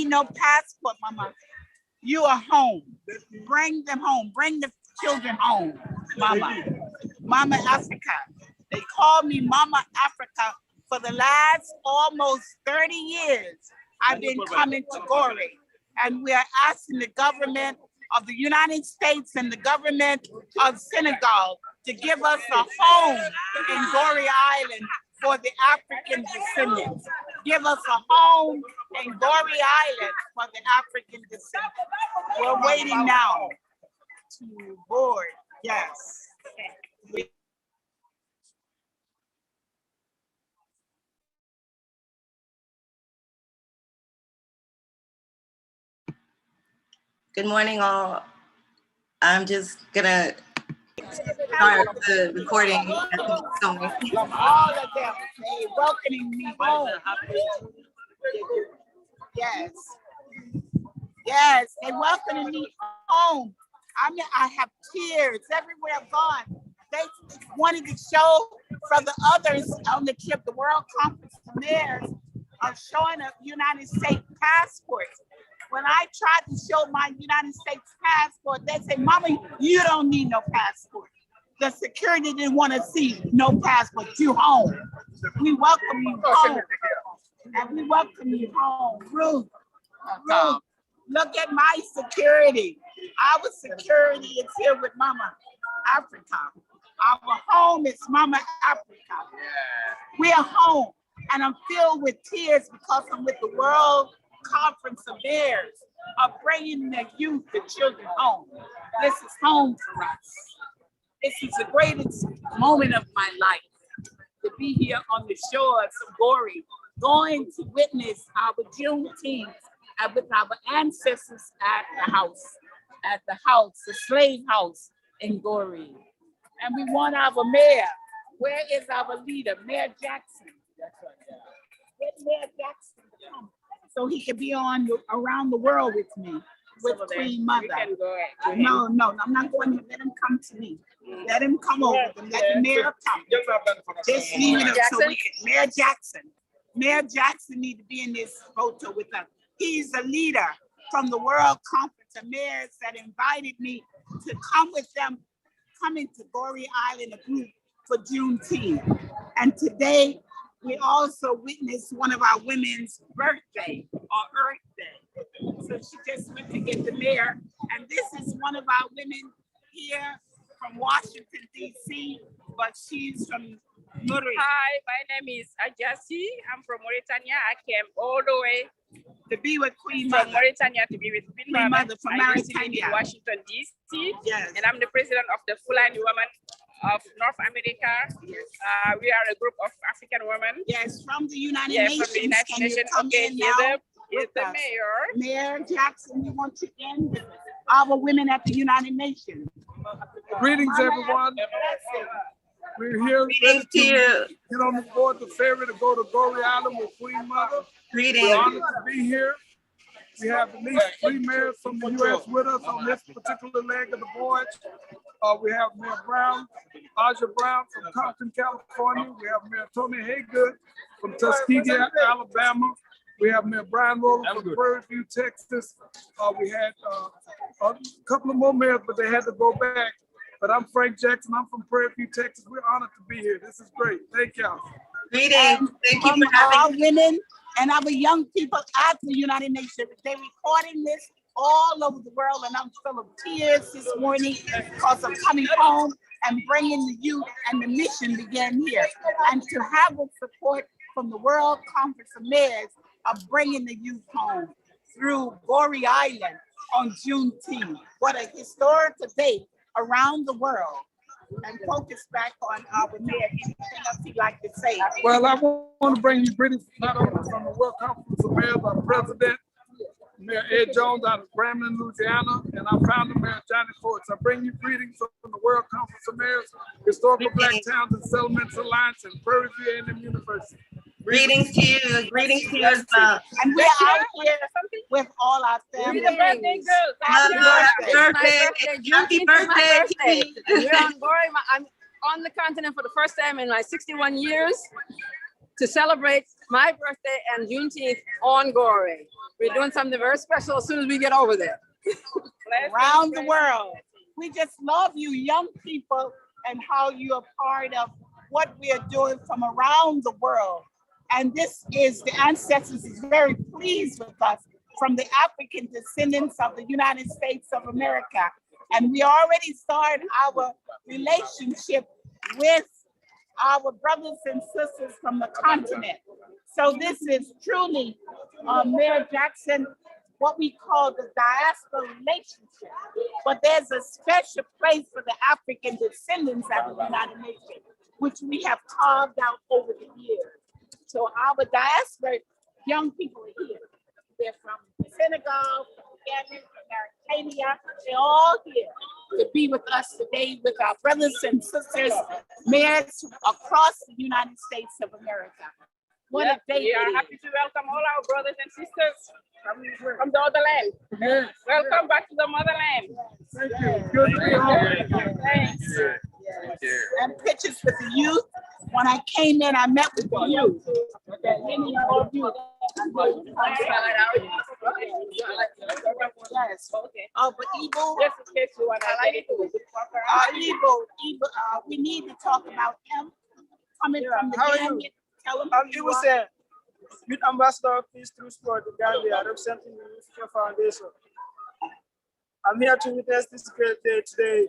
need no passport, Mama. You are home. Bring them home. Bring the children home, Mama. Mama Africa. They call me Mama Africa for the last almost 30 years. I've been coming to Goree, and we are asking the government of the United States and the government of Senegal to give us a home in Goree Island for the African descendants. Give us a home in Goree Island for the African descendants. We're waiting now to board. Yes. Good morning, all. I'm just gonna start the recording. All of them, they welcoming me home. Yes. Yes, they welcoming me home. I mean, I have tears everywhere I've gone. They wanted to show for the others on the trip, the World Conference of Mayors are showing a United States passport. When I tried to show my United States passport, they said, Mama, you don't need no passport. The security didn't want to see no passport. You home. We welcome you home. And we welcome you home. Ruth, look at my security. Our security is here with Mama Africa. Our home is Mama Africa. We are home. And I'm filled with tears because I'm with the World Conference of Mayors of bringing the youth, the children home. This is home for us. This is the greatest moment of my life, to be here on the shores of Goree, going to witness our Juneteenth with our ancestors at the slave house in Goree. And we want our mayor. Where is our leader, Mayor Jackson? Get Mayor Jackson to come so he can be on around the world with me, with Queen Mother. No, I'm not going to let him come to me. Let him come over and let the mayor come. Just leave it up so we can. Mayor Jackson need to be in this photo with us. He's a leader from the World Conference of Mayors that invited me to come with them, coming to Goree Island, a group for Juneteenth. And today, we also witnessed one of our women's birthday or Earth Day. So she just went to get the mayor. And this is one of our women here from Washington, D.C., but she's from Murray. Hi, my name is Ajasi. I'm from Mauritania. I came all the way to be with Queen Mother. From Mauritania to be with Queen Mother from Mauritania. In Washington, D.C. Yes. And I'm the president of the Fulani Women of North America. Yes. We are a group of African women. Yes, from the United Nations. From the United Nations. Okay, here's the mayor. Mayor Jackson, we want to end with our women at the United Nations. Greetings, everyone. We're here ready to get on the board the ferry to go to Goree Island with Queen Mother. Greetings. We're honored to be here. We have at least 3 mayors from the U.S. with us on this particular leg of the voyage. We have Mayor Brown, Aja Brown from Compton, California. We have Mayor Tony Haygood from Tuskegee, Alabama. We have Mayor Brian Roller from Prairie View, Texas. We had a couple of more mayors, but they had to go back. But I'm Frank Jackson. I'm from Prairie View, Texas. We're honored to be here. This is great. Thank y'all. Greetings. Thank you for having our women and our young people at the United Nations. They're recording this all over the world, and I'm full of tears this morning because I'm coming home and bringing the youth, and the mission began here. And to have the support from the World Conference of Mayors of bringing the youth home through Goree Island on Juneteenth. What a historical date around the world. And focus back on our mayor. Anything else you'd like to say? Well, I want to bring you greetings not only from the World Conference of Mayors, our president, Mayor Ed Jones out of Grambling, Louisiana, and our founder, Mayor Johnny Ford. I bring you greetings from the World Conference of Mayors, Historical Black Towns and Settlements Alliance, and Prairie View A&M University. Greetings to you. Greetings to you as well. And we're out here with all our family. Happy birthday. Happy birthday. We're on Goree. I'm on the continent for the first time in like 61 years. to celebrate my birthday and Juneteenth on Goree. We're doing something very special as soon as we get over there. Around the world. We just love you young people and how you are part of what we are doing from around the world. And this is, the ancestors is very pleased with us from the African descendants of the United States of America. And we already started our relationship with our brothers and sisters from the continent. So this is truly, Mayor Jackson, what we call the diaspora relationship. But there's a special place for the African descendants of the United Nations, which we have carved out over the years. So our diaspora young people are here. They're from Senegal, from Ghana, from Mauritania. They're all here to be with us today with our brothers and sisters, mayors across the United States of America. What a day. We are happy to welcome all our brothers and sisters from the other land. Yes. Welcome back to the motherland. Thank you. Good to be home. Thanks. And pictures with the youth. When I came in, I met with the youth. Many of you. Yes. Oh, but Igbo. Just in case you want to like it. Igbo, we need to talk about him coming from the Gambia. Tell him He was a youth ambassador of Peace Through Sport in Gambia, representing the Youth Future Foundation. I'm here to witness this great day today.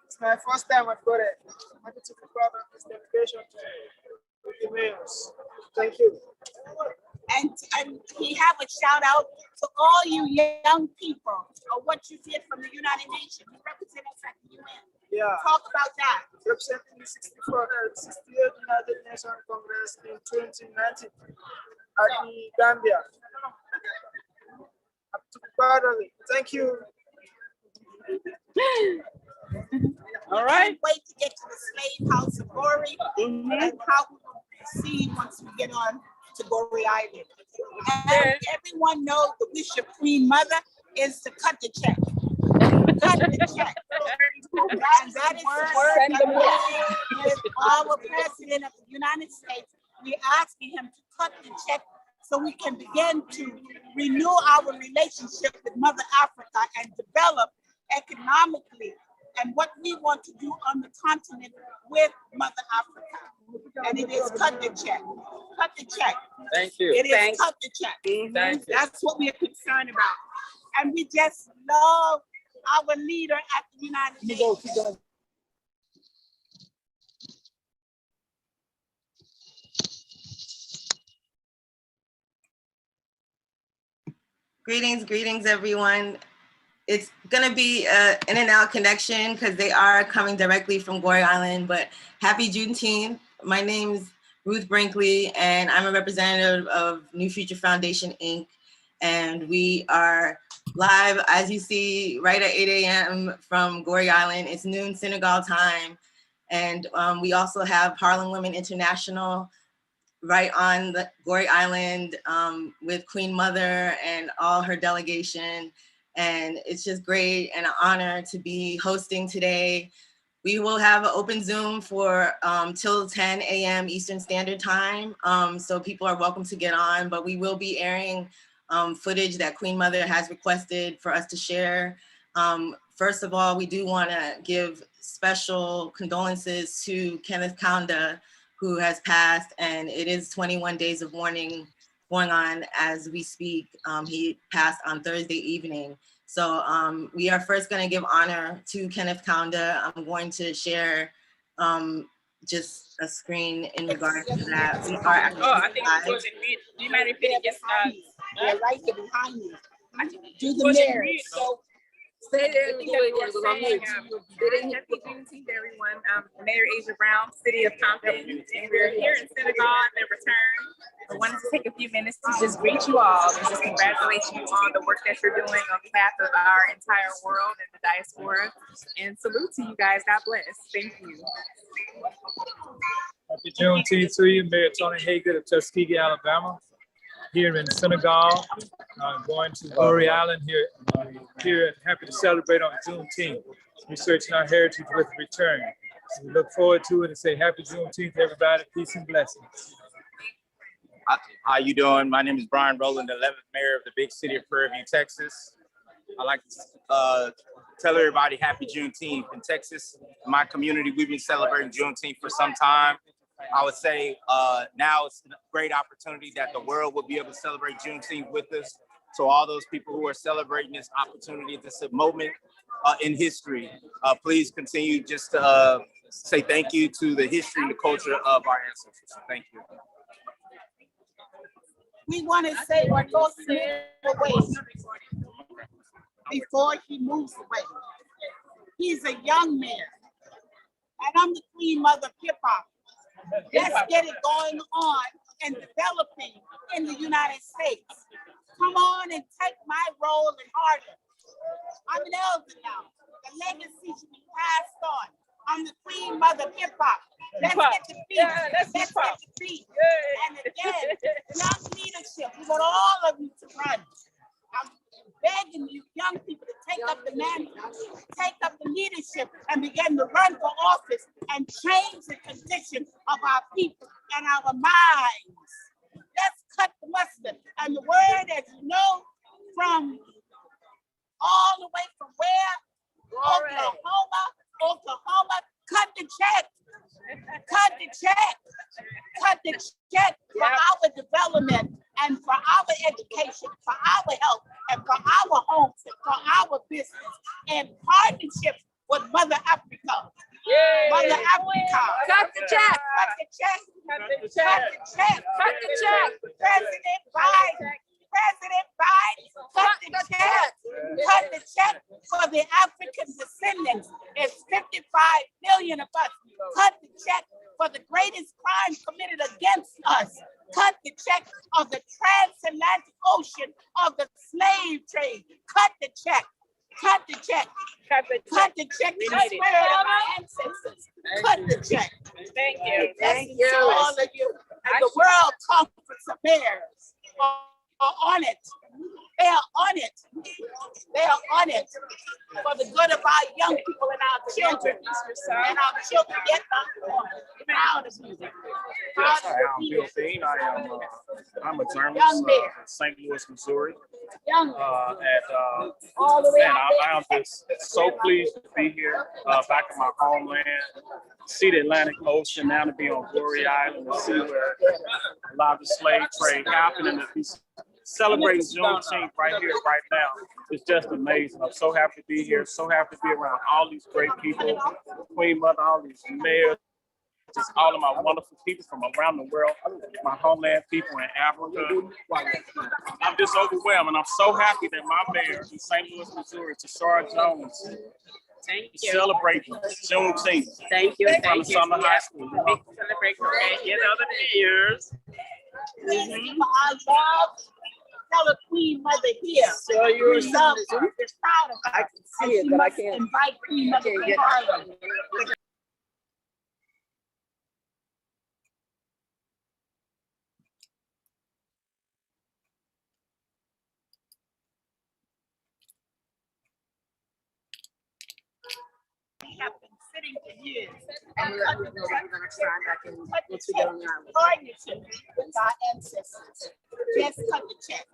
It's my first time at Goree. I'm happy to be part of this delegation with the mayors. Thank you. And we have a shout out to all you young people of what you did from the United Nations. You represent us at the UN. Yeah. Talk about that. Representing the 68th United Nations Congress in 2019 at the Gambia. I'm to be part of it. Thank you. All right. Can't wait to get to the slave house of Goree and how we will proceed once we get on to Goree Island. And everyone knows the wish of Queen Mother is to cut the check. Cut the check. And that is the word that we give our President of the United States. We're asking him to cut the check so we can begin to renew our relationship with Mother Africa and develop economically and what we want to do on the continent with Mother Africa. And it is cut the check. Cut the check. Thank you. It is cut the check. Thank you. That's what we're concerned about. And we just love our leader at the United Nations. Greetings, everyone. It's gonna be an in and out connection because they are coming directly from Goree Island, but happy Juneteenth. My name's Ruth Brinkley, and I'm a representative of New Future Foundation, Inc. And we are live, as you see, right at 8 a.m. from Goree Island. It's noon Senegal time. And we also have Harlem Women International right on the Goree Island with Queen Mother and all her delegation. And it's just great and an honor to be hosting today. We will have an open Zoom for till 10 a.m. Eastern Standard Time. So people are welcome to get on, but we will be airing footage that Queen Mother has requested for us to share. First of all, we do want to give special condolences to Kenneth Kaunda, who has passed, and it is 21 days of mourning going on as we speak. He passed on Thursday evening. So we are first going to give honor to Kenneth Kaunda. I'm going to share just a screen in regards to that. We are actually I think it was in mute. Do you mind repeating just They're right there behind you. Do the was in mirror. mute. So Stay there. I think that we were saying, happy Juneteenth, everyone. Mayor Asia Brown, City of Compton, and we're here in Senegal on the return. I wanted to take a few minutes to just greet you all and just congratulate you on the work that you're doing on behalf of our entire world and the diaspora. And salute to you guys. God bless. Thank you. Happy Juneteenth to you, Mayor Tony Hager of Tuskegee, Alabama. Here in Senegal, going to Goree Island here and happy to celebrate on Juneteenth, researching our heritage with return. So we look forward to it and say happy Juneteenth, everybody. Peace and blessings. How you doing? My name is Brian Rowland, the 11th mayor of the big city of Prairie View, Texas. I'd like to tell everybody happy Juneteenth. In Texas, in my community, we've been celebrating Juneteenth for some time. I would say now it's a great opportunity that the world will be able to celebrate Juneteenth with us. So all those people who are celebrating this opportunity, this moment in history, please continue just to say thank you to the history and the culture of our ancestors. So thank you. We want to say what goes away before he moves away. He's a young man, and I'm the queen mother of hip hop. Let's get it going on and developing in the United States. Come on and take my role and harder. I'm an elder now. The legacy should be passed on. I'm the queen mother of hip hop. Let's get the beat. Yeah, let's get the beat. And again, young leadership. We want all of you to run. I'm begging you, young people, to take up the mantle, take up the leadership, and begin to run for office and change the condition of our people and our minds. Let's cut the mustard. And the word, as you know, from all the way from where? Oklahoma, cut the check. Cut the check. Cut the check for our development and for our education, for our health, and for our homes, and for our business, in partnership with Mother Africa. Yay. Mother Africa. Cut the check. Cut the check. Cut the check. Cut the check. Cut the check. President Biden. Cut the check. Cut the check for the African descendants. It's 55 million of us. Cut the check for the greatest crime committed against us. Cut the check of the transatlantic ocean of the slave trade. Cut the check. Cut the check. Cut the check. To the spirit of our ancestors. Cut the check. Thank you. Thank you. To all of you. And the World Conference of Mayors are on it. They are on it. They are on it for the good of our young people and our children. And our children get proud of you. Yes, hi, I'm Bill Bean. I'm a journalist in St. Louis, Missouri. And I am just so pleased to be here back in my homeland, see the Atlantic Ocean, now to be on Goree Island and see where a lot of the slave trade happened and to be celebrating Juneteenth right here, right now. It's just amazing. I'm so happy to be here, so happy to be around all these great people, Queen Mother, all these mayors, just all of my wonderful people from around the world, my homeland people in Africa. I'm just overwhelmed, and I'm so happy that my mayor in St. Louis, Missouri, Tashara Jones, is celebrating Juneteenth. Thank you. In front of Summer High School. Celebrate here the other mayors. I love fellow Queen Mother here. So you're we love her. We're proud of her. I can see it, but I can't. Invite Queen Mother to Harlem. We have been sitting for years and cut the check partnership with our ancestors. Just cut the check.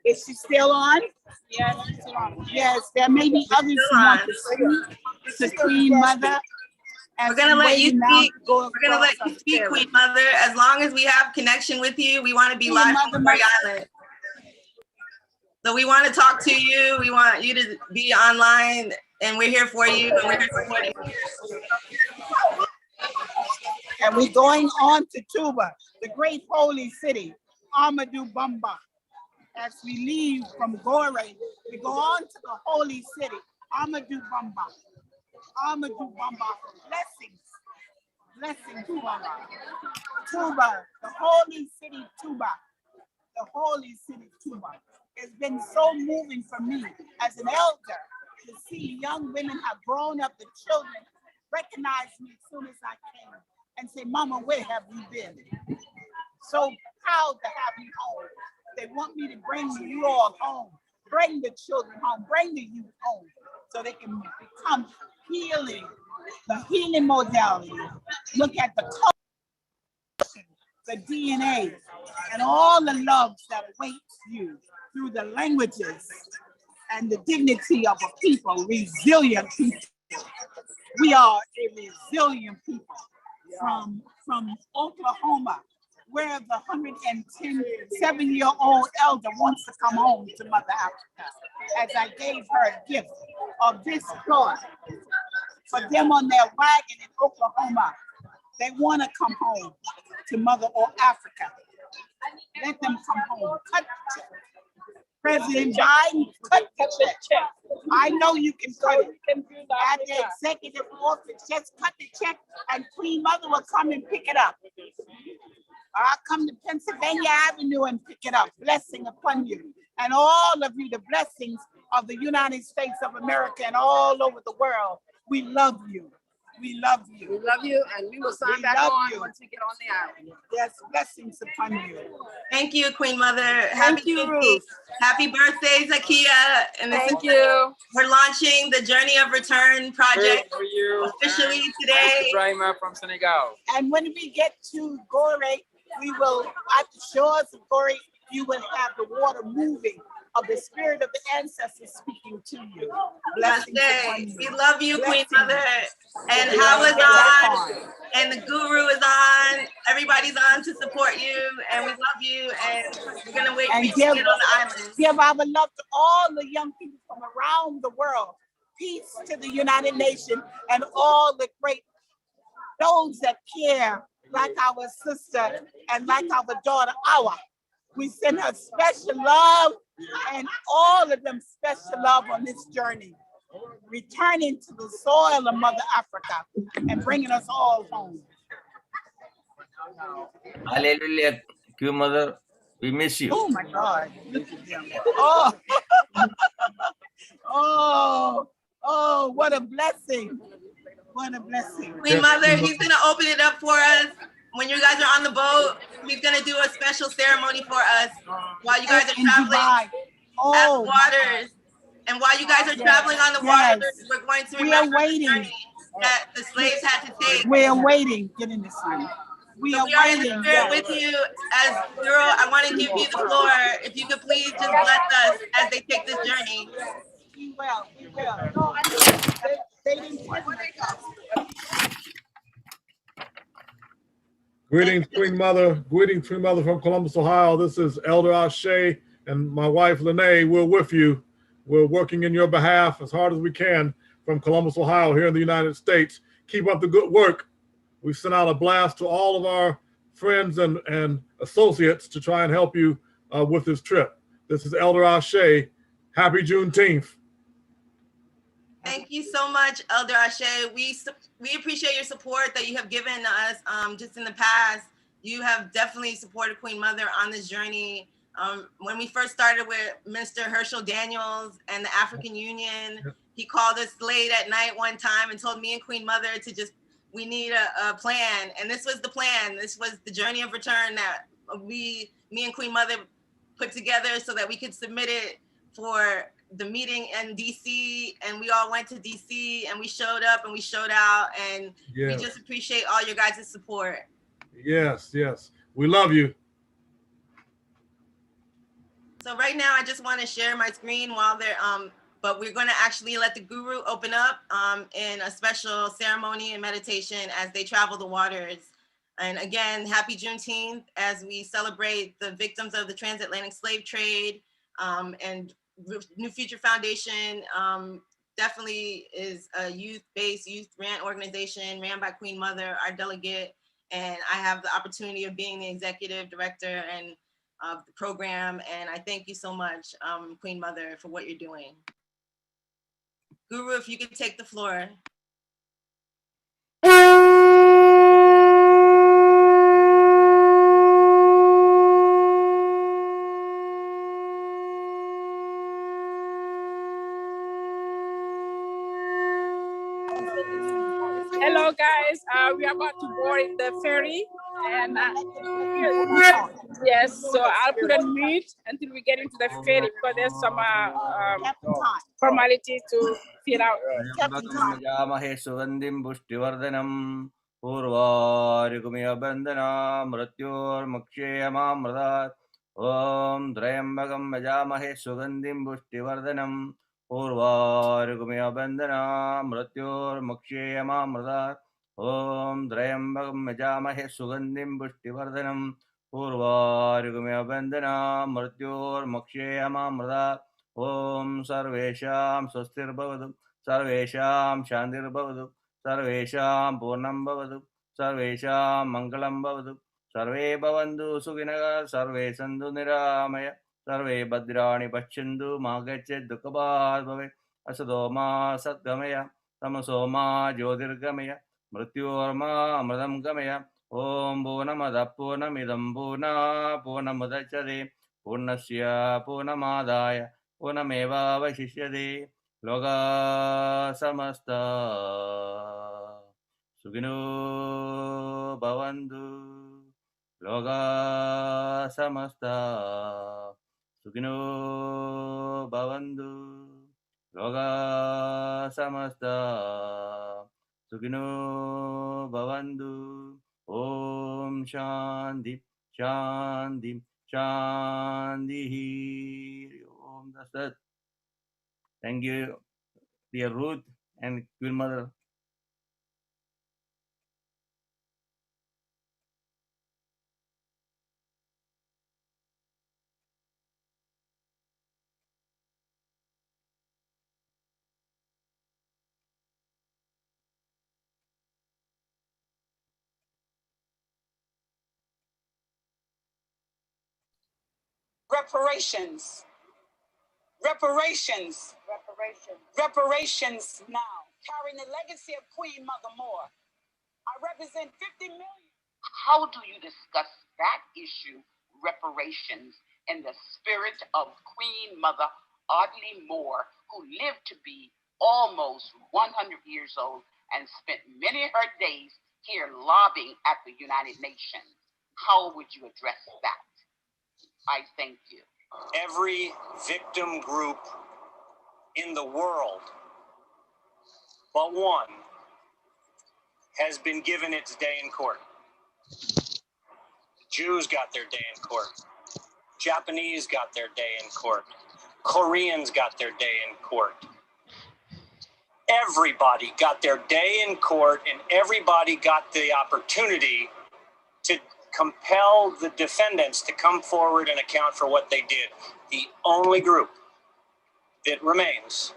Is she still on? Yes, she's still on. Yes, there may be others who want to speak. This is Queen Mother. We're gonna let you speak. We're gonna let you speak, Queen Mother. As long as we have connection with you, we want to be live on Goree Island. So we want to talk to you. We want you to be online, and we're here for you. And we're here to support you. And we're going on to Tuba, the great holy city, Amadou Bamba. As we leave from Goree, we go on to the holy city, Amadou Bamba. Amadou Bamba, blessings, Tuba. Tuba, the holy city Tuba, the holy city Tuba. It's been so moving for me as an elder to see young women have grown up, the children recognize me as soon as I came and say, Mama, where have you been? So proud to have you home. They want me to bring you all home, bring the children home, bring the youth home, so they can become healing, the healing modality. Look at the culture, the DNA, and all the loves that awaits you through the languages and the dignity of a people, resilient people. We are a resilient people from Oklahoma, where the 107-year-old elder wants to come home to Mother Africa, as I gave her a gift of this cloth for them on their wagon in Oklahoma. They want to come home to Mother Africa. Let them come home. Cut the check. President Biden, cut the check. I know you can cut it. At the executive office, just cut the check and Queen Mother will come and pick it up. I'll come to Pennsylvania Avenue and pick it up. Blessing upon you. And all of you, the blessings of the United States of America and all over the world. We love you. We love you. We love you, and we will sign back on once we get on the island. Yes, blessings upon you. Thank you, Queen Mother. Thank you, Ruth. Happy birthday, Zakia. And Thank you. We're launching the Journey of Return project officially today. Ibrahima from Senegal. And when we get to Goree, we will, at the shores of Goree, you will have the water moving of the spirit of the ancestors speaking to you. Blessings upon you. We love you, Queen Mother. And How is on, and the Guru is on. Everybody's on to support you, and we love you. And we're gonna wait for you to get on the island. Give our love to all the young people from around the world. Peace to the United Nations and all the great, those that care, like our sister and like our daughter, Awa. We send her special love and all of them special love on this journey, returning to the soil of Mother Africa and bringing us all home. Hallelujah, Queen Mother, we miss you. Oh my God, look at them. Oh, oh, what a blessing. What a blessing. Queen Mother, he's gonna open it up for us. When you guys are on the boat, he's gonna do a special ceremony for us while you guys are traveling at the waters. And while you guys are traveling on the waters, we're going to remember the journey that the slaves had to take. We are waiting. Get in the sun. We are in the spirit with you. As girl, I want to give you the floor. If you could please just bless us as they take this journey. We will. We will. No, they didn't put Greetings, Queen Mother. Greetings, Queen Mother from Columbus, Ohio. This is Elder Ashe and my wife, Lene. We're with you. We're working in your behalf as hard as we can from Columbus, Ohio, here in the United States. Keep up the good work. We sent out a blast to all of our friends and associates to try and help you with this trip. This is Elder Ashe. Happy Juneteenth. Thank you so much, Elder Ashe. We appreciate your support that you have given us just in the past. You have definitely supported Queen Mother on this journey. When we first started with Minister Herschel Daniels and the African Union, he called us late at night one time and told me and Queen Mother to we need a plan. And this was the plan. This was the Journey of Return that me and Queen Mother put together so that we could submit it for the meeting in DC, and we all went to DC and we showed up and we showed out, and we just appreciate all your guys' support. Yes, yes. We love you. So right now I just want to share my screen while they're but we're going to actually let the Guru open up in a special ceremony and meditation as they travel the waters. And again, happy Juneteenth as we celebrate the victims of the transatlantic slave trade. And New Future Foundation definitely is a youth-based, youth-ran organization ran by Queen Mother, our delegate. And I have the opportunity of being the executive director and of the program. And I thank you so much, Queen Mother, for what you're doing. Guru, if you could take the floor. Hello guys, we are about to board the ferry And yes, so I'll put on mute until we get into the ferry because there's some formality to fill out. Yambahe Sugandhim Pushtivardanam Purvarikumiya Bandana Mrityor Mukshayamamradat Om Trayambagam Yajamahe Sugandhim Pushtivardanam Purvarikumiya Bandana Mrityor Mukshayamamradat Om Trayambagam Yajamahe Sugandhim Pushtivardanam Purvarikumiya Bandana Mrityor Mukshayamamradat Om Sarvesham Swastir Sarvesham Shandir Bhavadu, Sarvesham Purnam Bhavadu, Sarvesham Mangalam Bhavadu, Sarve Bhavandu Suginaga, Sarve Sandhu Niramaya, Sarve Bhadrani Pachindu, Magache Dukabad Bhave, Asadoma Satgamaya, Tamasoma Jyotirgamaya, Mrityorma Amradam Gamaya, Om Bonamada Purnamidam Purna, Purnamadachade, Purnasya Purnamadaya, Purnameva Vashishyade. Loka samasta sugino bhavantu. Loka samasta sugino bhavantu. Loka samasta sugino bhavantu. Om Shanti Shanti Shanti. Om Tasat. Thank you, dear Ruth and Queen Mother. Reparations. Reparations. Reparations. Reparations now. Carrying the legacy of Queen Mother Moore. I represent 50 million. How do you discuss that issue, reparations, in the spirit of Queen Mother Audley Moore, who lived to be almost 100 years old and spent many of her days here lobbying at the United Nations? How would you address that? I thank you. Every victim group in the world but one has been given its day in court. Jews got their day in court. Japanese got their day in court. Koreans got their day in court. Everybody got their day in court, and everybody got the opportunity to compel the defendants to come forward and account for what they did. The only group that remains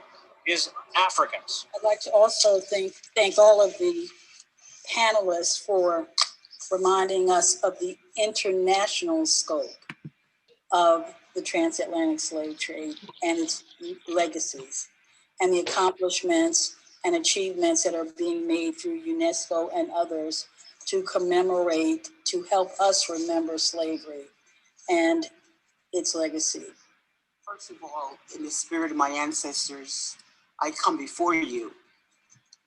is Africans. I'd like to also thank all of the panelists for reminding us of the international scope of the transatlantic slave trade and its legacies and the accomplishments and achievements that are being made through UNESCO and others to commemorate, to help us remember slavery and its legacy. First of all, in the spirit of my ancestors, I come before you.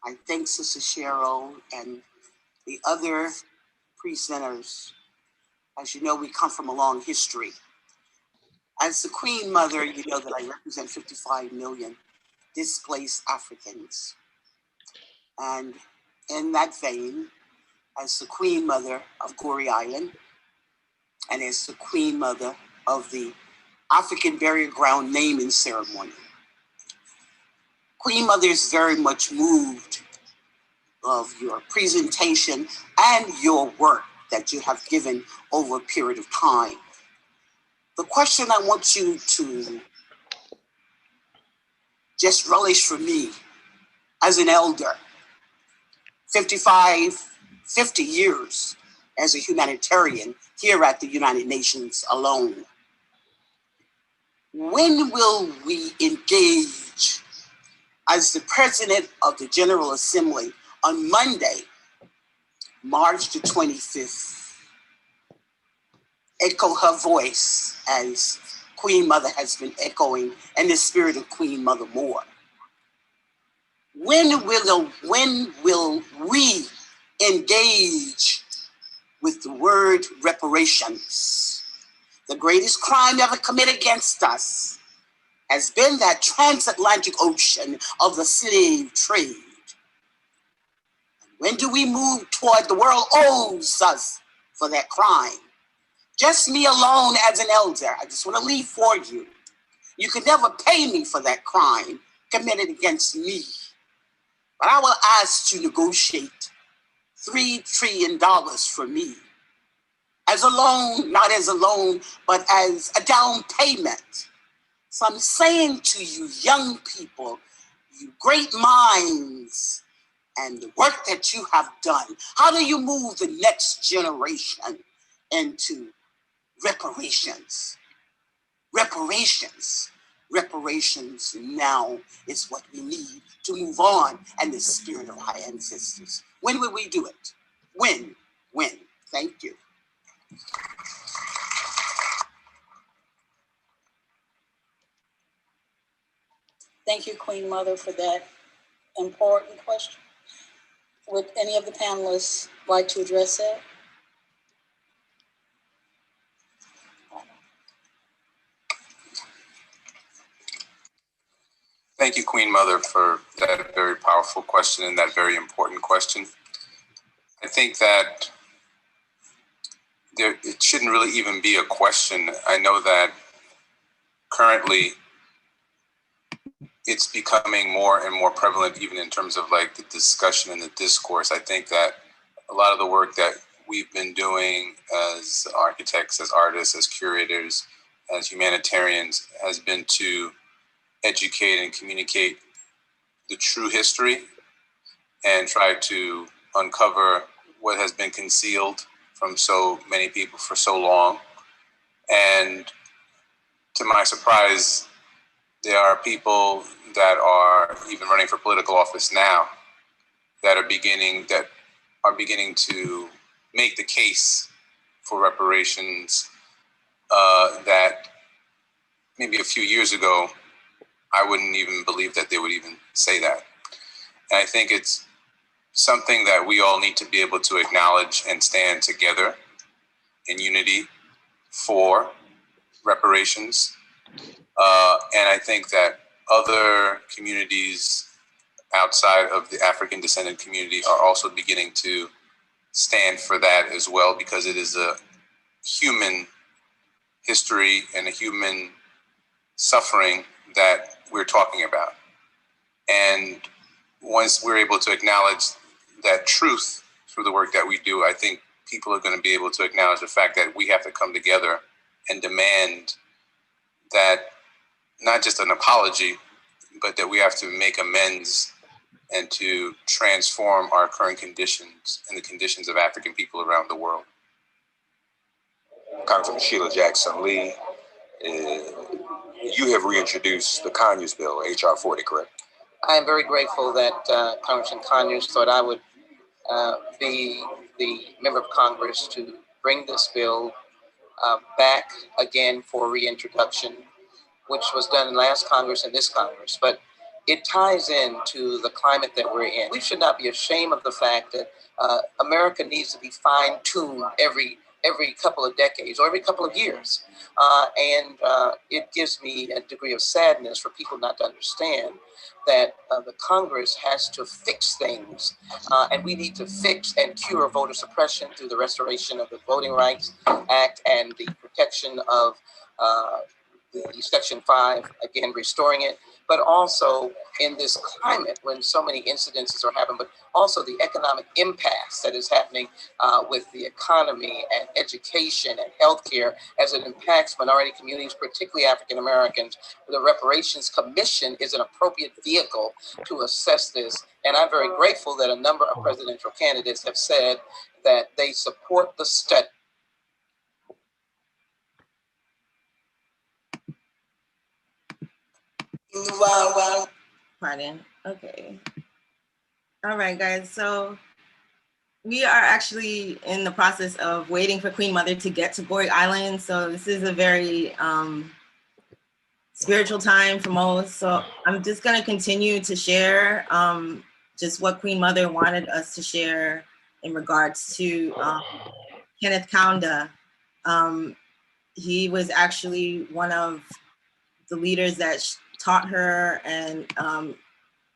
I thank Sister Cheryl and the other presenters. As you know, we come from a long history. As the Queen Mother, you know that I represent 55 million displaced Africans. And in that vein, as the Queen Mother of Goree Island, and as the Queen Mother of the African Burial Ground naming ceremony, Queen Mother is very much moved of your presentation and your work that you have given over a period of time. The question I want you to just relish for me as an elder, 50 years as a humanitarian here at the United Nations alone. When will we engage as the President of the General Assembly on Monday, March the 25th, echo her voice as Queen Mother has been echoing in the spirit of Queen Mother Moore? When will we engage with the word reparations. The greatest crime ever committed against us has been that transatlantic ocean of the slave trade. When do we move toward the world owes us for that crime? Just me alone as an elder, I just want to leave for you. You could never pay me for that crime committed against me. But I will ask to negotiate $3 trillion for me. As a loan, not as a loan, but as a down payment. So I'm saying to you, young people, you great minds, and the work that you have done, how do you move the next generation into reparations? Reparations. Reparations now is what we need to move on and the spirit of our ancestors. When will we do it? When? Thank you. Thank you, Queen Mother, for that important question. Would any of the panelists like to address that? Thank you, Queen Mother, for that very powerful question and that very important question. I think that it shouldn't really even be a question. I know that currently it's becoming more and more prevalent, even in terms of like the discussion and the discourse. I think that a lot of the work that we've been doing as architects, as artists, as curators, as humanitarians has been to educate and communicate the true history and try to uncover what has been concealed from so many people for so long. And to my surprise, there are people that are even running for political office now that are beginning to make the case for reparations that maybe a few years ago, I wouldn't even believe that they would even say that. And I think it's something that we all need to be able to acknowledge and stand together in unity for reparations. And I think that other communities outside of the African descendant community are also beginning to stand for that as well, because it is a human history and a human suffering that we're talking about. And once we're able to acknowledge that truth through the work that we do, I think people are going to be able to acknowledge the fact that we have to come together and demand that not just an apology, but that we have to make amends and to transform our current conditions and the conditions of African people around the world. Congresswoman Sheila Jackson Lee, you have reintroduced the Conyers Bill, HR 40, correct? I am very grateful that Congressman Conyers thought I would be the member of Congress to bring this bill back again for reintroduction, which was done in last Congress and this Congress. But it ties into the climate that we're in. We should not be ashamed of the fact that America needs to be fine-tuned every couple of decades or every couple of years. And it gives me a degree of sadness for people not to understand that the Congress has to fix things, and we need to fix and cure voter suppression through the restoration of the Voting Rights Act and the protection of the Section 5, again, restoring it, but also in this climate when so many incidences are happening, but also the economic impasse that is happening with the economy and education and healthcare as it impacts minority communities, particularly African Americans. The Reparations Commission is an appropriate vehicle to assess this. And I'm very grateful that a number of presidential candidates have said that they support the study. Wow. Pardon. Okay. All right, guys. So we are actually in the process of waiting for Queen Mother to get to Goree Island. So this is a very spiritual time for most. So I'm just going to continue to share just what Queen Mother wanted us to share in regards to Kenneth Kaunda. He was actually one of the leaders that taught her, and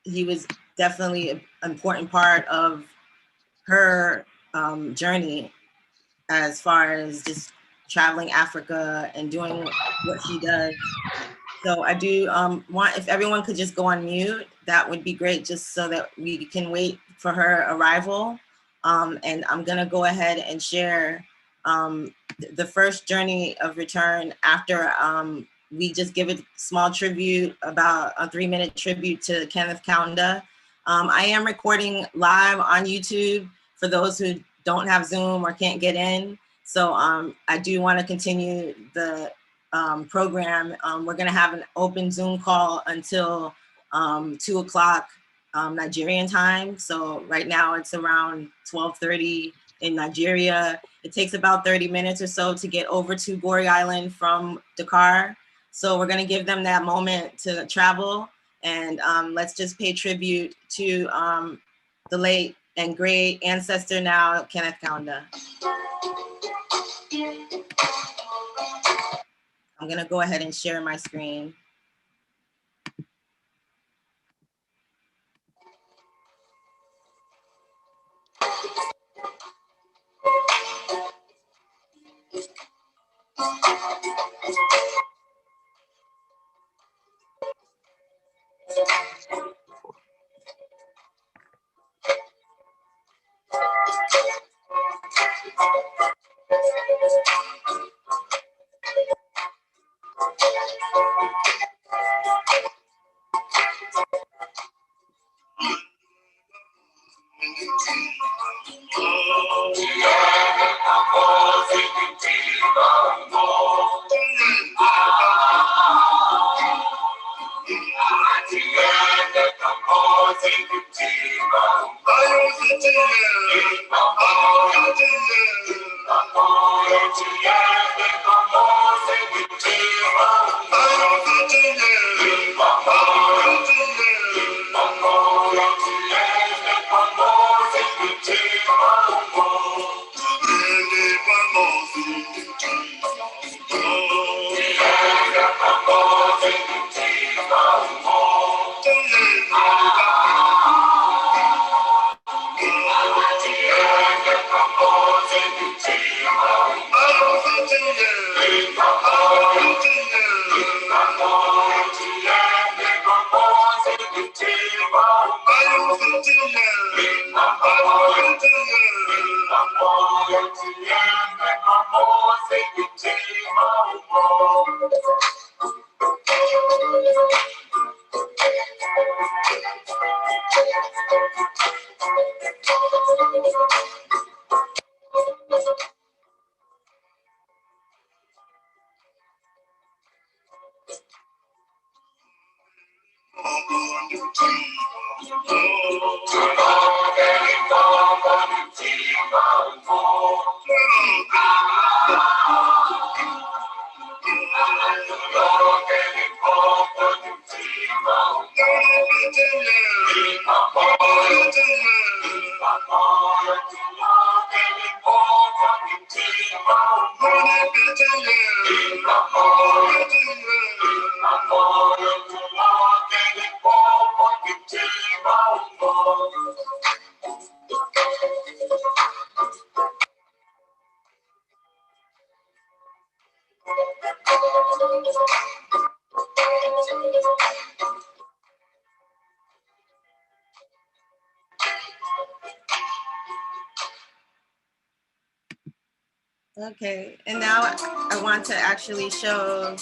he was definitely an important part of her journey as far as just traveling Africa and doing what she does. So I do want, if everyone could just go on mute, that would be great, just so that we can wait for her arrival. And I'm gonna go ahead and share the first journey of return after we just give a small tribute, about a 3-minute tribute to Kenneth Kaunda. I am recording live on YouTube for those who don't have Zoom or can't get in. So I do want to continue the program. We're going to have an open Zoom call until 2 o'clock Nigerian time. So right now it's around 12:30 in Nigeria. It takes about 30 minutes or so to get over to Goree Island from Dakar. So we're going to give them that moment to travel, and let's just pay tribute to the late and great ancestor now, Kenneth Kaunda. I'm gonna go ahead and share my screen. Okay, and now I want to actually show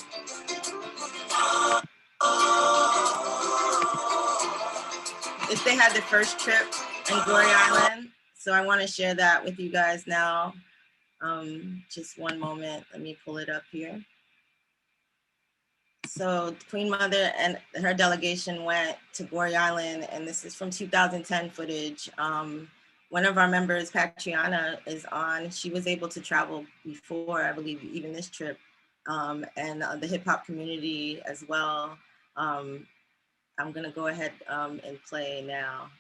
if they had the first trip in Goree Island. So I want to share that with you guys now. Just one moment, let me pull it up here. So Queen Mother and her delegation went to Goree Island, and this is from 2010 footage. One of our members, Patriana, is on. She was able to travel before, I believe, even this trip, and the hip hop community as well. I'm gonna go ahead and play now.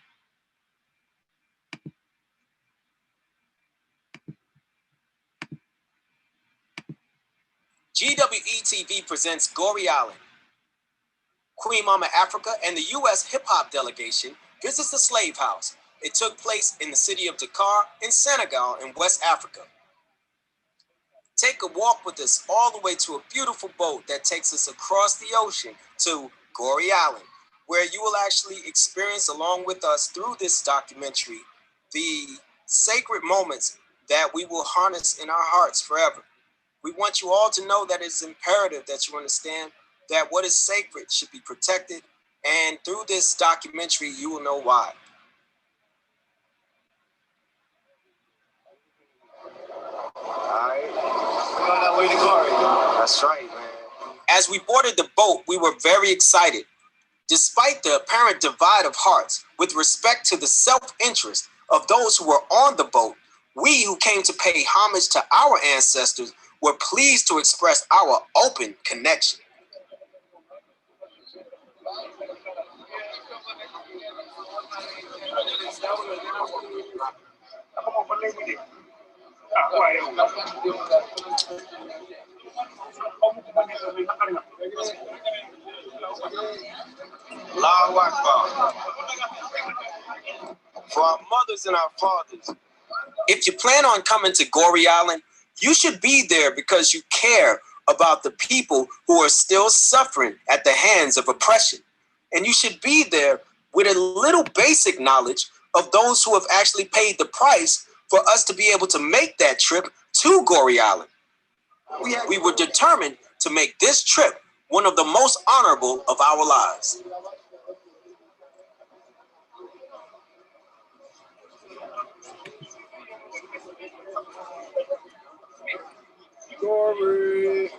GWE-TV presents Goree Island. Queen Mama Africa and the U.S. hip-hop delegation visits the slave house. It took place in the city of Dakar in Senegal in West Africa. Take a walk with us all the way to a beautiful boat that takes us across the ocean to Goree Island, where you will actually experience along with us through this documentary the sacred moments that we will harness in our hearts forever. We want you all to know that it's imperative that you understand that what is sacred should be protected, and through this documentary, you will know why. All right, we're on our way to Goree. That's right, man. As we boarded the boat, we were very excited. Despite the apparent divide of hearts with respect to the self-interest of those who were on the boat, we who came to pay homage to our ancestors were pleased to express our open connection. Allahu Akbar. For our mothers and our fathers, if you plan on coming to Goree Island, you should be there because you care about the people who are still suffering at the hands of oppression. And you should be there with a little basic knowledge of those who have actually paid the price for us to be able to make that trip to Goree Island. We were determined to make this trip one of the most honorable of our lives. Goree.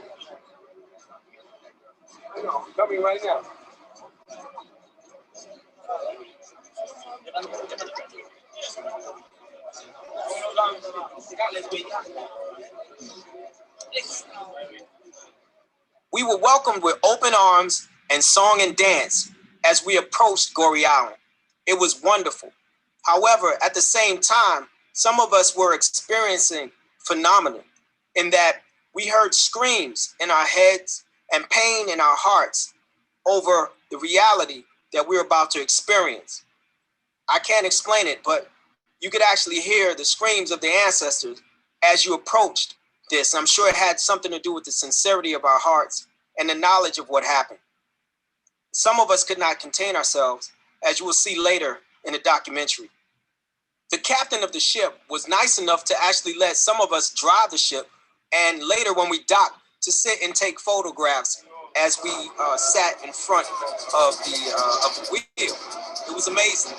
Coming right now. We were welcomed with open arms and song and dance as we approached Goree Island. It was wonderful. However, at the same time, some of us were experiencing phenomenon in that we heard screams in our heads and pain in our hearts over the reality that we're about to experience. I can't explain it, but you could actually hear the screams of the ancestors as you approached this. I'm sure it had something to do with the sincerity of our hearts and the knowledge of what happened. Some of us could not contain ourselves, as you will see later in the documentary. The captain of the ship was nice enough to actually let some of us drive the ship, and later when we docked, to sit and take photographs as we sat in front of the wheel. It was amazing.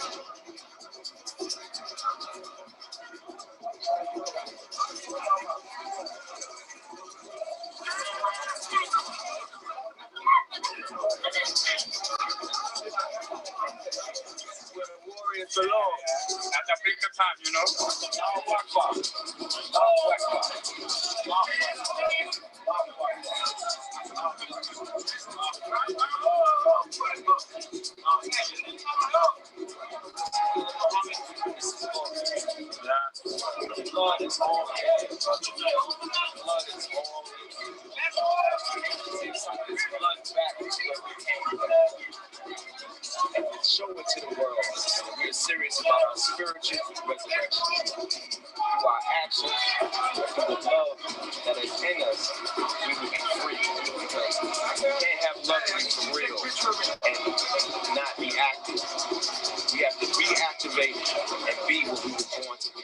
Where the warriors belong. At the bigger time, you know. Blood is all. Blood is all. Take some of this blood back and show it to the world that we're serious about our spiritual resurrection. Through our actions, through the love that is in us, we will be free. Because we can't have love that is for real and not be active. We have to reactivate and be what we were born to be.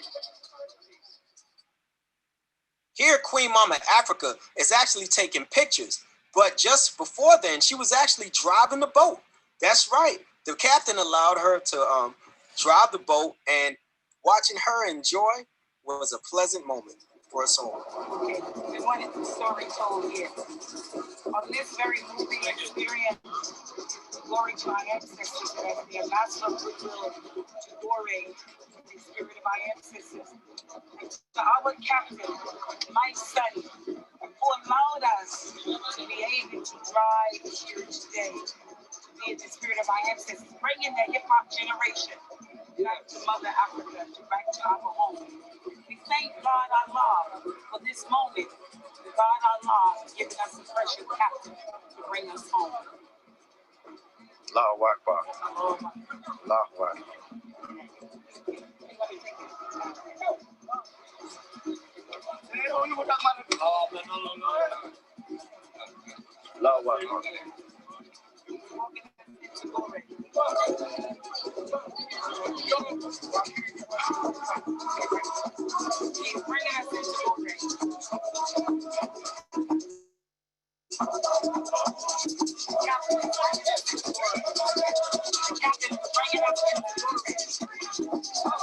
Here, Queen Mama Africa is actually taking pictures, but just before then, she was actually driving the boat. That's right. The captain allowed her to drive the boat, and watching her enjoy was a pleasant moment for us all. We wanted the story told here. On this very moving experience, glory to our ancestors as the ambassador of goodwill to Goree, the spirit of our ancestors, and to our captain, my son, who allowed us to be able to drive here today, to be in the spirit of our ancestors, bringing the hip-hop generation back to Mother Africa, back to our home. We thank God Allah for this moment, God Allah giving us a precious captain to bring us home. Allahu Akbar. Allahu Akbar. Allahu Akbar. He's bringing us into Goree. Captain is bringing us into Goree.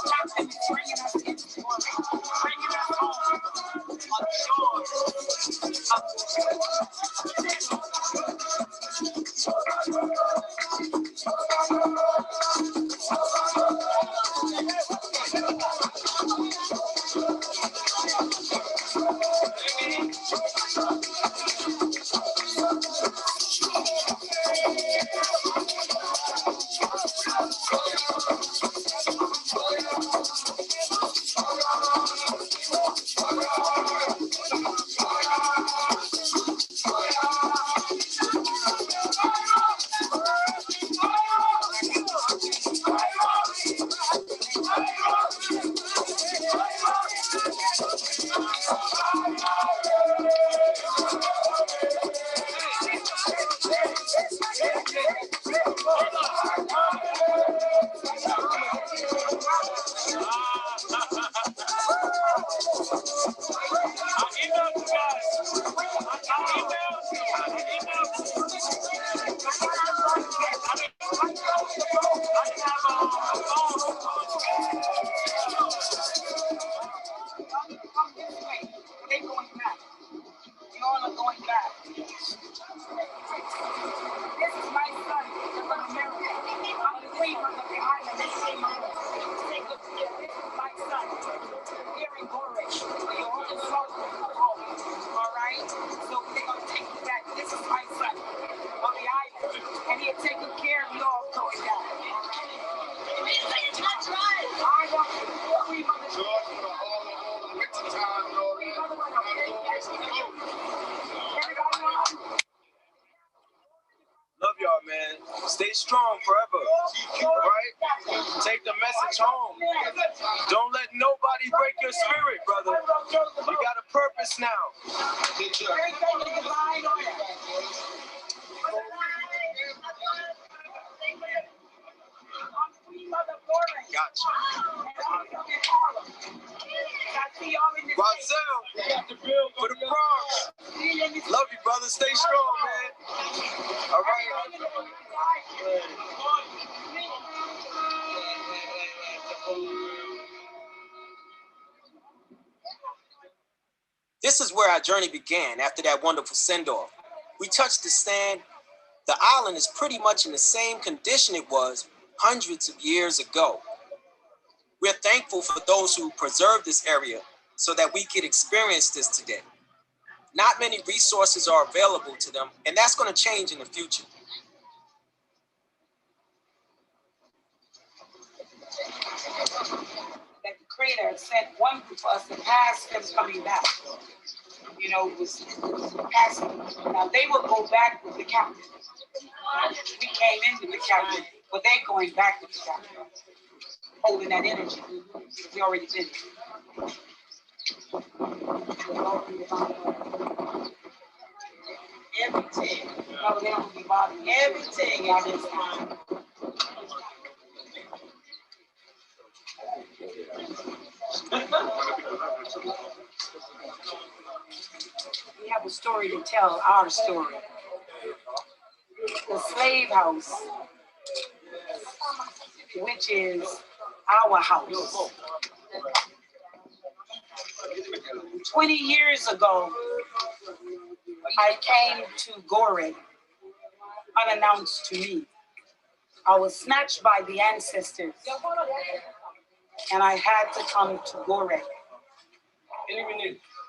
Captain is bringing us into Goree. Bringing us home on the shores of Love y'all, man. Stay strong forever. All right? Take the message home. Don't let nobody break your spirit, brother. You got a purpose now. Gotcha. Marcel, for the Bronx. Love you, brother. Stay strong, man. All right. This is where our journey began after that wonderful send-off. We touched the stand. The island is pretty much in the same condition it was hundreds of years ago. We're thankful for those who preserved this area so that we could experience this today. Not many resources are available to them, and that's going to change in the future. That the Creator sent one group of us to pass them coming back. You know, it was passing. Now they will go back with the captain. We came in with the captain, but they're going back with the captain. Holding that energy. We already did it. Everything. No, they don't be bothering. Everything at this time. We have a story to tell, our story. The slave house, which is our house. 20 years ago, I came to Goree, unannounced to me. I was snatched by the ancestors, and I had to come to Goree.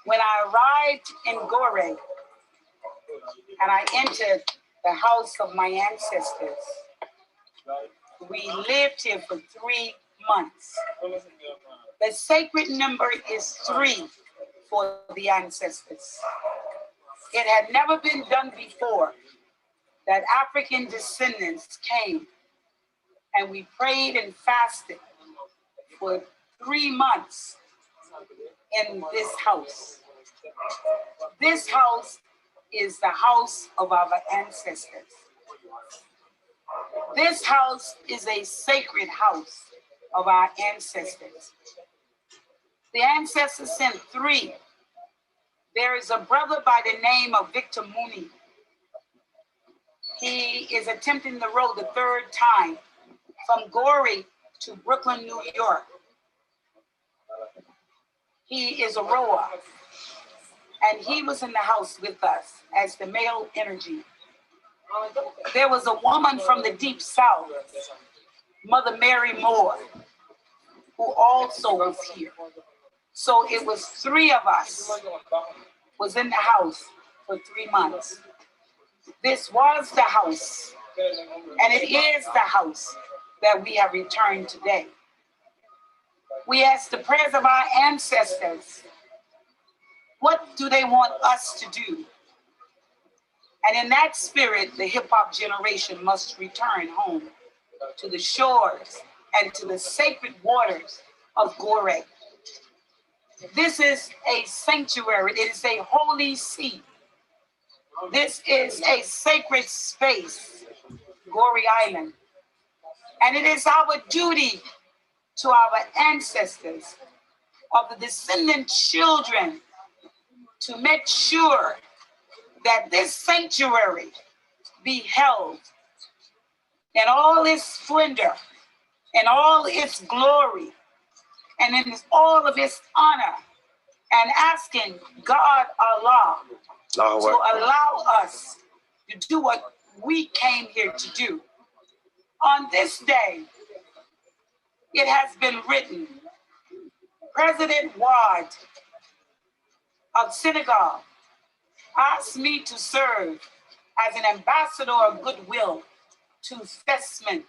When I arrived in Goree, and I entered the house of my ancestors, we lived here for 3 months. The sacred number is 3 for the ancestors. It had never been done before that African descendants came and we prayed and fasted for 3 months in this house. This house is the house of our ancestors. This house is a sacred house of our ancestors. The ancestors sent 3. There is a brother by the name of Victor Mooney. He is attempting the road the 3rd time from Goree to Brooklyn, New York. He is a rower, and he was in the house with us as the male energy. There was a woman from the Deep South, Mother Mary Moore, who also was here. So it was 3 of us was in the house for 3 months. This was the house, and it is the house that we have returned today. We ask the prayers of our ancestors. What do they want us to do? And in that spirit, the hip hop generation must return home to the shores and to the sacred waters of Goree. This is a sanctuary. It is a holy seat. This is a sacred space, Goree Island. And it is our duty to our ancestors of the descendant children to make sure that this sanctuary be held in all its splendor, in all its glory, and in all of its honor, and asking God Allah to allow us to do what we came here to do. On this day, it has been written, President Ward of Senegal asked me to serve as an ambassador of goodwill to Fesman.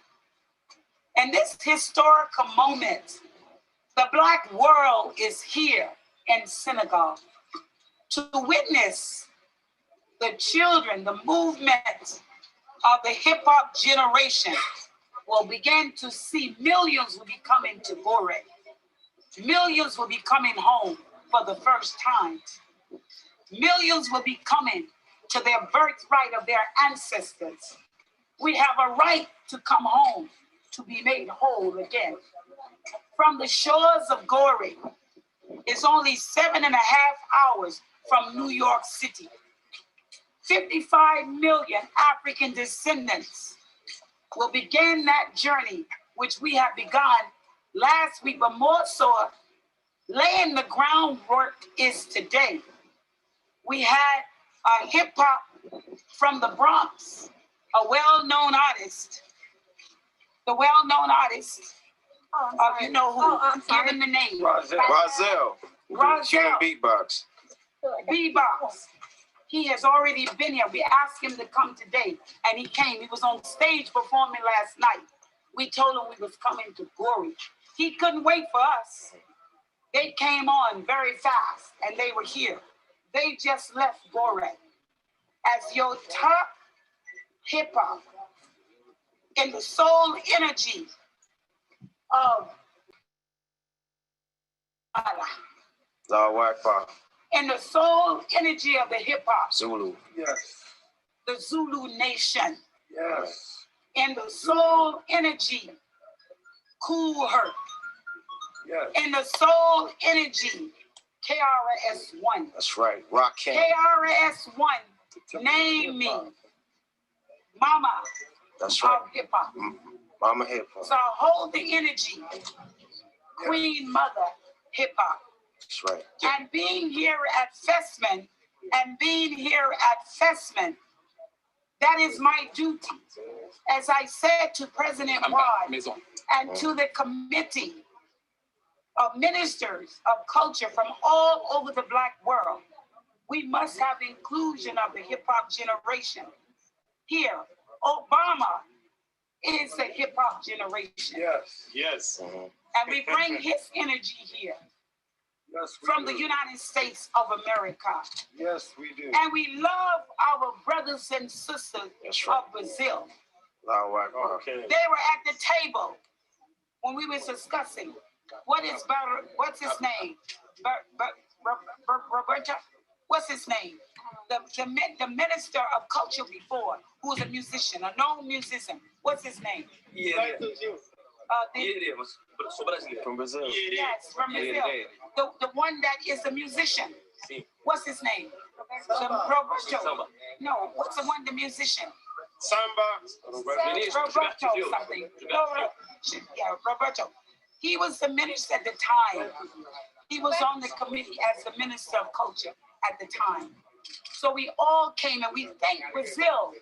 And this historical moment, the Black world is here in Senegal to witness the children, the movement of the hip hop generation will begin to see millions will be coming to Goree. Millions will be coming home for the first time. Millions will be coming to their birthright of their ancestors. We have a right to come home to be made whole again. From the shores of Goree, it's only 7.5 hours from New York City. 55 million African descendants will begin that journey, which we have begun last week, but more so laying the groundwork is today. We had a hip hop from the Bronx, a well-known artist, the well-known artist, you know who, give him the name. Rozelle. Rozelle. Beatbox. Beatbox. He has already been here. We asked him to come today, and he came. He was on stage performing last night. We told him we was coming to Goree. He couldn't wait for us. They came on very fast, and they were here. They just left Goree as your top hip hop in the soul energy of Allah Akbar. in the soul energy of the hip hop. Zulu. Yes. The Zulu nation. Yes. In the soul energy, Cool Herc. Yes. In the soul energy, KRS-One. That's right. Rock King. KRS-One, name me. Mama. That's right. Of hip hop. Mama hip hop. So hold the energy. Queen Mother hip hop. That's right. And being here at Fesman, that is my duty. As I said to President Ward and to the committee of ministers of culture from all over the Black world, we must have inclusion of the hip hop generation. Here, Obama is the hip hop generation. Yes. Yes. And we bring his energy here. from the United States of America. Yes, we do. And we love our brothers and sisters of Brazil. Okay. They were at the table when we was discussing what's his name? Roberta? What's his name? The minister of culture before, who was a musician, a known musician. What's his name? From Brazil. Yes, from Brazil. The one that is a musician. What's his name? Roberto. No, what's the one, the musician? Roberto something. Yeah, Roberto. He was the minister at the time. He was on the committee as the minister of culture at the time. So we all came and we thank Brazil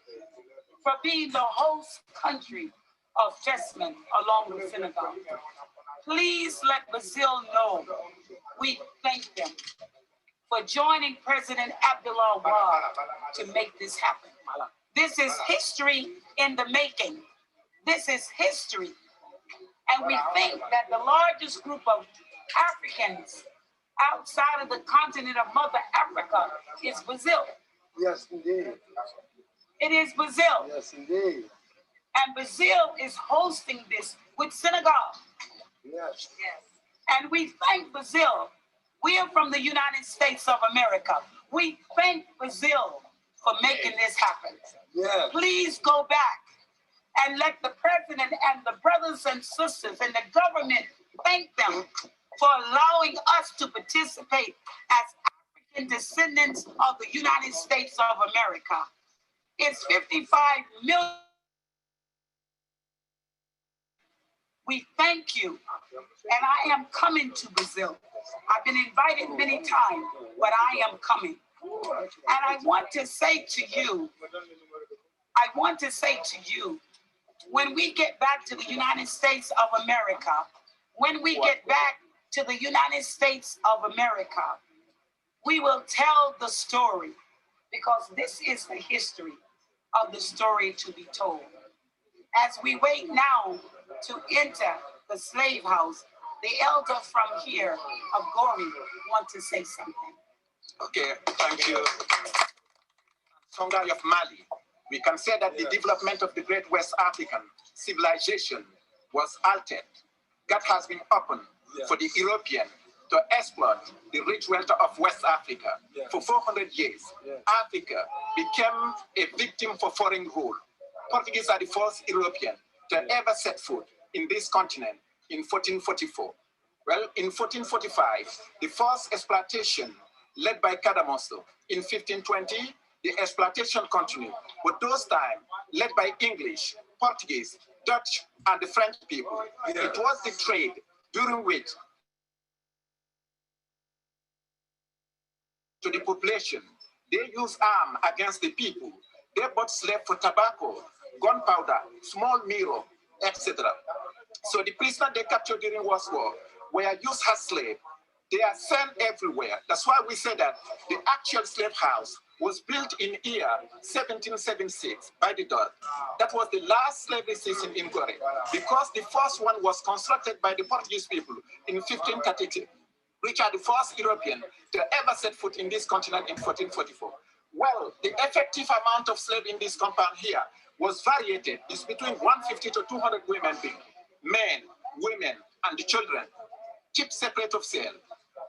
for being the host country of Festman along with Senegal. Please let Brazil know we thank them for joining President Abdullah Wade to make this happen. This is history in the making. This is history. And we think that the largest group of Africans outside of the continent of Mother Africa is Brazil. Yes, indeed. It is Brazil. Yes, indeed. And Brazil is hosting this with Senegal. Yes. And we thank Brazil. We are from the United States of America. We thank Brazil for making this happen. Yes. Please go back and let the president and the brothers and sisters and the government thank them for allowing us to participate as African descendants of the United States of America. It's 55 million. We thank you. And I am coming to Brazil. I've been invited many times, but I am coming. And I want to say to you, when we get back to the United States of America, we will tell the story, because this is the history of the story to be told. As we wait now to enter the slave house, the elder from here of Goree want to say something. Okay, thank you. Songhai of Mali, we can say that the development of the great West African civilization was altered. God has been opened for the European to exploit the rich wealth of West Africa. For 400 years, Africa became a victim for foreign rule. Portuguese are the first European to ever set foot in this continent in 1444. Well, in 1445, the first exploitation led by Cadamosto. In 1520, the exploitation continued, but those times led by English, Portuguese, Dutch, and the French people. It was the trade during which to the population, they used arms against the people. They bought slaves for tobacco, gunpowder, small mirror, etc. So the prisoners they captured during World War were used as slaves. They are sent everywhere. That's why we say that the actual slave house was built in year 1776 by the Dutch. That was the last slavery system in Goree, because the first one was constructed by the Portuguese people in 1532. Richard, the first European to ever set foot in this continent in 1444. Well, the effective amount of slaves in this compound here was variated. It's between 150 to 200 women being, men, women, and the children, kept separate of sale.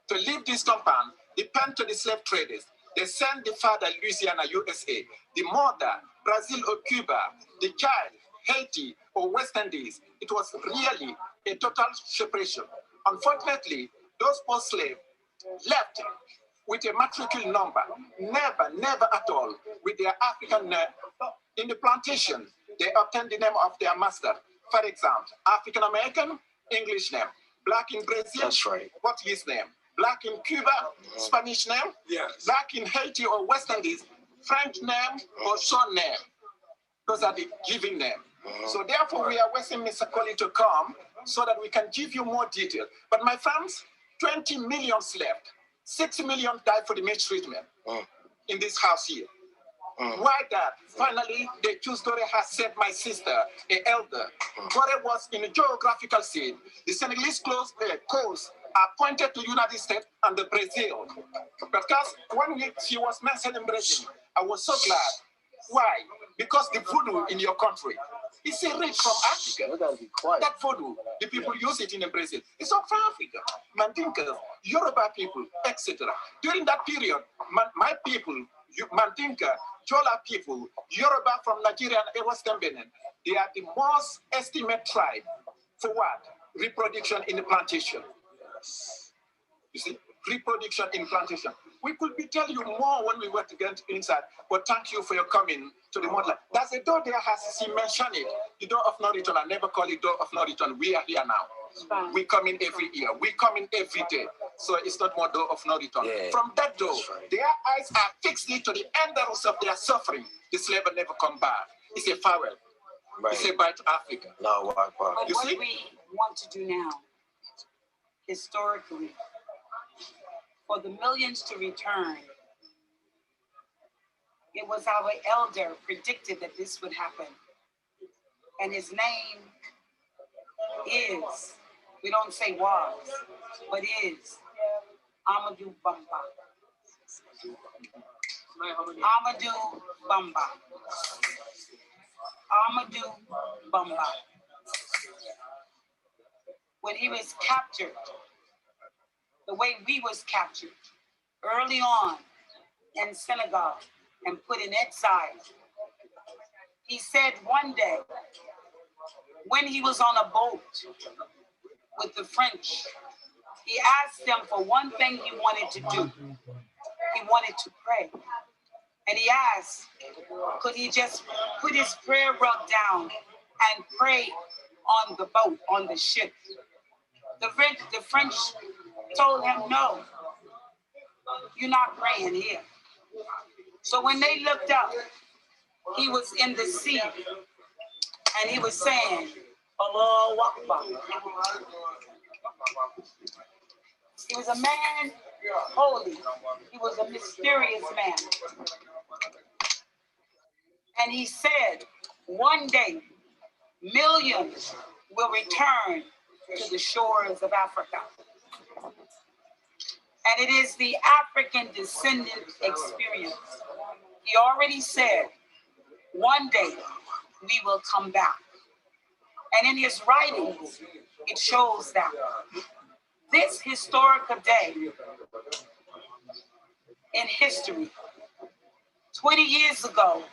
To leave this compound, depend to the slave traders. They send the father, Louisiana, USA, the mother, Brazil or Cuba, the child, Haiti or West Indies. It was really a total separation. Unfortunately, those poor slaves left with a matricule number, never at all with their African name. In the plantation, they obtained the name of their master. For example, African American, English name. Black in Brazil, that's right. Portuguese name. Black in Cuba, Spanish name. Black in Haiti or West Indies, French name or son name. Those are the giving name. So therefore, we are waiting Mr. Colley to come so that we can give you more detail. But my friends, 20 million left. 6 million died for the mistreatment in this house here. Why that? Finally, they choose Goree has said my sister, an elder. Goree was in a geographical scene. The Senegalese coast pointed to United States and the Brazil. Because when she was mentioning Brazil, I was so glad. Why? Because the voodoo in your country is a rich from Africa. That voodoo, the people use it in Brazil. It's all from Africa. Mandinka, Yoruba people, etc. During that period, my people, Mandinka, Jola people, Yoruba from Nigeria and Western Benin, they are the most estimated tribe for what? Reproduction in the plantation. You see, reproduction in plantation. We could be telling you more when we were to get inside, but thank you for your coming to the motherland. That's a door there, has she mentioned it. The door of no return. I never call it door of no return. We are here now. We come in every year. We come in every day. So it's not more door of no return. Yeah. From that door, their eyes are fixed to the end of their suffering. The slave will never come back. It's a farewell. Right. It's a bye to Africa. No, but what we want to do now, historically, for the millions to return, it was our elder predicted that this would happen. And his name is, we don't say was, but is Amadou Bamba. Amadou Bamba. Amadou Bamba. When he was captured, the way we was captured early on in Senegal and put in exile, he said one day when he was on a boat with the French, he asked them for one thing he wanted to do. He wanted to pray. And he asked, could he just put his prayer rug down and pray on the boat, on the ship? The French told him, no, you're not praying here. So when they looked up, he was in the sea and he was saying, Allahu Akbar. He was a man holy. He was a mysterious man. And he said, one day, millions will return to the shores of Africa. And it is the African descendant experience. He already said, one day we will come back. And in his writings, it shows that this historical day in history, 20 years ago,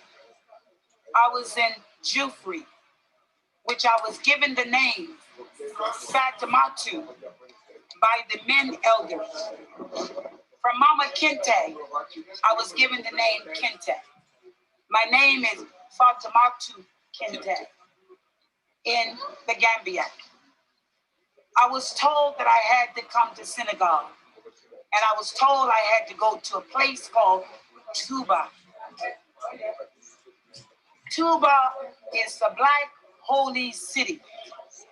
I was in Jufri, which I was given the name Fatimatu by the men elders. From Mama Kente, I was given the name Kente. My name is Fatimatu Kente in the Gambia. I was told that I had to come to Senegal, and I was told I had to go to a place called Touba. Touba is the Black Holy City.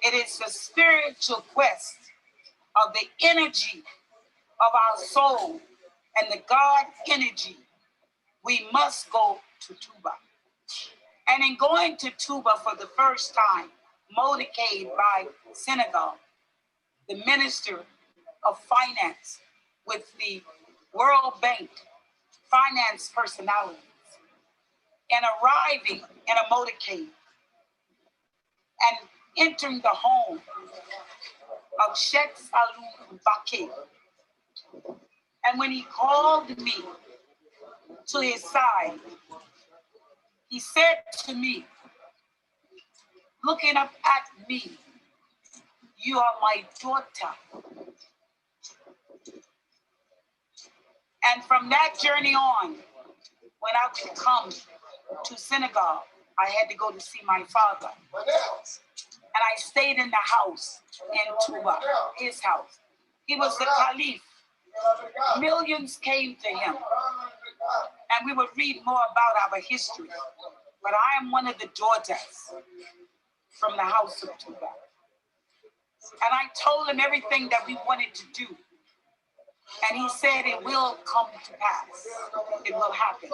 It is the spiritual quest of the energy of our soul and the God energy. We must go to Touba. And in going to Touba for the first time, motivated by Senegal, the Minister of Finance with the World Bank finance personalities, and arriving in a motorcade and entering the home of Sheikh Salou Bakir. And when he called me to his side, he said to me, looking up at me, you are my daughter. And from that journey on, when I would come to Senegal, I had to go to see my father. And I stayed in the house in Touba, his house. He was the Caliph. Millions came to him. And we would read more about our history. But I am one of the daughters from the house of Touba. And I told him everything that we wanted to do. And he said, it will come to pass. It will happen.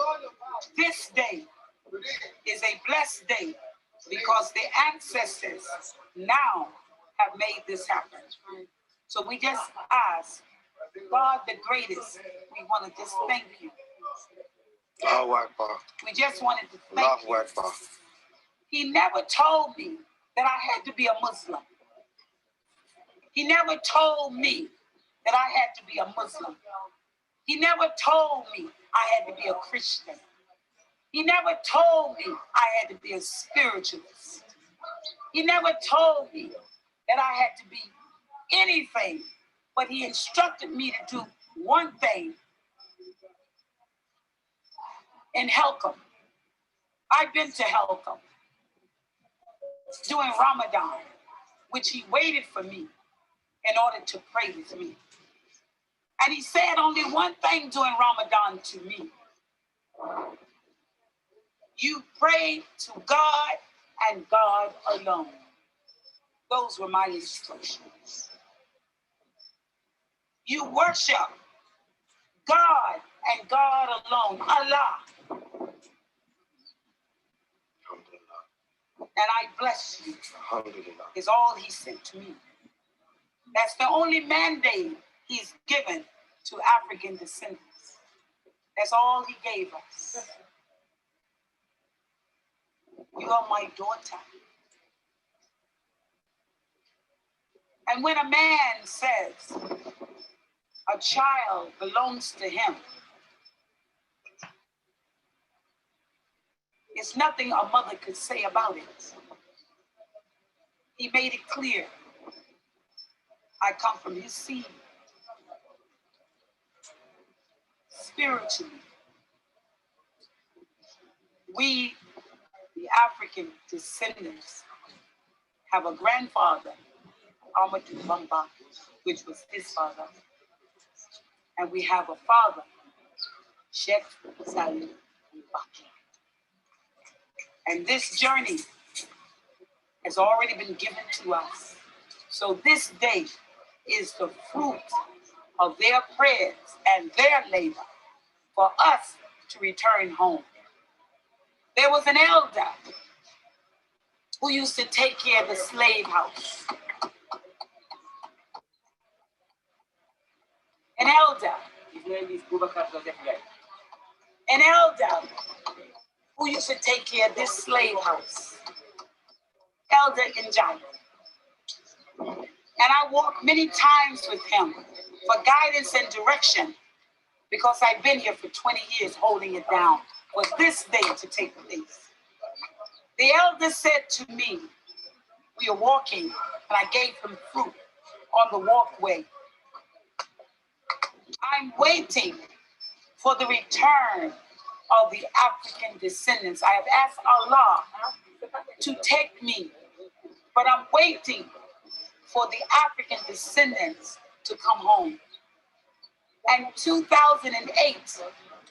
This day is a blessed day because the ancestors now have made this happen. So we just ask, God the greatest, we want to just thank you. We just wanted to thank you. He never told me that I had to be a Muslim. He never told me that I had to be a Muslim. He never told me I had to be a Christian. He never told me I had to be a spiritualist. He never told me that I had to be anything, but he instructed me to do one thing in Helcom. I've been to Helcom during Ramadan, which he waited for me in order to pray with me. And he said only one thing during Ramadan to me. You pray to God and God alone. Those were my instructions. You worship God and God alone, Allah. And I bless you, is all he said to me. That's the only mandate he's given to African descendants. That's all he gave us. You are my daughter. And when a man says a child belongs to him, there's nothing a mother could say about it. He made it clear. I come from his seed. Spiritually, we, the African descendants, have a grandfather, Amadou Bamba, which was his father. And we have a father, Sheikh Salim Mbaki. And this journey has already been given to us. So this day is the fruit of their prayers and their labor for us to return home. There was an elder who used to take care of the slave house. An elder. His name is Boubacar Joseph. An elder who used to take care of this slave house. Elder Njai. And I walked many times with him for guidance and direction because I've been here for 20 years holding it down for this day to take place. The elder said to me, we are walking, and I gave him fruit on the walkway. I'm waiting for the return of the African descendants. I have asked Allah to take me, but I'm waiting for the African descendants to come home. And 2008,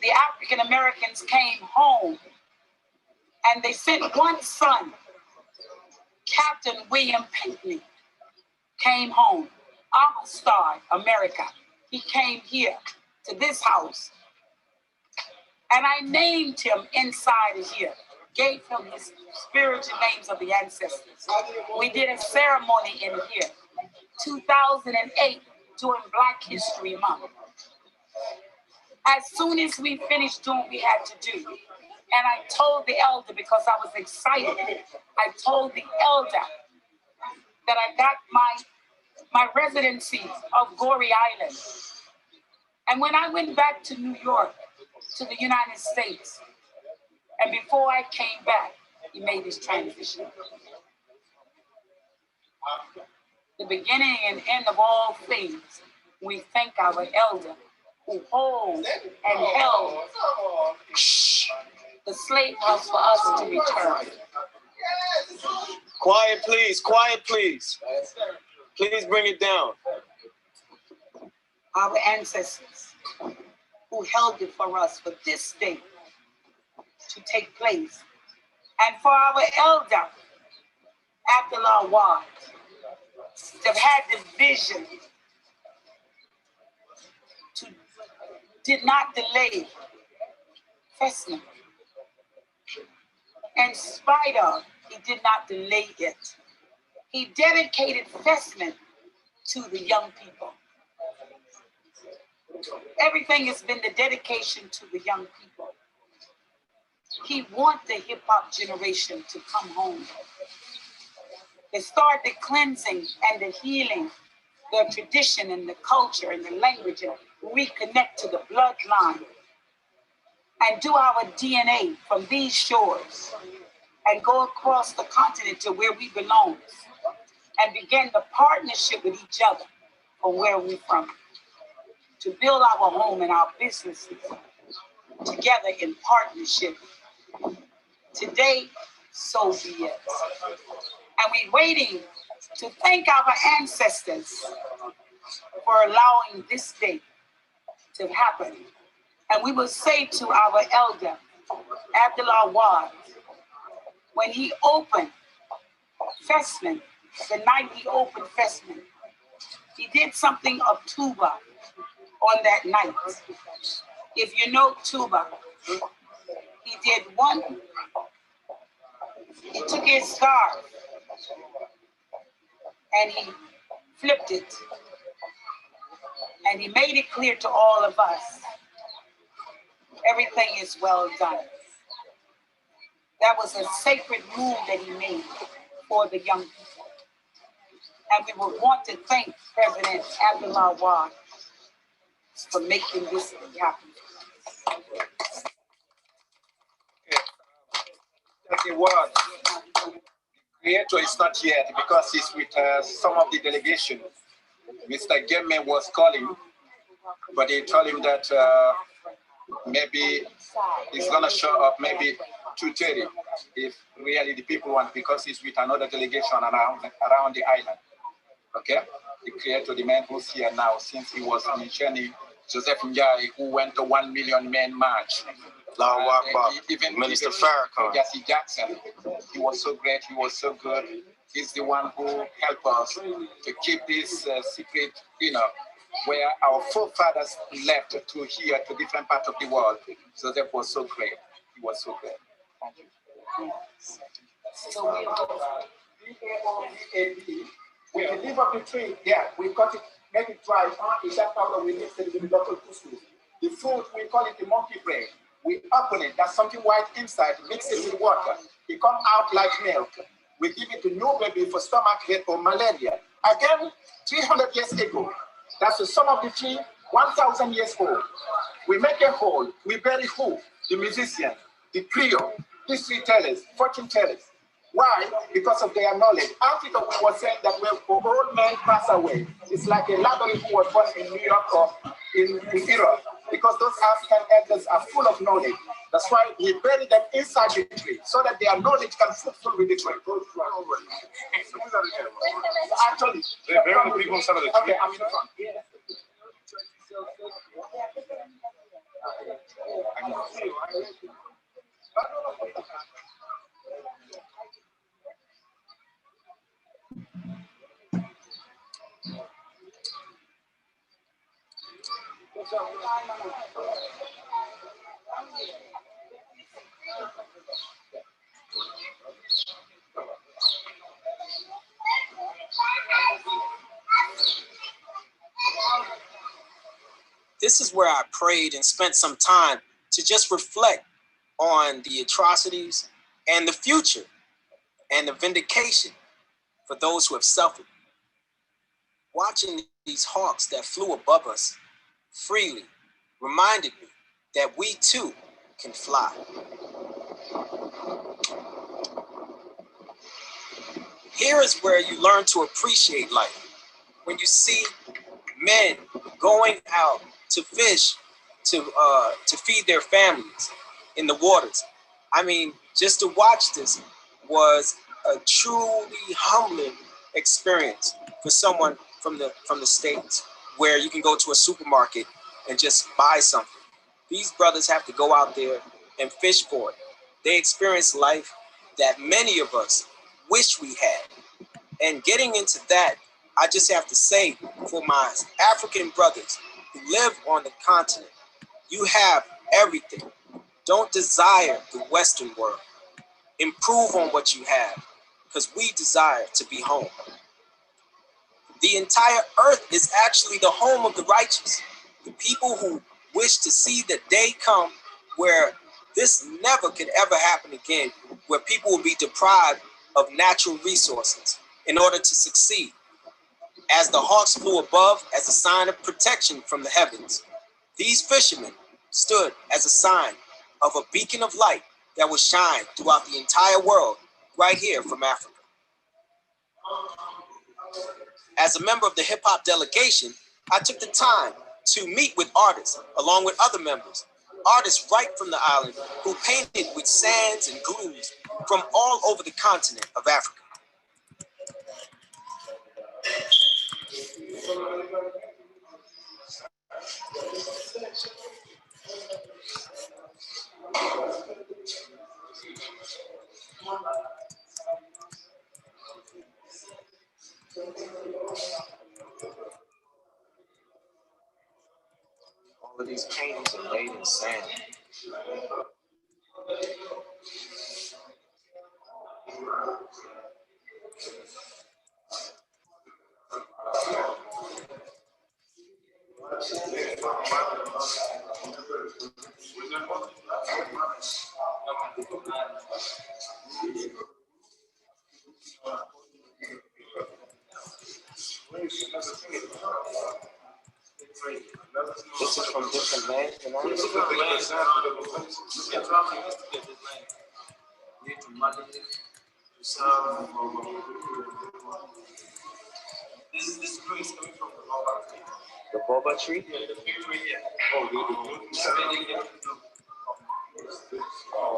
the African Americans came home and they sent one son, Captain William Pinckney, came home. Star America. He came here to this house. And I named him inside of here, gave him his spiritual names of the ancestors. We did a ceremony in here, 2008, during Black History Month. As soon as we finished doing what we had to do, and I told the elder, because I was excited, I told the elder that I got my residency of Goree Island. And when I went back to New York, to the United States, and before I came back, he made his transition. The beginning and end of all things, we thank our elder who holds and held the slave house for us to return. Quiet, please. Quiet, please. Please bring it down. Our ancestors who held it for us for this day to take place. And for our elder, Abdullah Wad, to have had the vision to did not delay Fessman. In spite of, he did not delay it. He dedicated Fessman to the young people. Everything has been the dedication to the young people. He wants the hip hop generation to come home. They start the cleansing and the healing, the tradition and the culture and the language, and reconnect to the bloodline and do our DNA from these shores and go across the continent to where we belong and begin the partnership with each other from where we're from to build our home and our businesses together in partnership. Today, so be it. And we're waiting to thank our ancestors for allowing this day to happen. And we will say to our elder, Abdullah Wad, when he opened Festman, the night he opened Festman, he did something of tuba on that night. If you know tuba, he did one, he took his scarf and he flipped it and he made it clear to all of us, everything is well done. That was a sacred move that he made for the young people. And we would want to thank President Abdullah Wad for making this thing happen. Just a word. The creator is not yet because he's with some of the delegation. Mr. Gemme was calling, but they told him that maybe he's gonna show up maybe 2:30 if really the people want, because he's with another delegation around the island. Okay, the creator, the man who's here now, since he was mentioning Joseph Njai, who went to 1 million men march. Even Minister Farrakhan, Jesse Jackson, he was so great, he was so good. He's the one who helped us to keep this secret, where our forefathers left to here, to different parts of the world. So that was so great. He was so great. Thank you. With the leaf of the tree, we cut it, make it dry. Is that powder we mix it with the local couscous? The fruit, we call it the monkey bread. We open it, that's something white inside, mix it with water. It comes out like milk. We give it to new baby for stomach ache or malaria. Again, 300 years ago, that's the sum of the tree, 1,000 years old. We make a hole, we bury who? The musician, the trio, history tellers, fortune tellers. Why? Because of their knowledge. Africa, we were saying that when old men pass away, it's like a library who was born in New York or in Europe, because those African elders are full of knowledge. That's why we bury them inside the tree, so that their knowledge can fruitful with the tree. Actually, they bury the people inside of the tree. Okay, I'm in front. This is where I prayed and spent some time to just reflect on the atrocities and the future and the vindication for those who have suffered. Watching these hawks that flew above us freely reminded me that we too can fly. Here is where you learn to appreciate life. When you see men going out to fish, to feed their families in the waters. I mean, just to watch this was a truly humbling experience for someone from the States, where you can go to a supermarket and just buy something. These brothers have to go out there and fish for it. They experience life that many of us wish we had. And getting into that, I just have to say, for my African brothers who live on the continent, you have everything. Don't desire the Western world. Improve on what you have, because we desire to be home. The entire earth is actually the home of the righteous, the people who wish to see the day come where this never could ever happen again, where people will be deprived of natural resources in order to succeed. As the hawks flew above as a sign of protection from the heavens, these fishermen stood as a sign of a beacon of light that would shine throughout the entire world, right here from Africa. As a member of the hip hop delegation, I took the time to meet with artists along with other members, artists right from the island who painted with sands and glues from all over the continent of Africa. All of these paintings are made in sand. This is from different lands and This tree is coming from the boba tree. Yeah, the big tree. Yeah. Oh,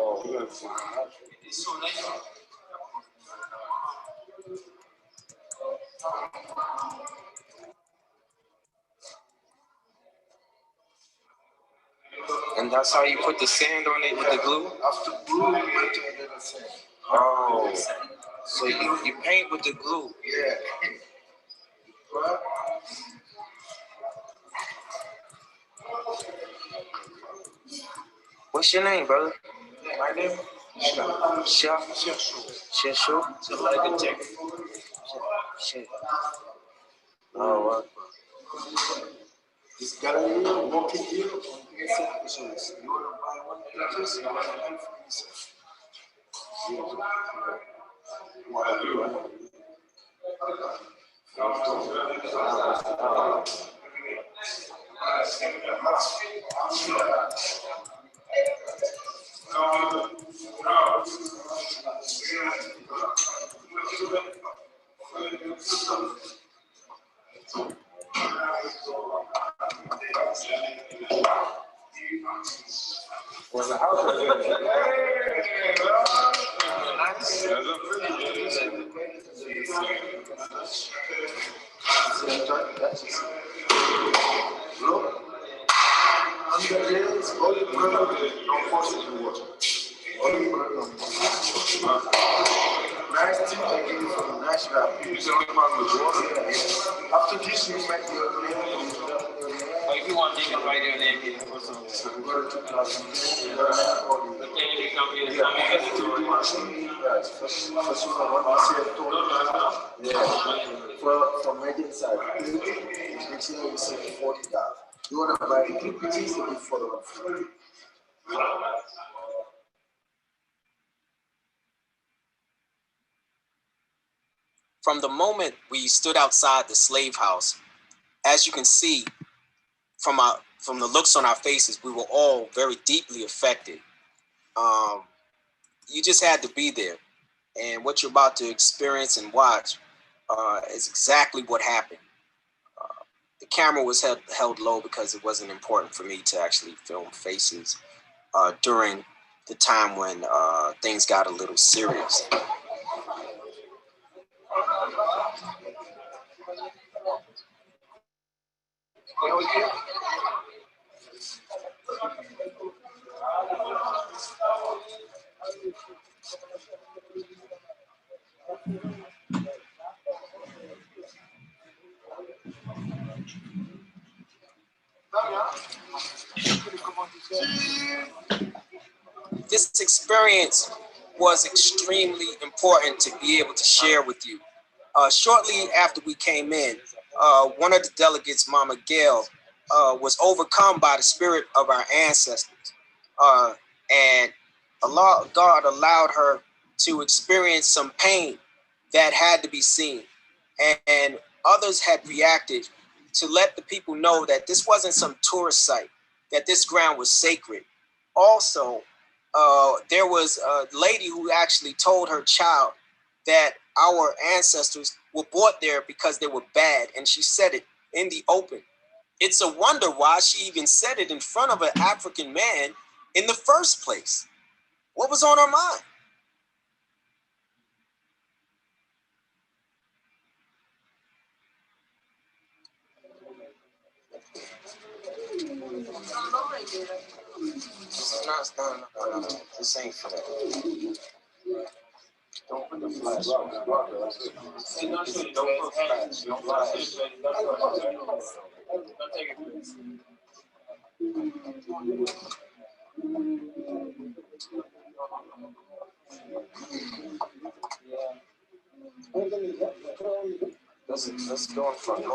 it's so nice. And that's how you put the sand on it with the glue? After glue, you put the sand. Oh, so you paint with the glue? Yeah. What's your name, brother? My name? Chef. Chef. So like a tech. Shit. Oh, what? This gallery walking here on the exhibitions. You want to buy one pictures? You want to buy for yourself. Was a house after this, you make your name. If you want, you can write your name here. From right inside, next year we say $40. You want to buy 3 pieces and you follow up. From the moment we stood outside the slave house, as you can see from the looks on our faces, we were all very deeply affected. You just had to be there. And what you're about to experience and watch is exactly what happened. The camera was held low because it wasn't important for me to actually film faces during the time when things got a little serious. This experience was extremely important to be able to share with you. Shortly after we came in, one of the delegates, Mama Gail, was overcome by the spirit of our ancestors. And God allowed her to experience some pain that had to be seen. And others had reacted to let the people know that this wasn't some tourist site, that this ground was sacred. Also, there was a lady who actually told her child that our ancestors were brought there because they were bad, and she said it in the open. It's a wonder why she even said it in front of an African man in the first place. What was on her mind? No. This ain't for that. Don't put the flash on. Don't put flash. Don't flash. Let's go in front. Go.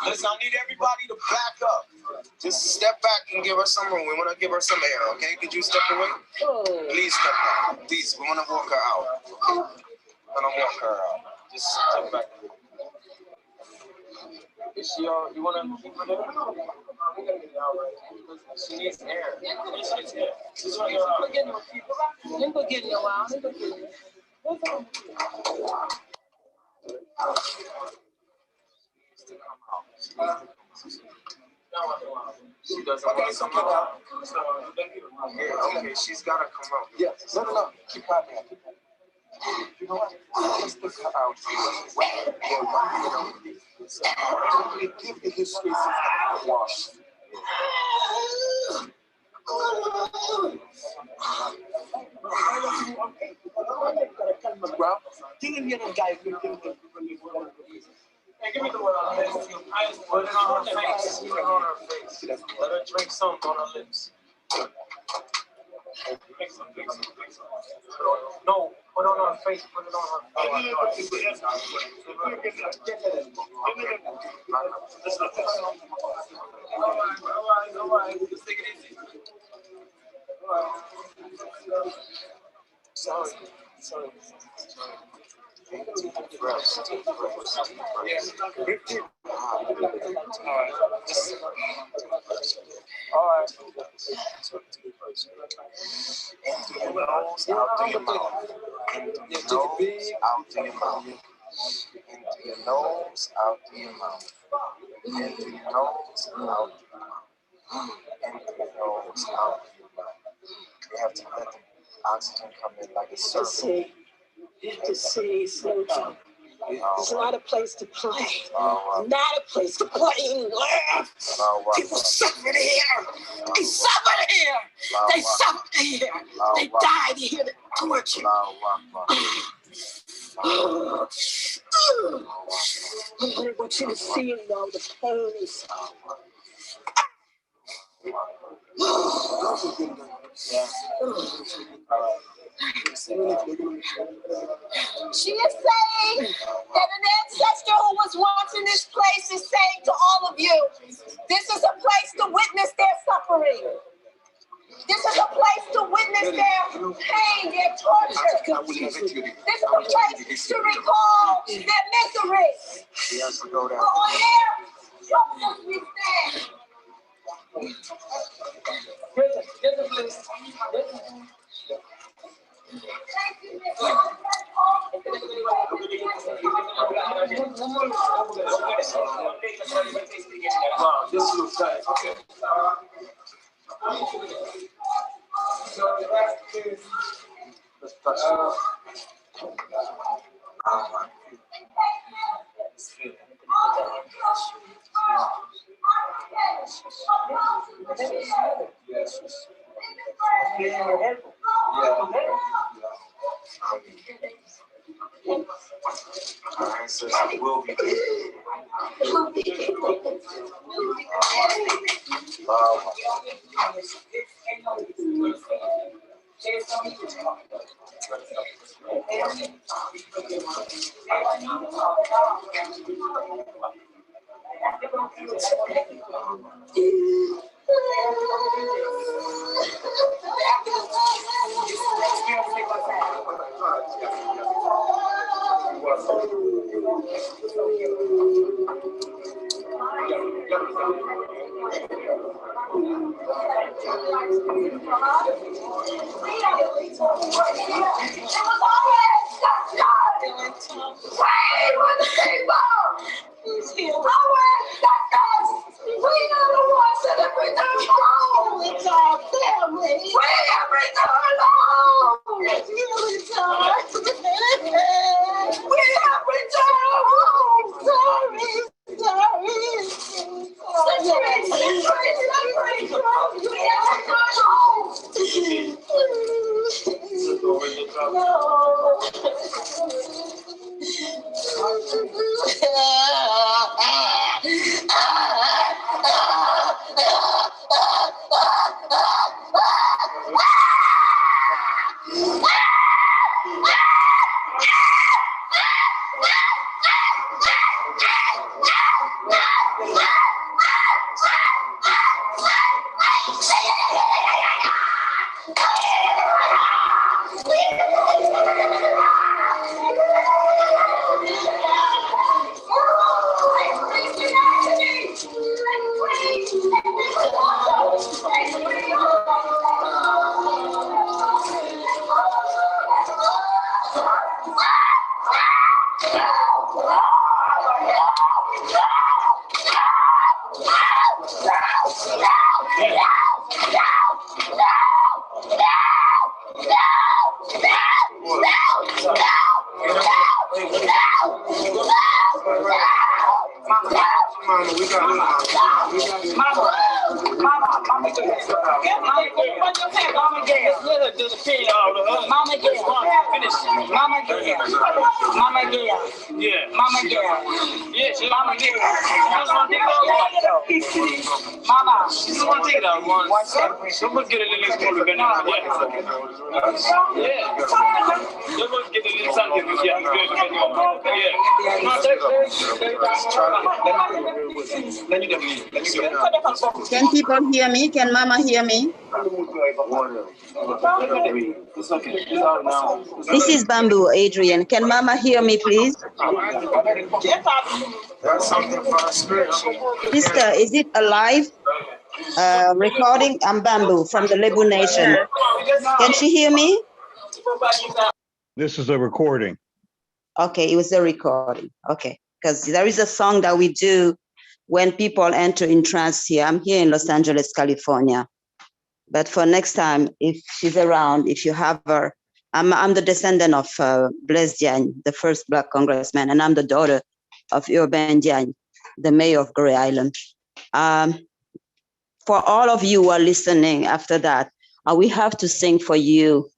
Listen, I need everybody to back up. Just step back and give her some room. We want to give her some air, okay? Could you step away? Please step back. Please, we want to walk her out. We're going to walk her out. Just step back. Is she all, you want to keep her there? She needs air. She needs air. She doesn't want to come out. Yeah, okay, she's got to come out. Yeah, no. Keep her there. You know what? Let's put her out. Give the history a wash. Well, give him your guy. Hey, give me the one on her face. Put it on her face. Put it on her face. Let her drink something on her lips. No, put it on her face. Put it on her face. All right. Just take it easy. Sorry. Take deep breaths. All right. In through your nose, out through your mouth. In through your nose, out through your mouth. In through your nose, out through your mouth. In through your nose, out through your mouth. In through your nose, out through your mouth. You have to let the oxygen come in like a circle. You have to see, slow down. It's not a place to play. Not a place to play and laugh. People suffered here. They suffered here. They suffered here. They died here to torture. I want you to see and know the pain is. She is saying that an ancestor who was once in this place is saying to all of you, this is a place to witness their suffering. This is a place to witness their pain, their torture. This is a place to recall their misery. She has to go down. On their shoulders we stand. Wow, this looks tight. Okay. Let's touch it. Our ancestors will be Can people hear me? Can Mama hear me? This is Bamboo, Adrian. Can Mama hear me, please? Sister, is it a live recording? I'm Bamboo from the Lebu Nation. Can she hear me? This is a recording. Okay, it was a recording. Okay, because there is a song that we do when people enter in trance here. I'm here in Los Angeles, California. But for next time, if she's around, if you have her, I'm the descendant of Blaise Diagne, the first Black congressman, and I'm the daughter of Urbain Diagne, the mayor of Goree Island. For all of you who are listening after that, we have to sing for you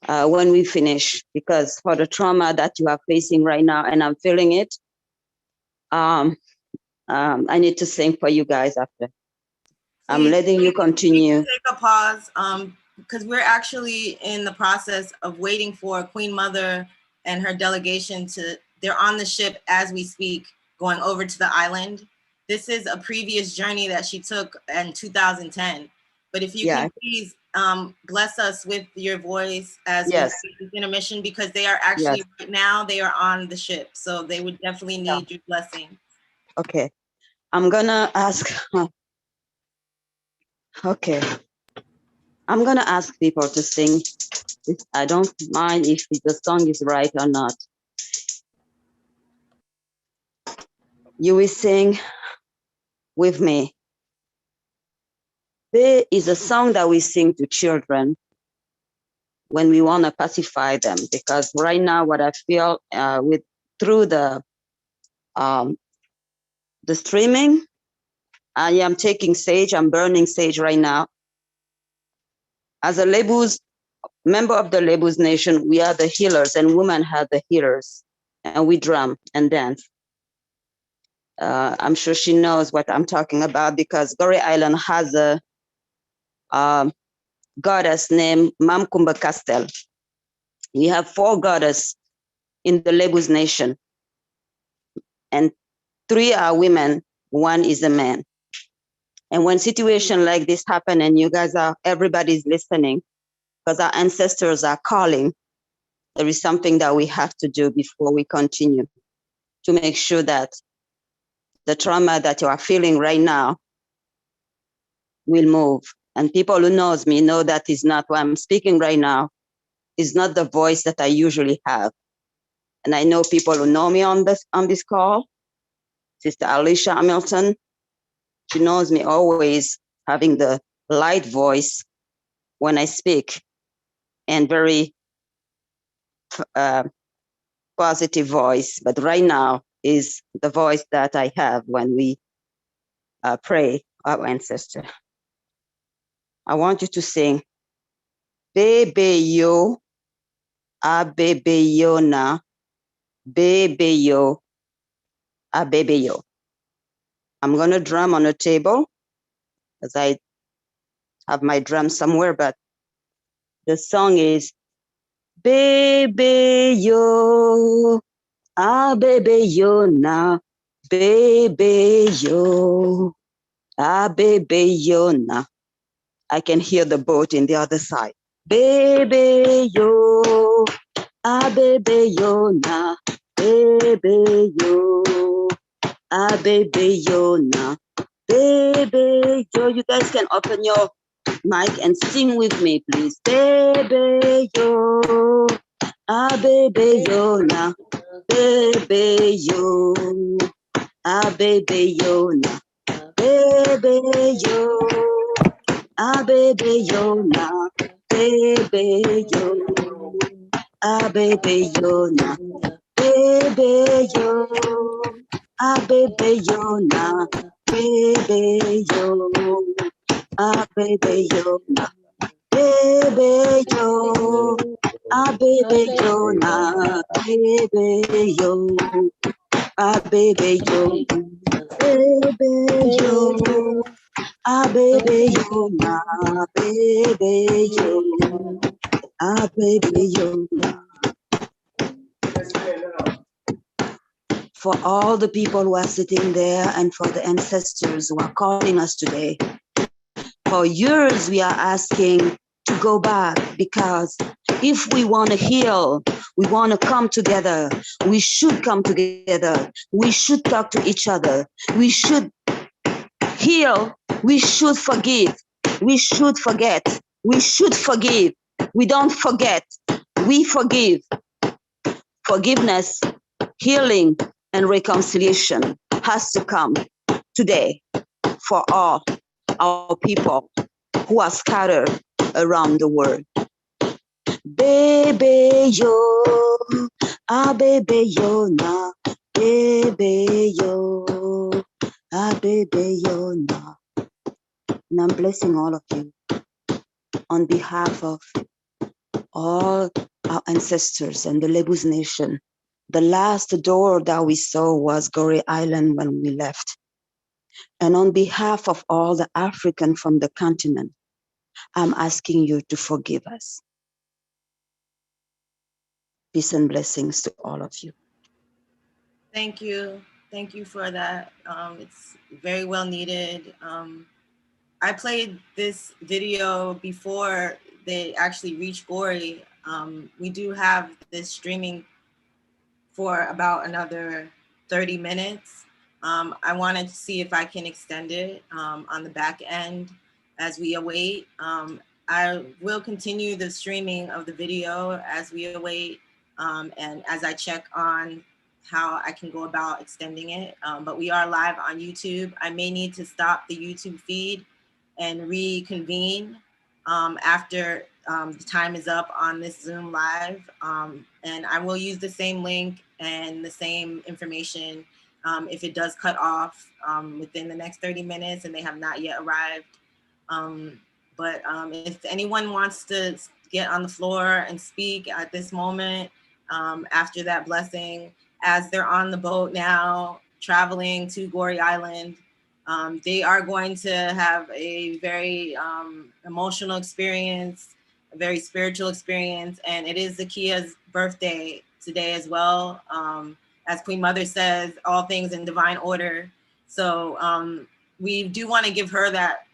when we finish, because for the trauma that you are facing right now, and I'm feeling it, I need to sing for you guys after. I'm letting you continue. Take a pause, because we're actually in the process of waiting for Queen Mother and her delegation they're on the ship as we speak, going over to the island. This is a previous journey that she took in 2010. But if you can please bless us with your voice as we take this intermission, because they are actually right now, they are on the ship. So they would definitely need your blessing. Okay, I'm gonna ask, okay. I'm gonna ask people to sing. I don't mind if the song is right or not. You will sing with me. There is a song that we sing to children when we want to pacify them, because right now what I feel through the streaming, I am taking sage, I'm burning sage right now. As a Lebus, member of the Lebus Nation, we are the healers, and women are the healers, and we drum and dance. I'm sure she knows what I'm talking about because Goree Island has a goddess named Mamkumba Castel. We have 4 goddesses in the Lebus Nation, and 3 are women, 1 is a man. And when situations like this happen and you guys are, everybody's listening because our ancestors are calling, there is something that we have to do before we continue to make sure that the trauma that you are feeling right now will move. And people who knows me know that is not what I'm speaking right now, is not the voice that I usually have. And I know people who know me on this call, Sister Alicia Hamilton, she knows me always having the light voice when I speak and very positive voice. But right now is the voice that I have when we pray our ancestor. I want you to sing, Bebe yo, a bebe yo na, bebe yo, a bebe yo. I'm gonna drum on a table as I have my drum somewhere, but the song is Bebe yo, a bebe yo na, bebe yo, a bebe yo na. I can hear the boat in the other side. Bebe yo, a bebe yo na, bebe yo, a bebe yo na, bebe yo. You guys can open your mic and sing with me, please. Bebe yo, a bebe yo na, bebe yo, a bebe yo na, bebe yo. Ah, baby, yo, na, baby, yo, ah, baby, yo, na, baby, yo, ah, baby, yo, na, baby, yo, ah, baby, yo, na, baby, yo, ah, baby, yo, na, baby, yo, ah, baby, yo, baby, yo. Ah, baby, yo, na, baby, yo, ah, baby, yo. For all the people who are sitting there and for the ancestors who are calling us today, for years we are asking to go back because if we want to heal, we want to come together, we should come together, we should talk to each other, we should heal, we should forgive, we should forget, we should forgive, we don't forget, we forgive. Forgiveness, healing, and reconciliation has to come today for all our people who are scattered around the world. Baby yo, ah baby yo na, baby yo, ah baby yo na. And I'm blessing all of you on behalf of all our ancestors and the Lebus Nation. The last door that we saw was Goree Island when we left. And on behalf of all the Africans from the continent, I'm asking you to forgive us. Peace and blessings to all of you. Thank you. Thank you for that. It's very well needed. I played this video before they actually reached Goree. We do have this streaming for about another 30 minutes. I wanted to see if I can extend it on the back end as we await. I will continue the streaming of the video as we await and as I check on how I can go about extending it. But we are live on YouTube. I may need to stop the YouTube feed and reconvene after the time is up on this Zoom live. And I will use the same link and the same information if it does cut off within the next 30 minutes and they have not yet arrived. But if anyone wants to get on the floor and speak at this moment, after that blessing, as they're on the boat now, traveling to Goree Island, they are going to have a very emotional experience, a very spiritual experience, and it is Zakia's birthday today as well. As Queen Mother says, all things in divine order. So we do want to give her that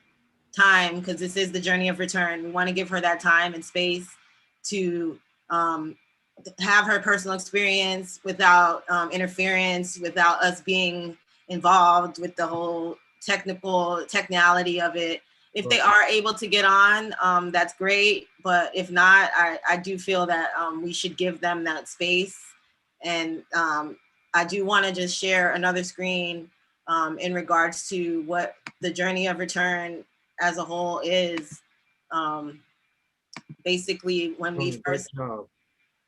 time, because this is the journey of return. We want to give her that time and space to have her personal experience without interference, without us being involved with the whole technicality of it. If they are able to get on, that's great. But if not, I do feel that we should give them that space. And I do want to just share another screen in regards to what the journey of return as a whole is. Basically, when we first...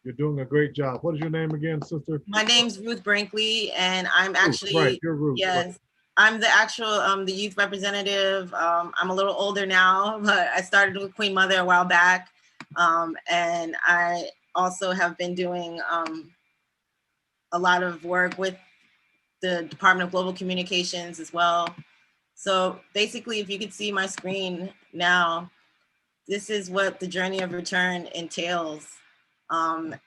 You're doing a great job. What is your name again, sister? My name's Ruth Brinkley, and I'm actually... Right, you're Ruth. Yes, I'm the actual, the youth representative. I'm a little older now, but I started with Queen Mother a while back. And I also have been doing a lot of work with the Department of Global Communications as well. So basically, if you could see my screen now, this is what the journey of return entails.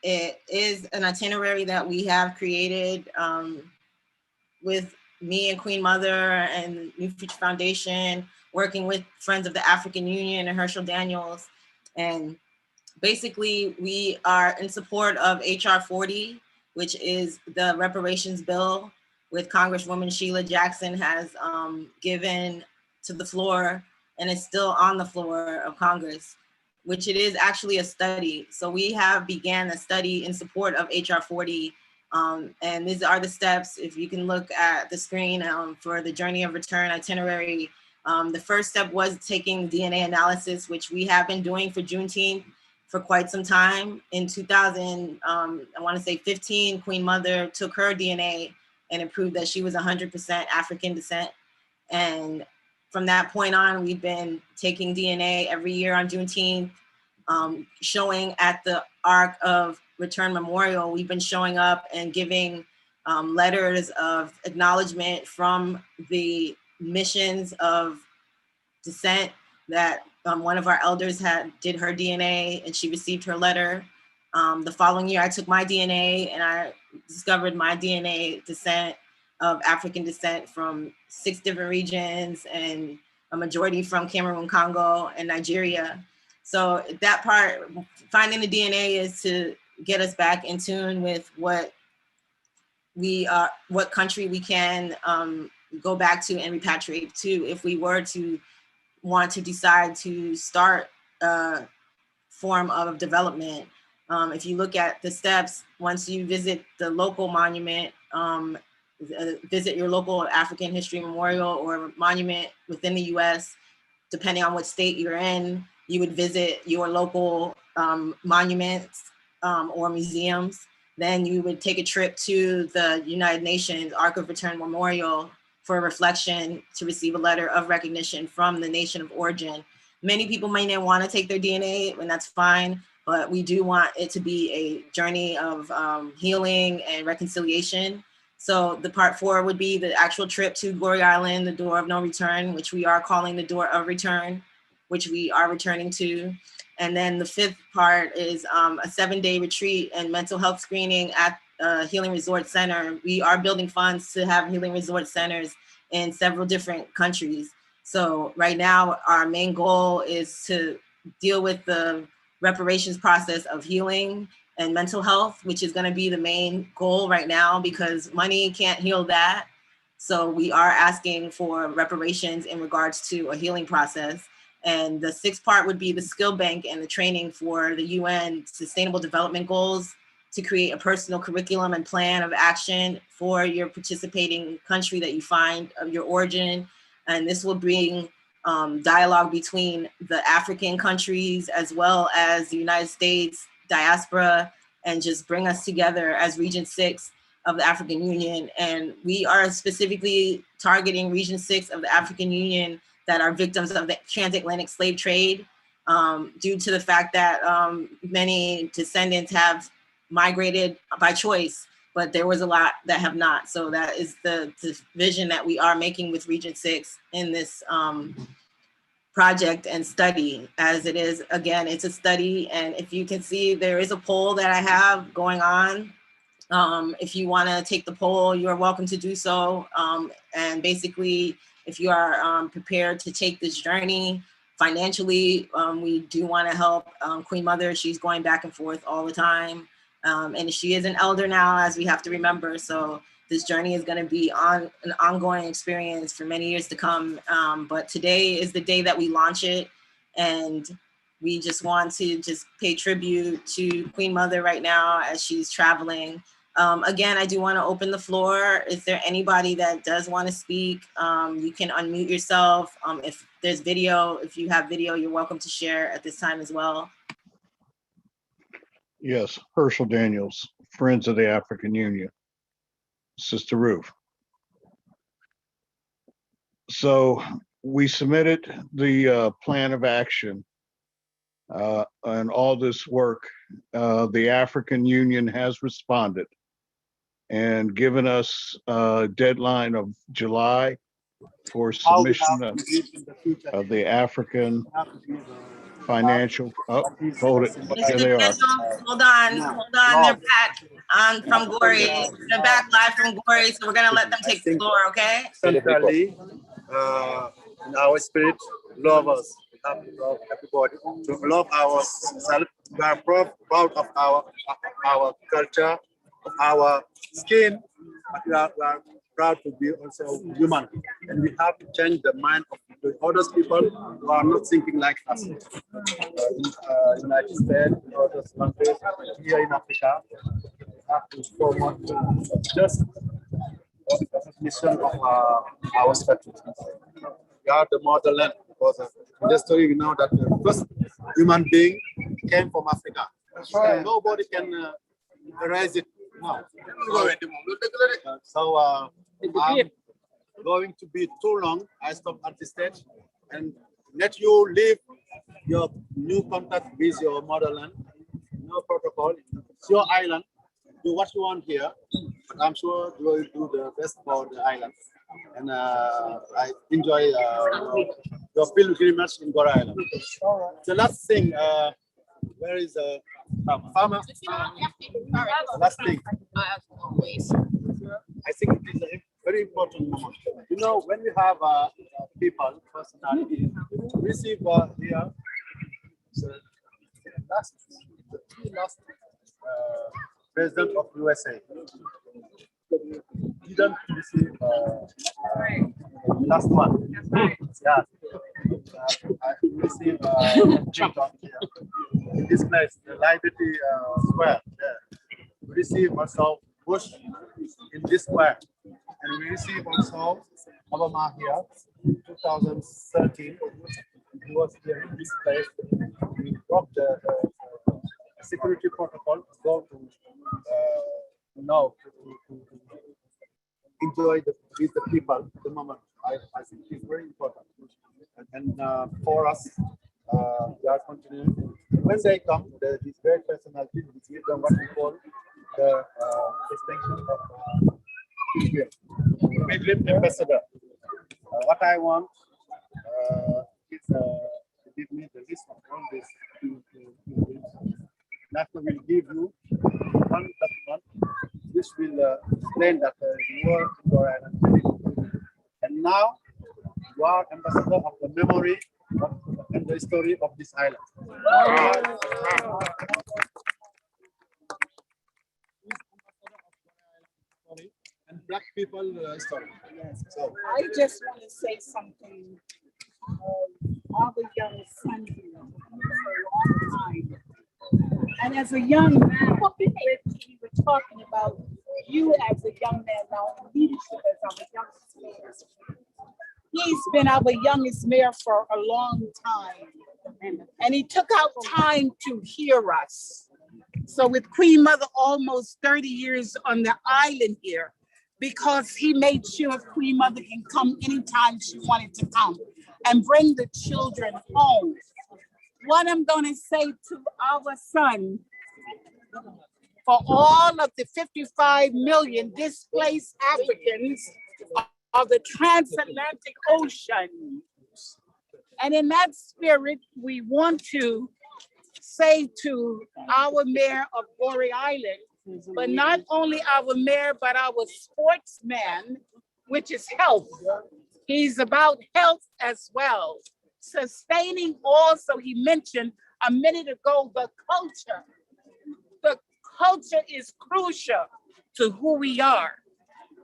It is an itinerary that we have created with me and Queen Mother and New Future Foundation, working with Friends of the African Union and Herschel Daniels. And basically, we are in support of HR 40, which is the reparations bill, with Congresswoman Sheila Jackson has given to the floor, and it's still on the floor of Congress, which it is actually a study. So we have began a study in support of HR 40. And these are the steps. If you can look at the screen for the journey of return itinerary, the first step was taking DNA analysis, which we have been doing for Juneteenth for quite some time. In 2000, I want to say 15, Queen Mother took her DNA and it proved that she was 100% African descent. And from that point on, we've been taking DNA every year on Juneteenth, showing at the Arc of Return Memorial. We've been showing up and giving letters of acknowledgement from the missions of descent that one of our elders did her DNA and she received her letter. The following year, I took my DNA and I discovered my DNA descent of African descent from 6 different regions and a majority from Cameroon, Congo, and Nigeria. So that part, finding the DNA is to get us back in tune with what country we can go back to and repatriate to if we were to want to decide to start a form of development. If you look at the steps, once you visit the local monument, visit your local African History Memorial or monument within the US, depending on what state you're in, you would visit your local monuments or museums. Then you would take a trip to the United Nations Arc of Return Memorial for a reflection to receive a letter of recognition from the nation of origin. Many people may not want to take their DNA, and that's fine, but we do want it to be a journey of healing and reconciliation. So the part 4 would be the actual trip to Goree Island, the door of no return, which we are calling the door of return, which we are returning to. And then the 5th part is a 7-day retreat and mental health screening at Healing Resort Center. We are building funds to have healing resort centers in several different countries. So right now, our main goal is to deal with the reparations process of healing and mental health, which is going to be the main goal right now because money can't heal that. So we are asking for reparations in regards to a healing process. And the 6th part would be the skill bank and the training for the UN Sustainable Development Goals to create a personal curriculum and plan of action for your participating country that you find of your origin. And this will bring dialogue between the African countries as well as the United States diaspora and just bring us together as Region 6 of the African Union. And we are specifically targeting Region 6 of the African Union that are victims of the transatlantic slave trade, due to the fact that many descendants have migrated by choice, but there was a lot that have not. So that is the vision that we are making with Region 6 in this project and study. As it is, again, it's a study, and if you can see, there is a poll that I have going on. If you want to take the poll, you're welcome to do so. And basically, if you are prepared to take this journey financially, we do want to help Queen Mother. She's going back and forth all the time. And she is an elder now, as we have to remember. So this journey is going to be an ongoing experience for many years to come. But today is the day that we launch it. And we just want to just pay tribute to Queen Mother right now as she's traveling. Again, I do want to open the floor. Is there anybody that does want to speak? You can unmute yourself. If there's video, if you have video, you're welcome to share at this time as well. Yes, Herschel Daniels, Friends of the African Union. Sister Ruth. So we submitted the plan of action and all this work. The African Union has responded and given us a deadline of July for submission of the African financial, hold it, here they are. Hold on, they're back from Goree. They're back live from Goree, so we're gonna let them take the floor, okay? Centrally, in our spirit, love us. We have to love everybody, to love ourselves. We are proud of our culture, of our skin, but we are proud to be also human. And we have to change the mind of the other people who are not thinking like us. In United States, in other countries, here in Africa, we have to promote just recognition of our status. We are the motherland, because in the story we know that the first human being came from Africa. Right. Nobody can erase it now. So I'm going to be too long. I stop at this stage and let you leave your new contact with your motherland. No protocol. It's your island. Do what you want here, but I'm sure you will do the best for the island. And I enjoy your pilgrimage in Goree Island. The last thing, where is the farmer? The last thing. I think it is a very important moment. You know, when we have people, personality, receive here, the last president of USA didn't receive last one. Yeah, I received here in this place, the Liberty Square. There. We received also Bush in this square, and we received also Obama here in 2013. He was here in this place. We broke the security protocol to go to now to enjoy with the people at the moment. I think it's very important. And for us, we are continuing. When they come, these great personalities, we give them what we call the distinction of pilgrim ambassador. What I want is to give me the list of all this. National will give you one document which will explain that you are in Goree Island. And now you are ambassador of the memory and the history of this island. And Black people story. Yes. So I just want to say something. All the young sons here for a long time. And as a young man, we were talking about you as a young man now in leadership as our youngest mayor. He's been our youngest mayor for a long time. And he took out time to hear us. So with Queen Mother almost 30 years on the island here, because he made sure Queen Mother can come anytime she wanted to come and bring the children home. What I'm gonna say to our son, for all of the 55 million displaced Africans of the transatlantic ocean. And in that spirit, we want to say to our mayor of Goree Island, but not only our mayor, but our sportsman, which is health. He's about health as well. Sustaining also, he mentioned a minute ago, the culture. The culture is crucial to who we are.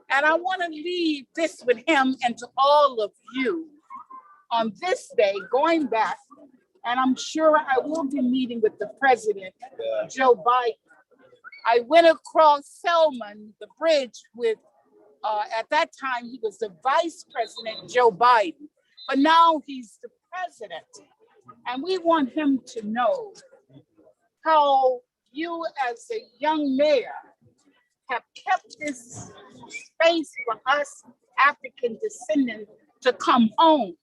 And I want to leave this with him and to all of you on this day, going back, and I'm sure I will be meeting with the president, Joe Biden. I went across Selman, the bridge with, at that time, he was the vice president, Joe Biden, but now he's the president. And we want him to know how you as a young mayor have kept this space for us African descendants to come home.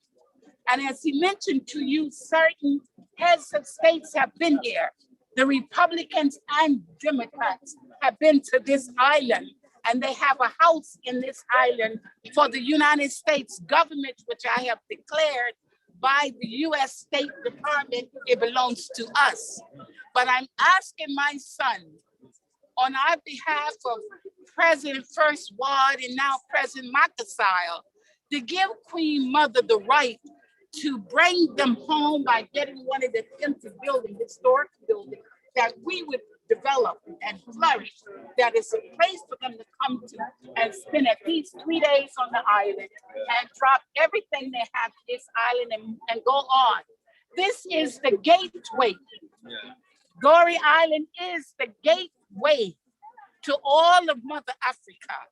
And as he mentioned to you, certain heads of states have been here. The Republicans and Democrats have been to this island, and they have a house in this island for the United States government, which I have declared by the US State Department, it belongs to us. But I'm asking my son, on our behalf of President First Ward and now President Makasile, to give Queen Mother the right to bring them home by getting one of the empty buildings, historic buildings, that we would develop and flourish, that is a place for them to come to and spend at least 3 days on the island and drop everything they have to this island and go on. This is the gateway. Goree Island is the gateway to all of Mother Africa.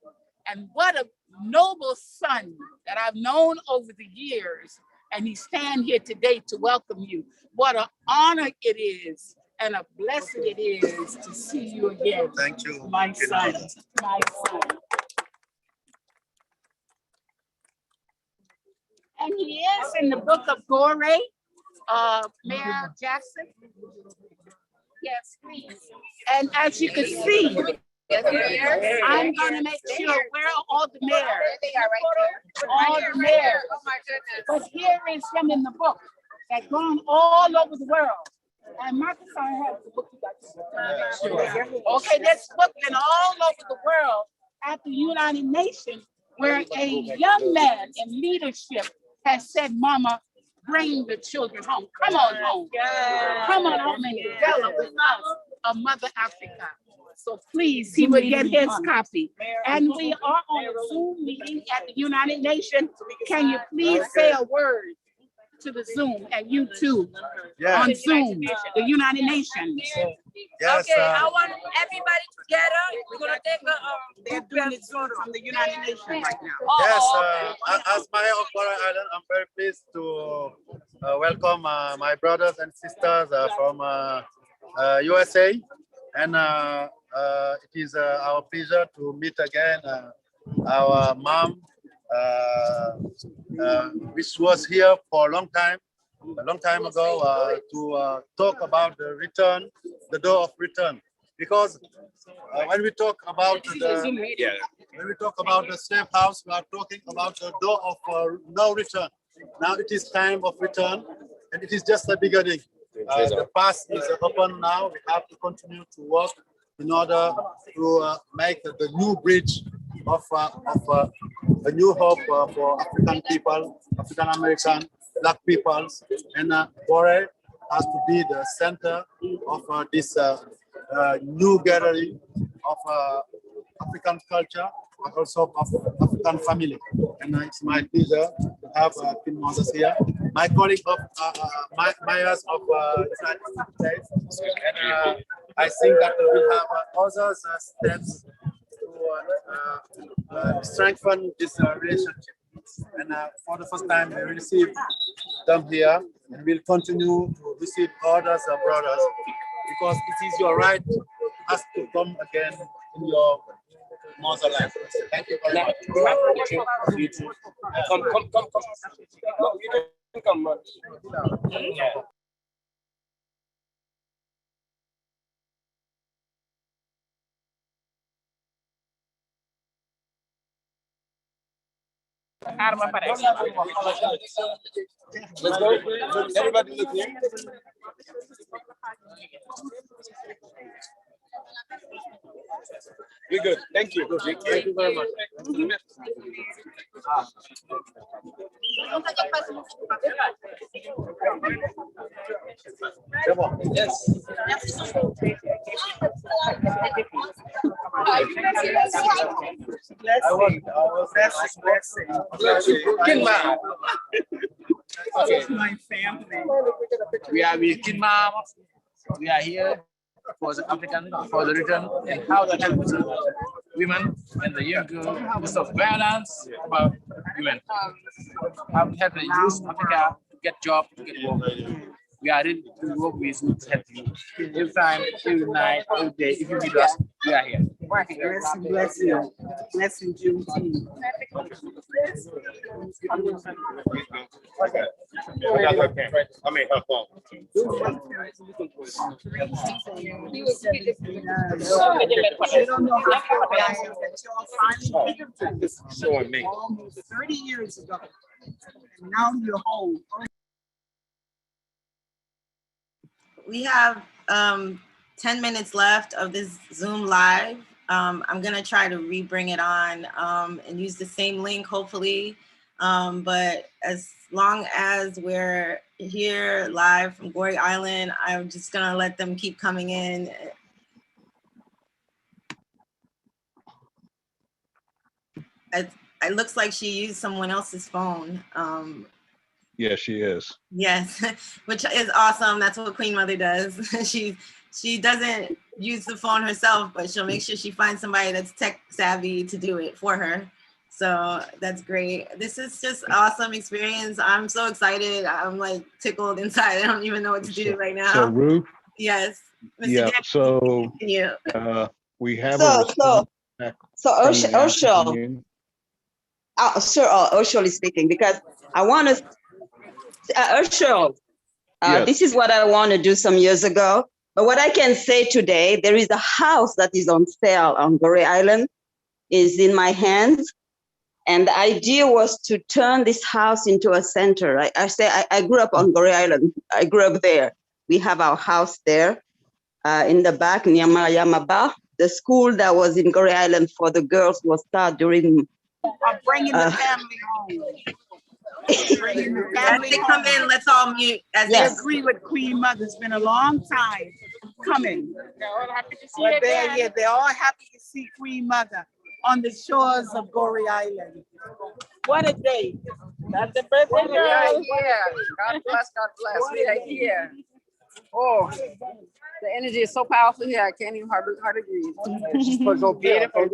And what a noble son that I've known over the years, and he stand here today to welcome you. What an honor it is and a blessing it is to see you again. Thank you. My son, my son. And he is in the book of Goree, Mayor Jackson. Yes, please. And as you can see, I'm gonna make sure where are all the mayors? All the mayors. But here is him in the book that gone all over the world. And Marcus, I have the book you got. Okay, this book been all over the world at the United Nations, where a young man in leadership has said, Mama, bring the children home. Come on home. Come on home and develop with us a Mother Africa. So please, he will get his copy. And we are on a Zoom meeting at the United Nations. Can you please say a word to the Zoom and you too on Zoom, the United Nations? Yes, okay, I want everybody together. We're gonna take they're doing it Zoom from the United Nations right now. Yes, as Mayor of Goree Island, I'm very pleased to welcome my brothers and sisters from USA, and it is our pleasure to meet again our mom, which was here for a long time ago, to talk about the return, the door of return. Because when we talk about the slave house, we are talking about the door of no return. Now it is time of return, and it is just the beginning. The past is open now. We have to continue to work in order to make the new bridge of a new hope for African people, African American, Black peoples, and Goree has to be the center of this new gathering of African culture, but also of African family. And it's my pleasure to have Queen Moses here, my colleague of mayors of United States, and I think that we'll have other steps to strengthen this relationship. And for the first time, we received them here, and we'll continue to receive others brothers, because it is your right us to come again in your motherland. Thank you very much. Come. No, you can come. Yeah. Let's go. Everybody look here. We're good. Thank you. Thank you very much. Come on. Yes. Blessing. This is my family. We are with Kinma. We are here for the African, for the region, and how to help women and the young girls to stop violence about women. How to help the youth in Africa to get job, to get work. We are ready to work with you to help you. Every time, every night, every day, if you need us, we are here. Blessing Juneteenth. Okay. That's okay. I mean, her phone. You don't know how happy I am that y'all finally came Showing me. almost 30 years ago. And now you're home. We have 10 minutes left of this Zoom live. I'm gonna try to re-bring it on and use the same link, hopefully. But as long as we're here live from Goree Island, I'm just gonna let them keep coming in. It looks like she used someone else's phone. Yes, she is. Yes, which is awesome. That's what Queen Mother does. She doesn't use the phone herself, but she'll make sure she finds somebody that's tech savvy to do it for her. So that's great. This is just awesome experience. I'm so excited. I'm like tickled inside. I don't even know what to do right now. So Ruth? Yes. Mr. Yeah, Daniel, so continue. we have a response back from the African Union. Urshel is speaking because I want to, Urshel, Yes. this is what I want to do some years ago. But what I can say today, there is a house that is on sale on Goree Island, is in my hands. And the idea was to turn this house into a center. I grew up on Goree Island. I grew up there. We have our house there in the back, near Yamaba. The school that was in Goree Island for the girls was started during. I'm bringing the family home. Bringing the family As they come in, let's all mute. As they they agree with Queen Mother. It's been a long time coming. They're all happy to see they're all happy to see Queen Mother on the shores of Goree Island. What a day. That's the birthday girl. We are here. God bless, God bless. We are here. Oh, the energy is so powerful here. I can't even hardly breathe. It's just so beautiful.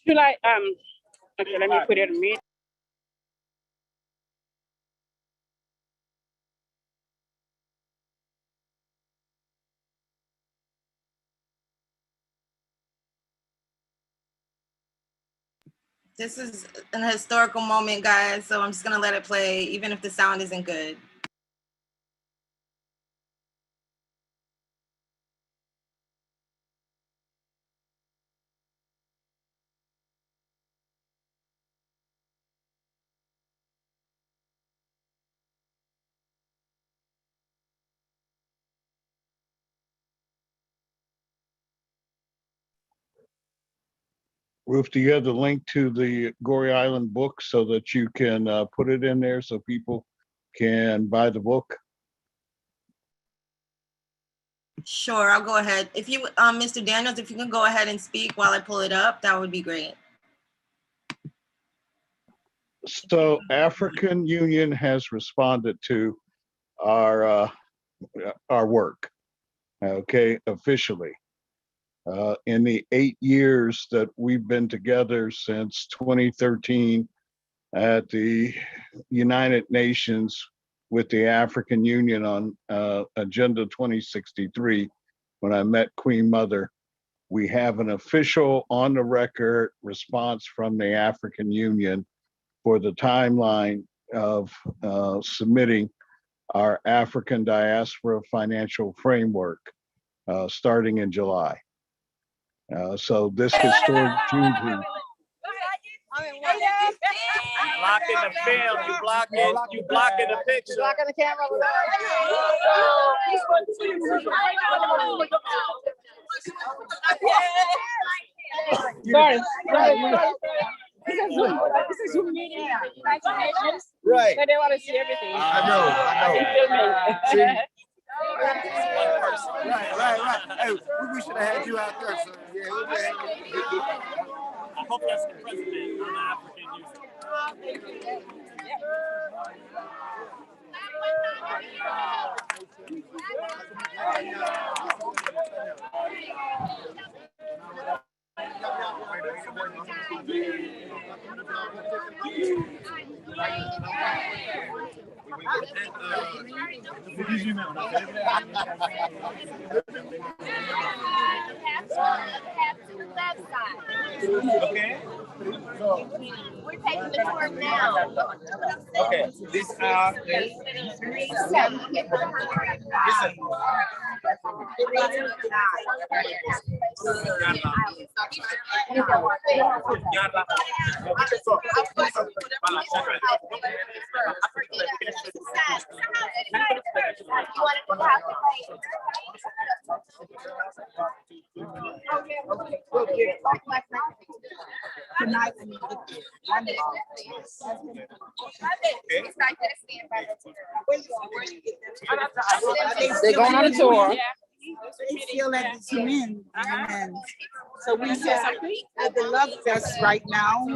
Should I okay, let me put it on me. This is an historical moment, guys. So I'm just gonna let it play, even if the sound isn't good. Ruth, do you have the link to the Goree Island book so that you can put it in there so people can buy the book? Sure, I'll go ahead. If you, Mr. Daniels, if you can go ahead and speak while I pull it up, that would be great. So African Union has responded to our work, okay, officially. In the 8 years that we've been together since 2013 at the United Nations with the African Union on Agenda 2063, when I met Queen Mother, we have an official on the record response from the African Union for the timeline of submitting our African Diaspora Financial Framework starting in July. So this historic Juneteenth. Blocking the film, you blocking the picture. Blocking the camera. This is Zoom meeting. Right. So they want to see everything. I know. See? Right. Hey, we should have had you out there, sir. Yeah, I hope that's the president of the African Union. Okay. We're taking the tour now. Okay. This Tonight, They're going on a tour. They feel that it's men. So we have at the Love Fest right now.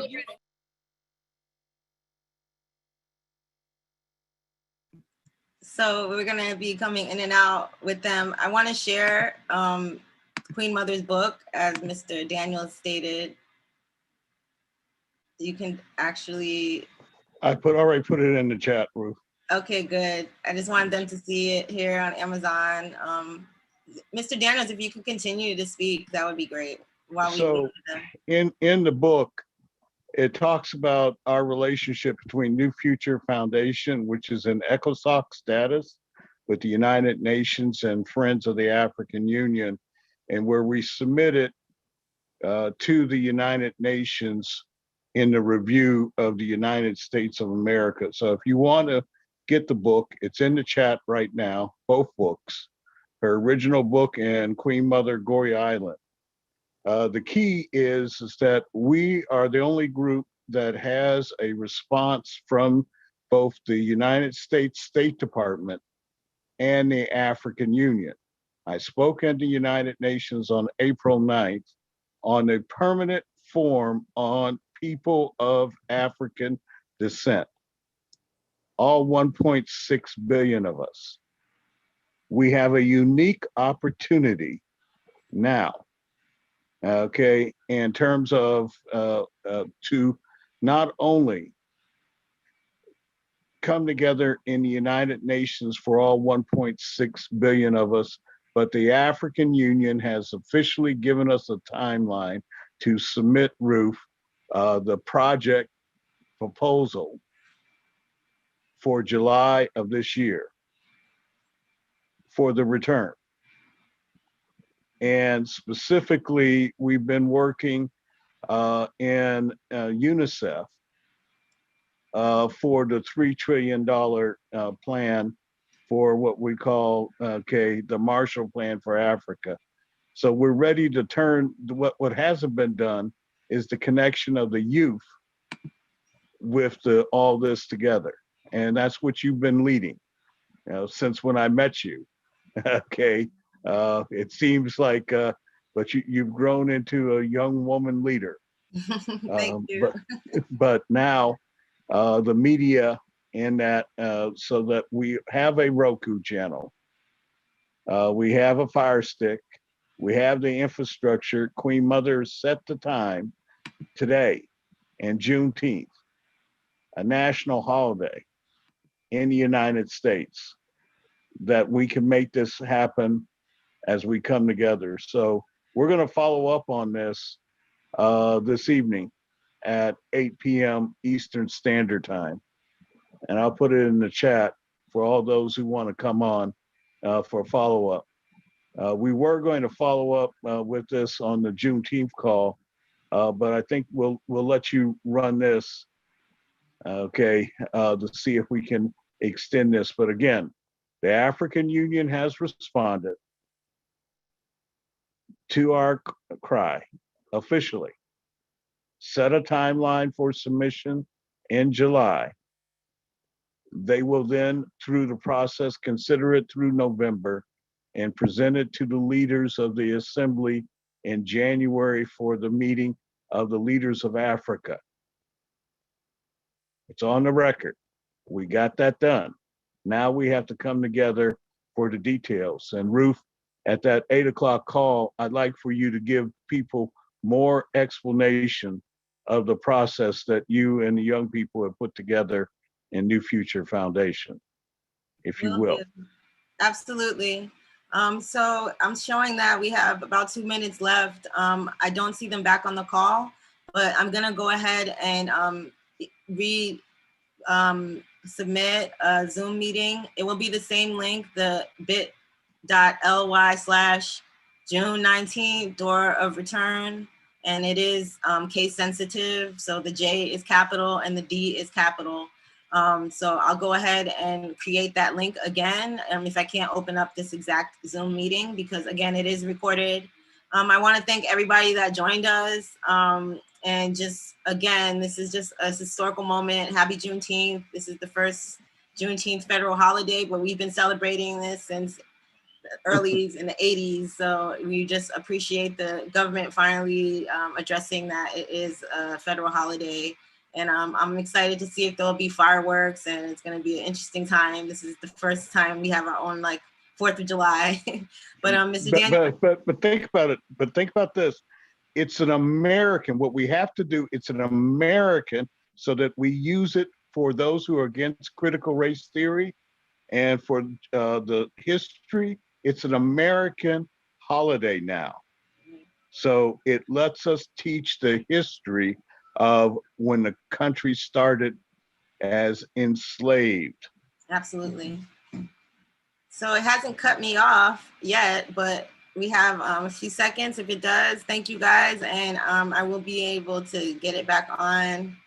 So we're gonna be coming in and out with them. I want to share Queen Mother's book, as Mr. Daniels stated. You can actually. I already put it in the chat, Ruth. Okay, good. I just wanted them to see it here on Amazon. Mr. Daniels, if you could continue to speak, that would be great. While So in the book, it talks about our relationship between New Future Foundation, which is in ECOSOC status with the United Nations and Friends of the African Union, and where we submitted to the United Nations in the review of the United States of America. So if you want to get the book, it's in the chat right now, both books, her original book and Queen Mother Goree Island. The key is that we are the only group that has a response from both the United States State Department and the African Union. I spoke at the United Nations on April 9th on a permanent forum on people of African descent, all 1.6 billion of us. We have a unique opportunity now, okay, in terms of to not only come together in the United Nations for all 1.6 billion of us, but the African Union has officially given us a timeline to submit, Ruth, the project proposal for July of this year for the return. And specifically, we've been working in UNICEF for the $3 trillion plan for what we call, the Marshall Plan for Africa. So we're ready to turn, what hasn't been done is the connection of the youth with all this together. And that's what you've been leading, since when I met you, okay? It seems like, but you've grown into a young woman leader. Thank you. But now the media in that, so that we have a Roku channel, we have a Fire Stick, we have the infrastructure. Queen Mother set the time today and Juneteenth, a national holiday in the United States, that we can make this happen as we come together. So we're going to follow up on this this evening at 8 p.m. Eastern Standard Time. And I'll put it in the chat for all those who want to come on for follow-up. We were going to follow up with this on the Juneteenth call, but I think we'll let you run this, okay, to see if we can extend this. But again, the African Union has responded to our cry officially, set a timeline for submission in July. They will then, through the process, consider it through November and present it to the leaders of the assembly in January for the meeting of the leaders of Africa. It's on the record. We got that done. Now we have to come together for the details. And Ruth, at that 8 o'clock call, I'd like for you to give people more explanation of the process that you and the young people have put together in New Future Foundation, if you will. Absolutely. So I'm showing that we have about 2 minutes left. I don't see them back on the call, but I'm gonna go ahead and submit a Zoom meeting. It will be the same link, the bit.ly/June 19th, door of return. And it is case sensitive. So the J is capital and the D is capital. So I'll go ahead and create that link again if I can't open up this exact Zoom meeting, because again, it is recorded. I want to thank everybody that joined us. And just, again, this is just a historical moment. Happy Juneteenth. This is the first Juneteenth federal holiday, but we've been celebrating this since early in the 80s. So we just appreciate the government finally addressing that it is a federal holiday. And I'm excited to see if there'll be fireworks, and it's going to be an interesting time. This is the first time we have our own 4th of July. But Mr. Daniel. But think about it. But think about this. It's an American. What we have to do, it's an American, so that we use it for those who are against critical race theory and for the history. It's an American holiday now. So it lets us teach the history of when the country started as enslaved. Absolutely. So it hasn't cut me off yet, but we have a few seconds. If it does, thank you guys. And I will be able to get it back on.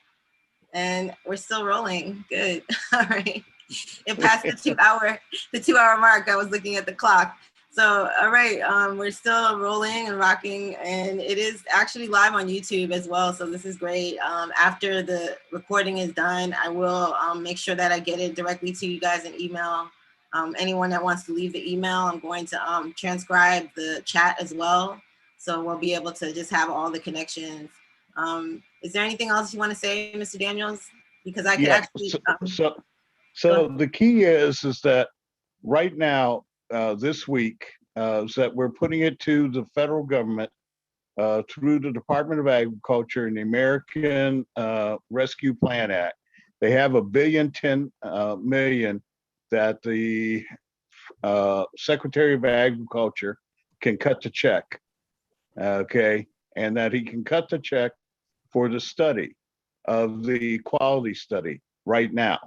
And we're still rolling. Good. All right. It passed the 2 hour mark. I was looking at the clock. So, all right, we're still rolling and rocking, and it is actually live on YouTube as well. So this is great. After the recording is done, I will make sure that I get it directly to you guys in email. Anyone that wants to leave the email, I'm going to transcribe the chat as well. So we'll be able to just have all the connections. Is there anything else you want to say, Mr. Daniels? Because I could actually. So the key is that right now, this week, is that we're putting it to the federal government through the Department of Agriculture and the American Rescue Plan Act. They have $1.010 billion that the Secretary of Agriculture can cut the check, okay? And that he can cut the check for the study of the quality study right now.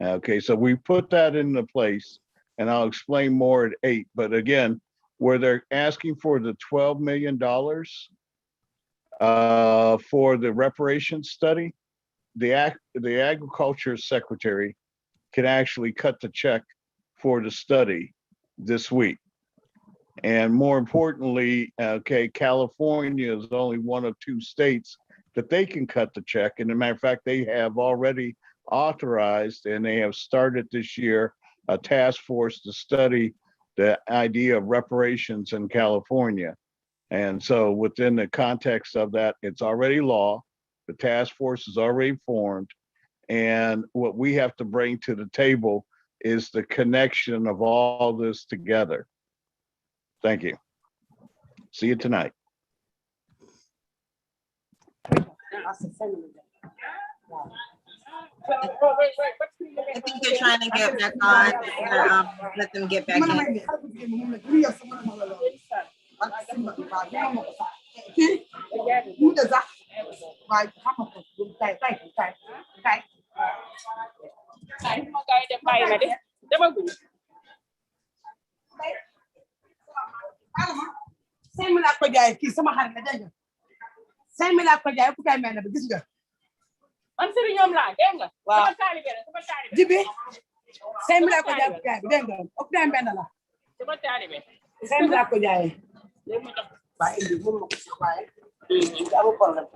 Okay, so we put that into place, and I'll explain more at 8. But again, where they're asking for the $12 million for the reparations study, the Agriculture Secretary can actually cut the check for the study this week. And more importantly, okay, California is only one of 2 states that they can cut the check. And as a matter of fact, they have already authorized, and they have started this year, a task force to study the idea of reparations in California. And so within the context of that, it's already law. The task force is already formed. And what we have to bring to the table is the connection of all this together. Thank you. See you tonight. I think they're trying to get back on. Let them get back in. man sëriñ ñoom laa dégg nga. waaw sama taalibe la sama taalibe. Jibi 5 laa ko jaay dégg nga ëpp naa benn la. sama taalibe. 5 laa ko jaayee. léegi mu jox waaye indi moom ma ko si waaye. amul problème.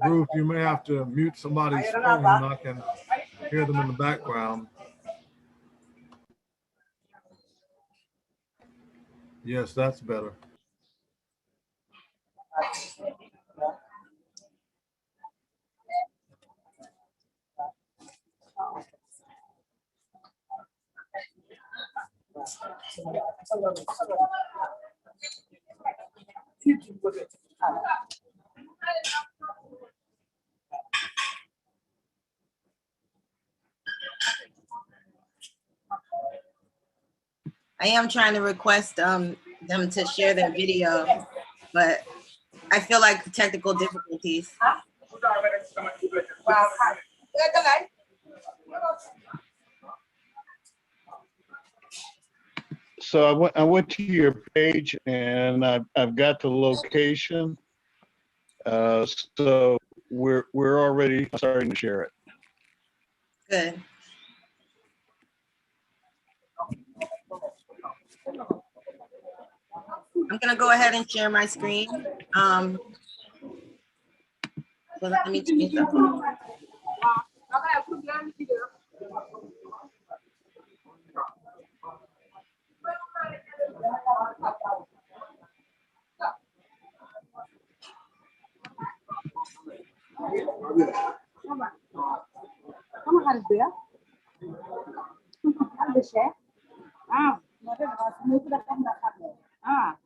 Ruth, you may have to mute somebody's phone. I can hear them in the background. Yes, that's better. I am trying to request them to share their video, but I feel like technical difficulties. So I went to your page and I've got the location. So we're already starting to share it. Good. I'm gonna go ahead and share my screen. Well, let me change something.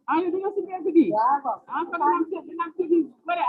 Ayo dulu sih pergi. Kalau nanti boleh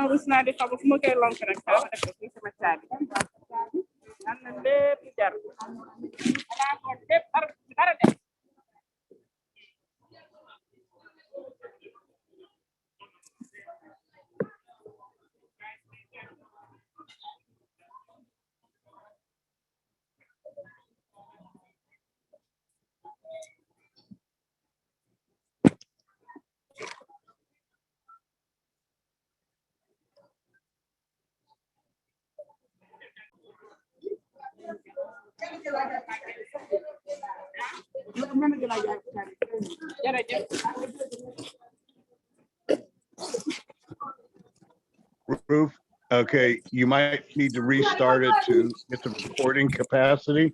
harus nadi kalau semua kayak long kerang sama ada kopi sama cari. Karena deh pijar. Ada konsep harus benar deh. Ruth, okay, you might need to restart it to get the recording capacity.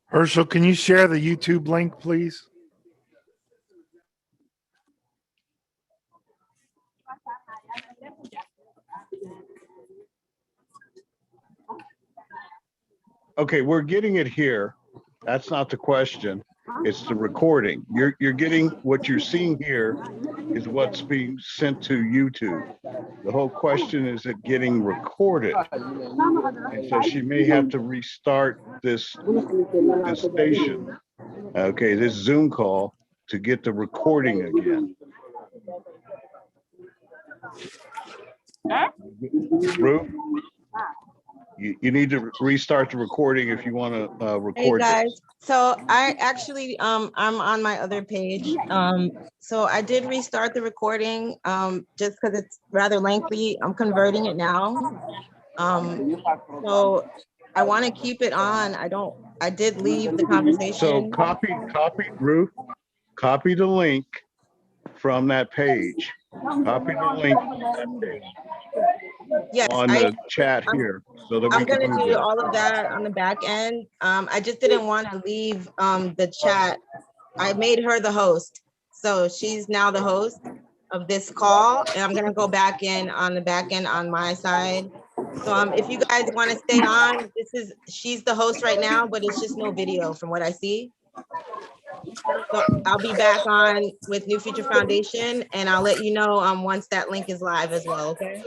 Herschel, can you share the YouTube link, please? Okay, we're getting it here. That's not the question. It's the recording. You're getting what you're seeing here is what's being sent to YouTube. The whole question is it getting recorded? And so she may have to restart this station, okay, this Zoom call to get the recording again. Ruth, you need to restart the recording if you want to Hey record guys, this. so I actually I'm on my other page. So I did restart the recording just because it's rather lengthy. I'm converting it now. So I want to keep it on. I did leave the So conversation. copy, Ruth, copy the link from that page. Copy the link Yes, on the chat here so that we I'm can gonna do do that. all of that on the back end. I just didn't want to leave the chat. I made her the host, so she's now the host of this call, and I'm gonna go back in on the back end on my side. So if you guys want to stay on, she's the host right now, but it's just no video from what I see. So I'll be back on with New Future Foundation, and I'll let you know once that link is live as well. Okay.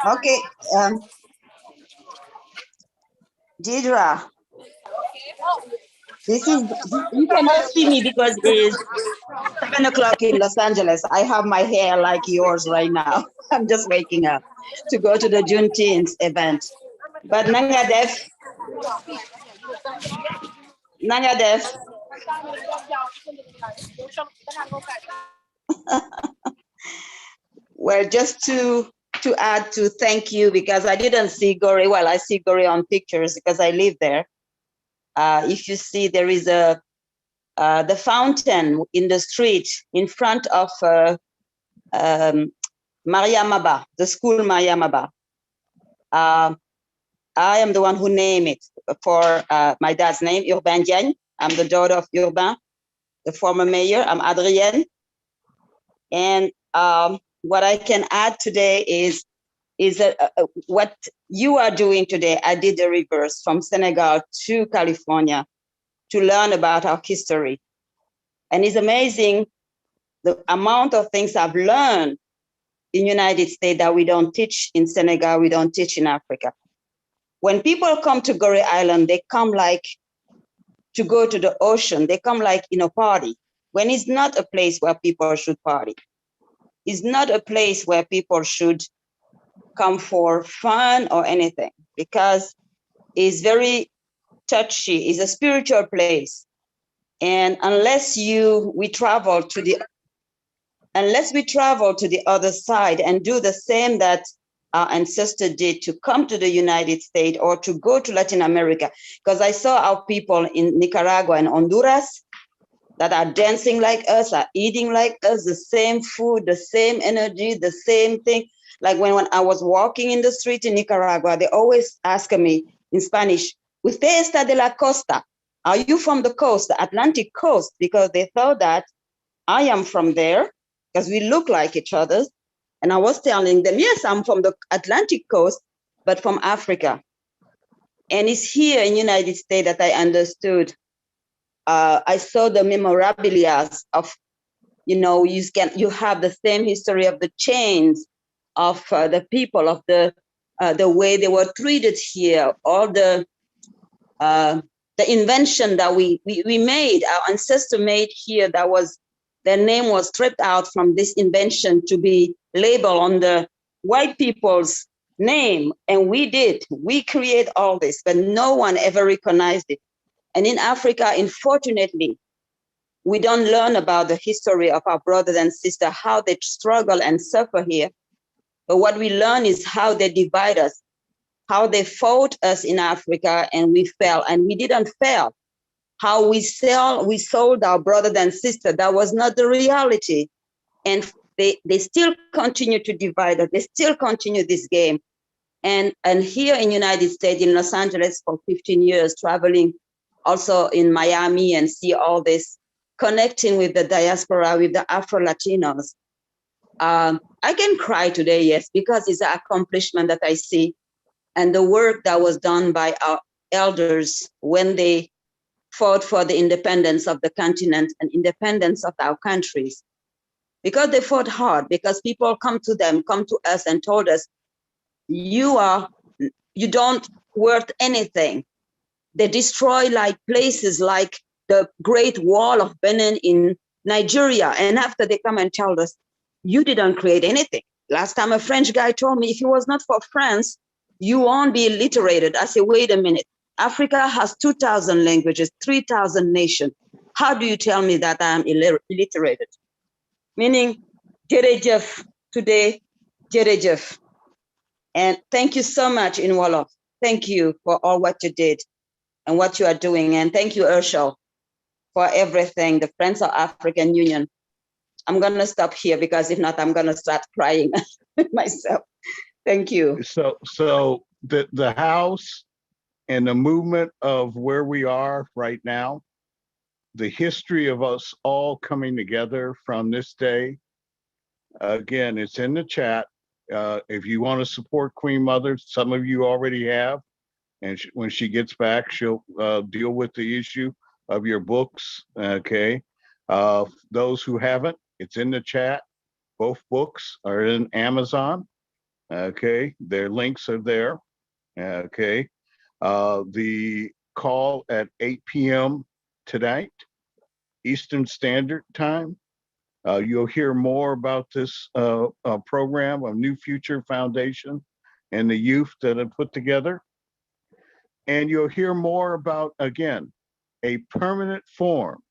Okay, Deidre, you cannot see me because it's 7 o'clock in Los Angeles. I have my hair like yours right now. I'm just waking up to go to the Juneteenth event. But Nangadef, well, just to add to thank you, because I didn't see Goree. Well, I see Goree on pictures because I live there. If you see, there is the fountain in the street in front of Maria Maba, the school Maria Maba. I am the one who named it for my dad's name, Urbain Diagne. I'm the daughter of Urbain, the former mayor. I'm Adrienne. And what I can add today is that what you are doing today, I did the reverse from Senegal to California to learn about our history. And it's amazing the amount of things I've learned in United States that we don't teach in Senegal, we don't teach in Africa. When people come to Goree Island, they come like to go to the ocean. They come like in a party, when it's not a place where people should party. It's not a place where people should come for fun or anything, because it's very touchy. It's a spiritual place. And unless we travel to the other side and do the same that our ancestors did, to come to the United States or to go to Latin America, because I saw our people in Nicaragua and Honduras that are dancing like us, are eating like us, the same food, the same energy, the same thing. Like when I was walking in the street in Nicaragua, they always ask me in Spanish, "Usted está de la costa?" Are you from the coast, the Atlantic coast? Because they thought that I am from there, because we look like each other. And I was telling them, yes, I'm from the Atlantic coast, but from Africa. And it's here in the United States that I understood. I saw the memorabilia of, you have the same history of the chains of the people, of the way they were treated here, all the invention that we made, our ancestor made here, their name was stripped out from this invention to be labeled on the white people's name. And we create all this, but no one ever recognized it. And in Africa, unfortunately, we don't learn about the history of our brothers and sisters, how they struggle and suffer here. But what we learn is how they divide us, how they fought us in Africa, and we fell, and we didn't fail. How we sold our brothers and sisters. That was not the reality. And they still continue to divide us. They still continue this game. And here in United States, in Los Angeles for 15 years, traveling also in Miami and see all this, connecting with the diaspora, with the Afro-Latinos. I can cry today, yes, because it's an accomplishment that I see and the work that was done by our elders when they fought for the independence of the continent and independence of our countries. Because they fought hard, because people come to us and told us, you don't worth anything. They destroy like places like the Great Wall of Benin in Nigeria. And after they come and tell us, you didn't create anything. Last time a French guy told me, if it was not for France, you won't be illiterated. I said, wait a minute. Africa has 2,000 languages, 3,000 nations. How do you tell me that I'm illiterated? Meaning, Jerejef today, Jerejef. And thank you so much, in Wolof. Thank you for all what you did and what you are doing. And thank you, Urshel, for everything, the Friends of African Union. I'm going to stop here because if not, I'm going to start crying myself. Thank you. So the House and the movement of where we are right now, the history of us all coming together from this day, again, it's in the chat. If you want to support Queen Mother, some of you already have, and when she gets back, she'll deal with the issue of your books, okay? Those who haven't, it's in the chat. Both books are in Amazon, okay? Their links are there, okay? The call at 8 p.m. tonight, Eastern Standard Time. You'll hear more about this program of New Future Foundation and the youth that have put together. And you'll hear more about, again, a permanent forum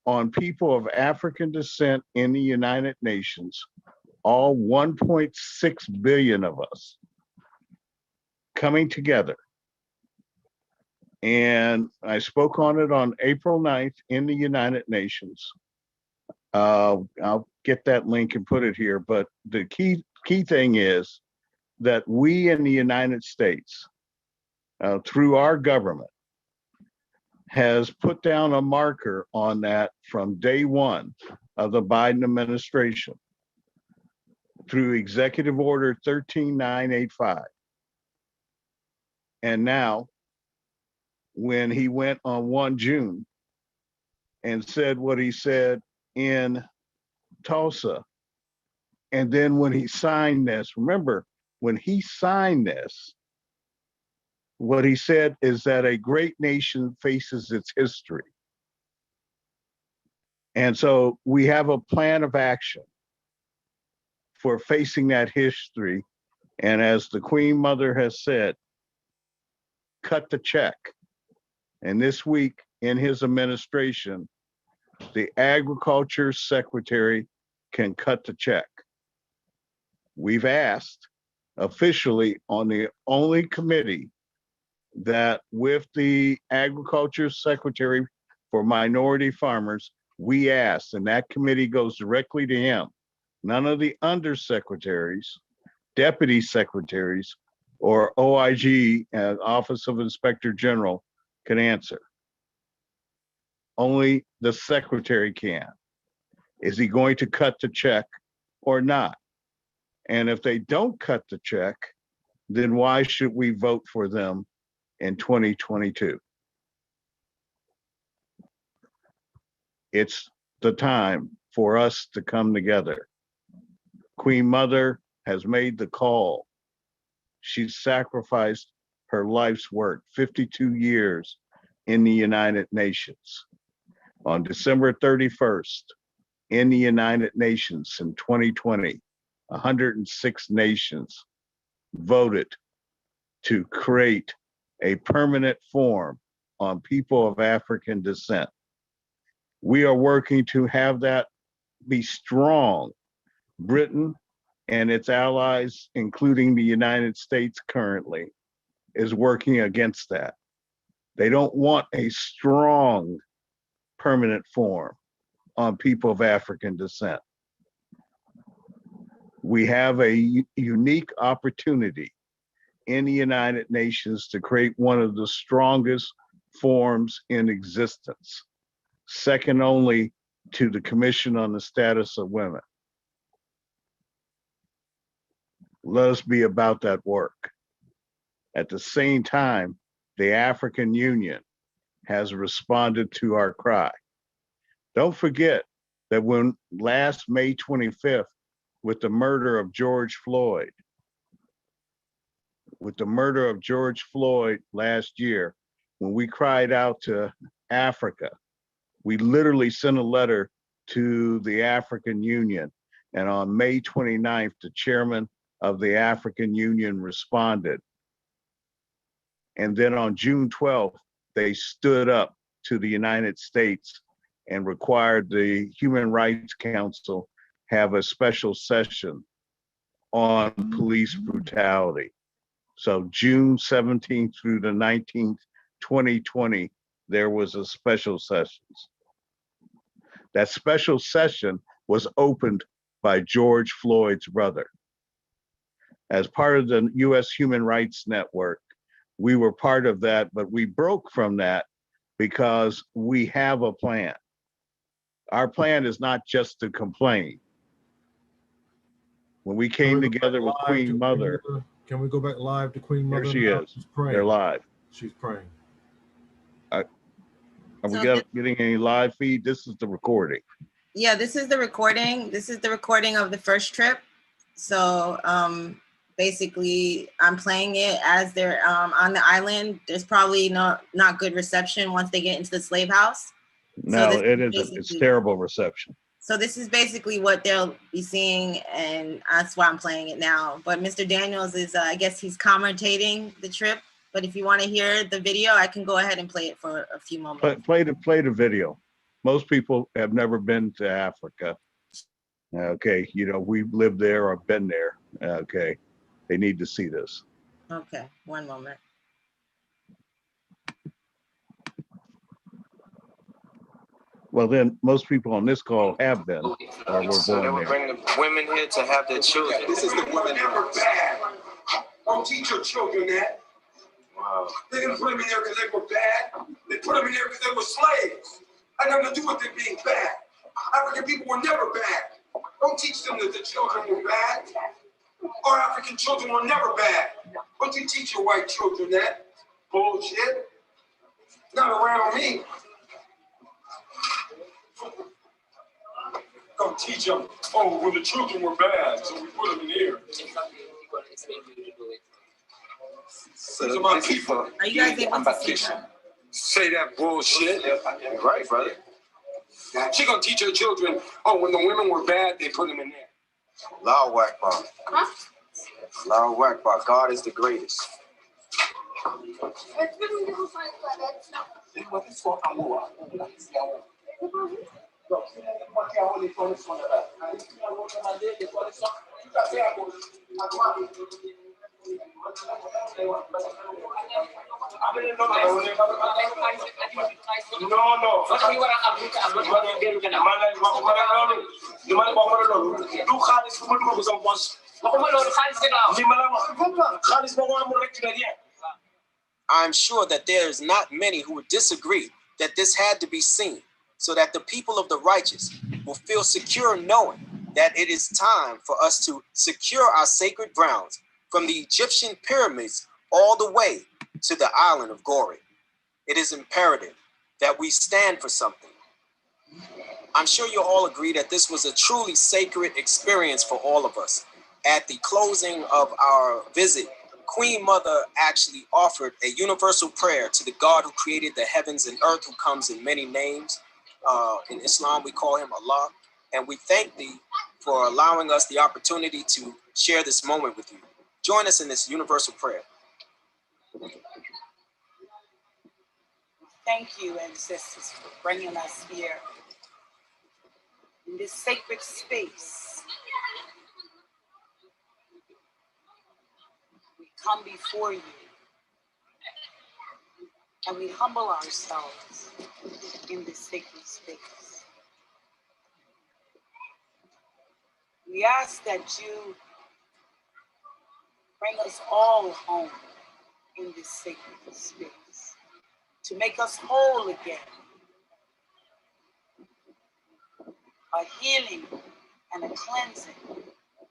on people of African descent in the United Nations, all 1.6 billion of us coming together. And I spoke on it on April 9th in the United Nations. I'll get that link and put it here, but the key thing is that we in the United States, through our government, has put down a marker on that from day one of the Biden administration through Executive Order 13985. And now, when he went on 1 June and said what he said in Tulsa, and then when he signed this, remember, when he signed this, what he said is that a great nation faces its history. And so we have a plan of action for facing that history. And as the Queen Mother has said, cut the check. And this week in his administration, the Agriculture Secretary can cut the check. We've asked officially on the only committee that with the Agriculture Secretary for Minority Farmers, we asked, and that committee goes directly to him. None of the undersecretaries, deputy secretaries, or OIG, Office of Inspector General, can answer. Only the secretary can. Is he going to cut the check or not? And if they don't cut the check, then why should we vote for them in 2022? It's the time for us to come together. Queen Mother has made the call. She sacrificed her life's work, 52 years in the United Nations. On December 31st, in the United Nations in 2020, 106 nations voted to create a permanent forum on people of African descent. We are working to have that be strong. Britain and its allies, including the United States currently, is working against that. They don't want a strong permanent forum on people of African descent. We have a unique opportunity in the United Nations to create one of the strongest forums in existence. second only to the Commission on the Status of Women. Let us be about that work. At the same time, the African Union has responded to our cry. Don't forget that when last May 25th, with the murder of George Floyd, last year, when we cried out to Africa, we literally sent a letter to the African Union. And on May 29th, the chairman of the African Union responded. And then on June 12th, they stood up to the United States and required the Human Rights Council have a special session on police brutality. So June 17th through the 19th, 2020, there was a special session. That special session was opened by George Floyd's brother. As part of the US Human Rights Network, we were part of that, but we broke from that because we have a plan. Our plan is not just to complain. When we came together with Queen Mother. Can we go back live to Queen Mother? There she is. She's praying. They're live. She's praying. Are we getting any live feed? This is the recording. Yeah, this is the recording. This is the recording of the first trip. So basically, I'm playing it as they're on the island. There's probably not good reception once they get into the slave house. No, it's terrible reception. So this is basically what they'll be seeing, and that's why I'm playing it now. But Mr. Daniels is, I guess he's commentating the trip. But if you want to hear the video, I can go ahead and play it for a few moments. Play the video. Most people have never been to Africa. Okay, we've lived there or been there. Okay, they need to see this. Okay, one moment. Well, then most people on this call have been or were So they born were there. bringing women here to have their children. This is the women that were bad. Don't teach your children that. Wow. They didn't put them in there because they were bad. They put them in there because they were slaves. Had nothing to do with them being bad. African people were never bad. Don't teach them that the children were bad. Our African children were never bad. Don't you teach your white children that. Bullshit. Not around me. Don't teach them, oh, well, the children were bad, so we put them in here. So these are my people. Are you guys able to see that? Say that bullshit. Right, brother. She gonna teach her children, oh, when the women were bad, they put them in there. Allahu Akbar. Allahu Akbar. God is the greatest. I'm sure that there's not many who would disagree that this had to be seen, so that the people of the righteous will feel secure knowing that it is time for us to secure our sacred grounds from the Egyptian pyramids all the way to the island of Goree. It is imperative that we stand for something. I'm sure you'll all agree that this was a truly sacred experience for all of us. At the closing of our visit, Queen Mother actually offered a universal prayer to the God who created the heavens and earth, who comes in many names. In Islam, we call him Allah. And we thank thee for allowing us the opportunity to share this moment with you. Join us in this universal prayer. Thank you, ancestors, for bringing us here in this sacred space. We come before you and we humble ourselves in this sacred space. We ask that you bring us all home in this sacred space, to make us whole again, a healing, and a cleansing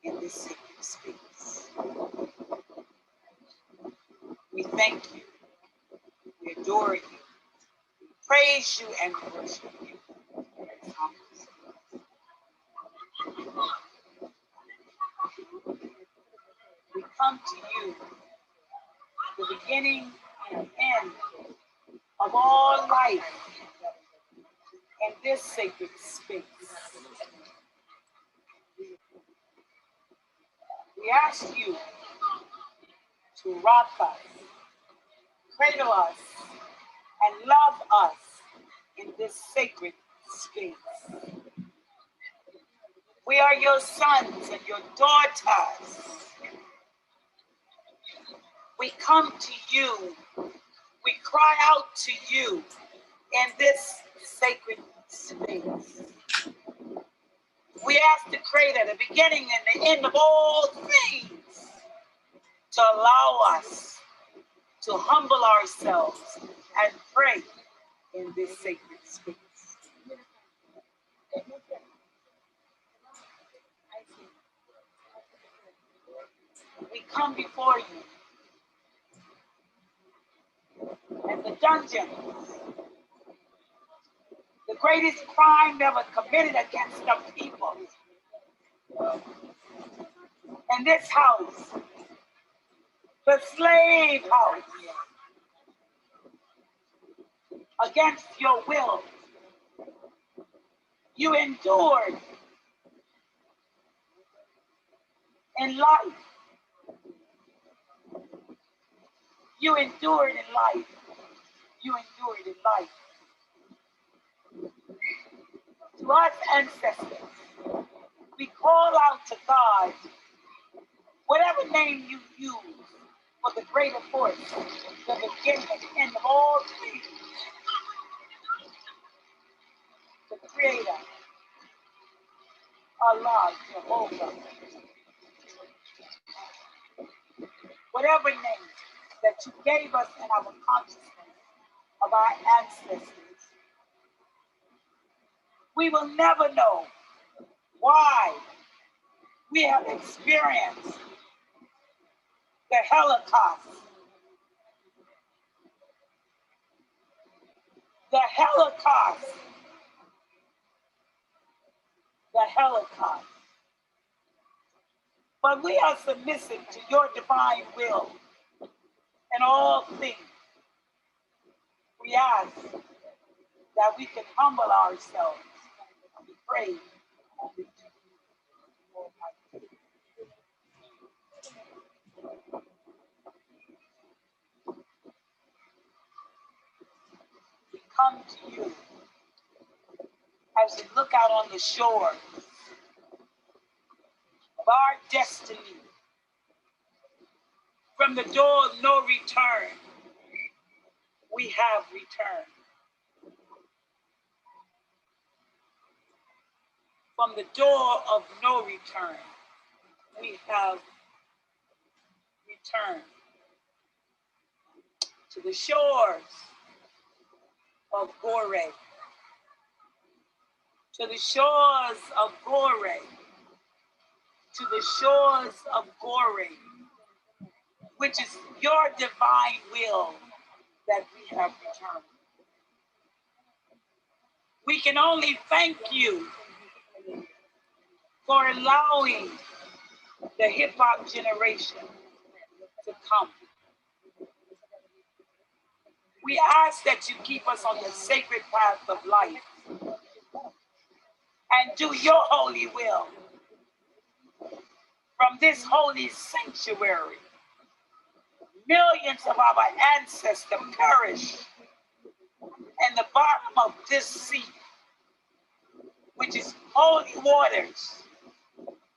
in this sacred space. We thank you, we adore you, we praise you, and we worship you. We come to you, the beginning and end of all life in this sacred space. We ask you to rock us, cradle us, and love us in this sacred space. We are your sons and your daughters. We come to you, we cry out to you in this sacred space. We ask the Creator, the beginning and the end of all things, to allow us to humble ourselves and pray in this sacred space. We come before you in the dungeon, the greatest crime ever committed against the people. In this house, the slave house, against your will, you endured in life. You endured in life. You endured in life. To us ancestors, we call out to God, whatever name you use for the greater force, the beginning and end of all things, the Creator, Allah, Jehovah, whatever name that you gave us in our consciousness of our ancestors, we will never know why we have experienced the Holocaust. The Holocaust. The Holocaust. But we are submissive to your divine will in all things. We ask that we can humble ourselves and pray only to you. We come to you as we look out on the shore of our destiny. From the door of no return, we have returned. From the door of no return, we have returned to the shores of Goree, to the shores of Goree, to the shores of Goree, which is your divine will that we have returned. We can only thank you for allowing the hip-hop generation to come. We ask that you keep us on the sacred path of life and do your holy will. From this holy sanctuary, millions of our ancestors perished in the bottom of this sea, which is holy waters,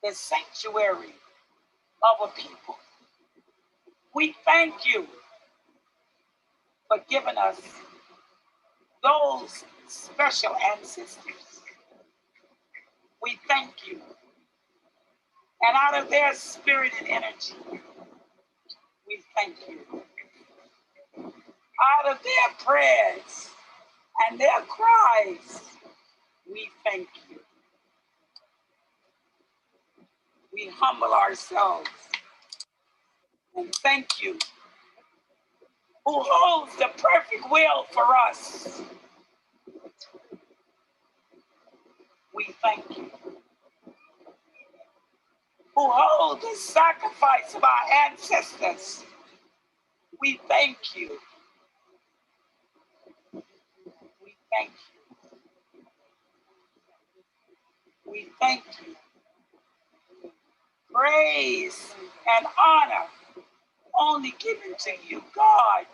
the sanctuary of a people. We thank you for giving us those special ancestors. We thank you. And out of their spirit and energy, we thank you. Out of their prayers and their cries, we thank you. we humble ourselves and thank you, who holds the perfect will for us. We thank you, who holds the sacrifice of our ancestors. We thank you. We thank you. We thank you. Praise and honor only given to you, God,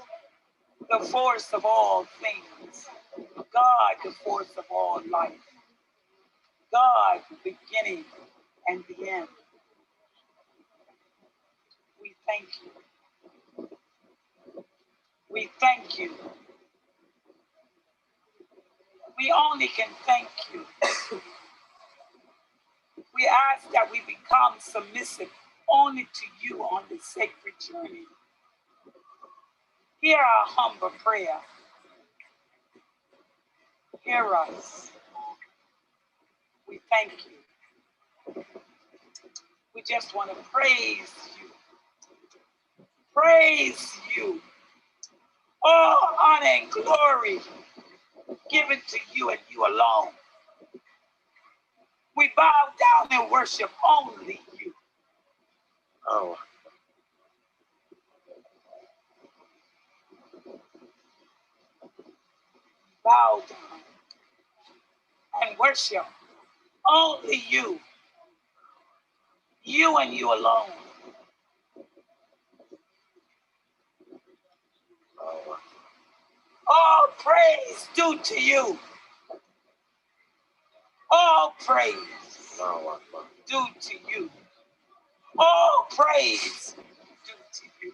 the force of all things. God, the force of all life. God, the beginning and the end. We thank you. We thank you. We only can thank you. We ask that we become submissive only to you on the sacred journey. Hear our humble prayer. Hear us. We thank you. We just want to praise you. Praise you. All honor and glory given to you and you alone. We bow down and worship only you. Oh. Bow down and worship only you. You and you alone. Oh. All praise due to you. All praise due to you. All praise due to you.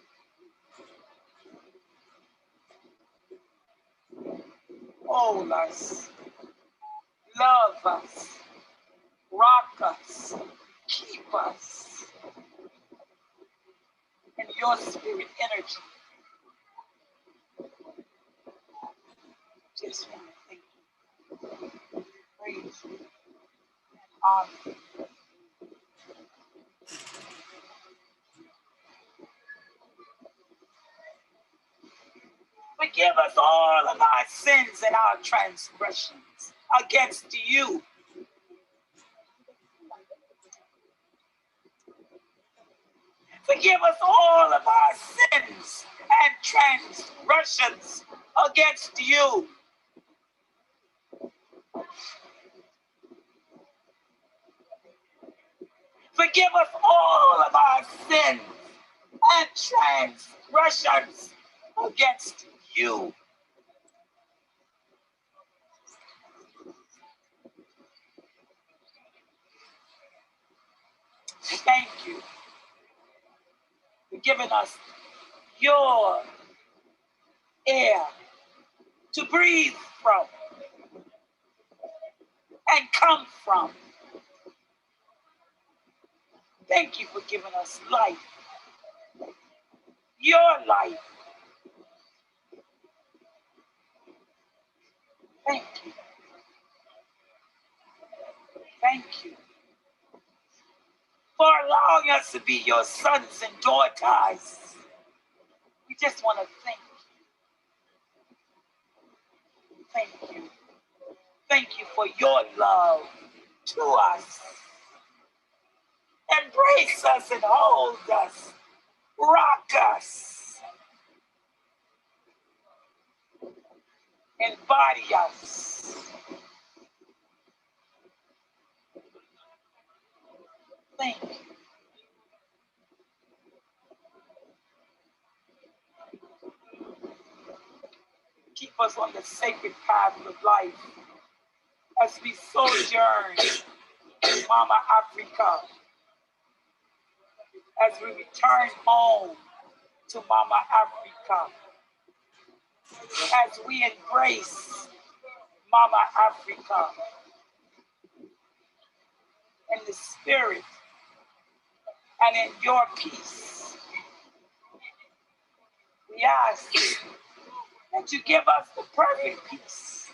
Hold us, love us, rock us, keep us in your spirit energy. Just want to thank you, praise you, honor you. Forgive us all of our sins and our transgressions against you. Forgive us all of our sins and transgressions against you. Forgive us all of our sins and transgressions against you. Thank you for giving us your air to breathe from and come from. Thank you for giving us life, your life. Thank you. Thank you for allowing us to be your sons and daughters. We just want to thank you. Thank you. Thank you for your love to us. Embrace us and hold us. Rock us. Embody us. Thank you. Keep us on the sacred path of life as we sojourn in Mama Africa, as we return home to Mama Africa, as we embrace Mama Africa in the spirit and in your peace. We ask that you give us the perfect peace.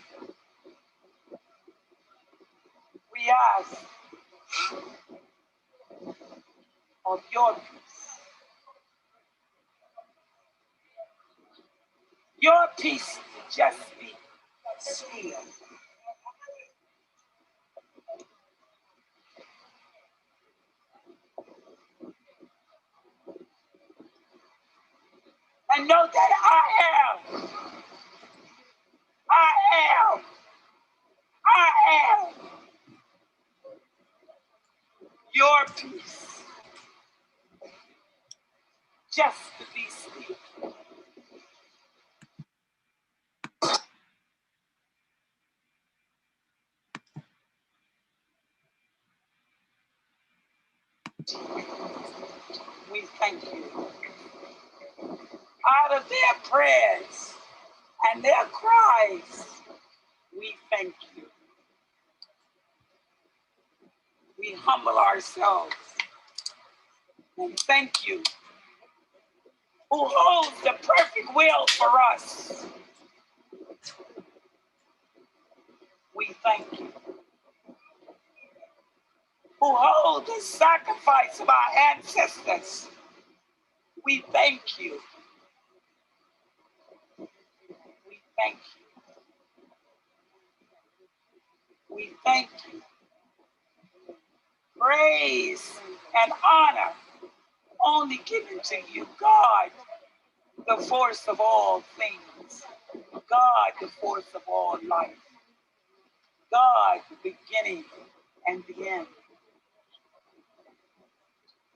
We ask of your peace. Your peace to just be still. And know that I am your peace. Just to be still. We thank you. Out of their prayers and their cries, we thank you. We humble ourselves and thank you, who holds the perfect will for us. We thank you. Who holds the sacrifice of our ancestors. We thank you. We thank you. We thank you. Praise and honor only given to you, God, the force of all things. God, the force of all life. God, the beginning and the end.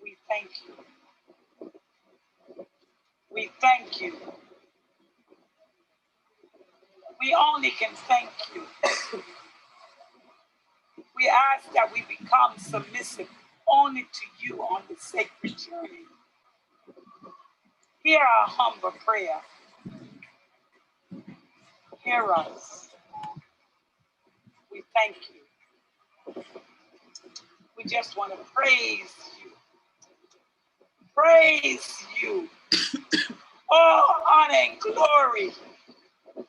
We thank you. We thank you. We only can thank you. We ask that we become submissive only to you on the sacred journey. Hear our humble prayer. Hear us. We thank you. We just want to praise you. Praise you. All honor and glory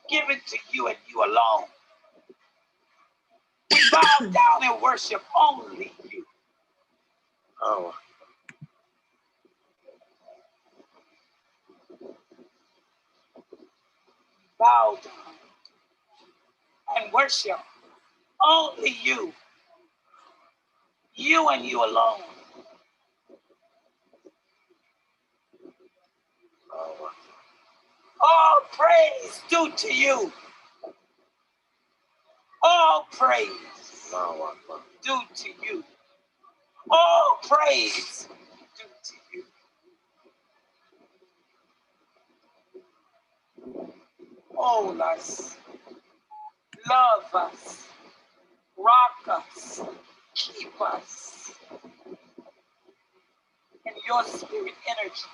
given to you and you alone. We bow down and worship only you. Oh. Bow down and worship only you. You and you alone. Oh. All praise due to you. All praise due to you. All praise due to you. Hold us, love us, rock us, keep us in your spirit energy.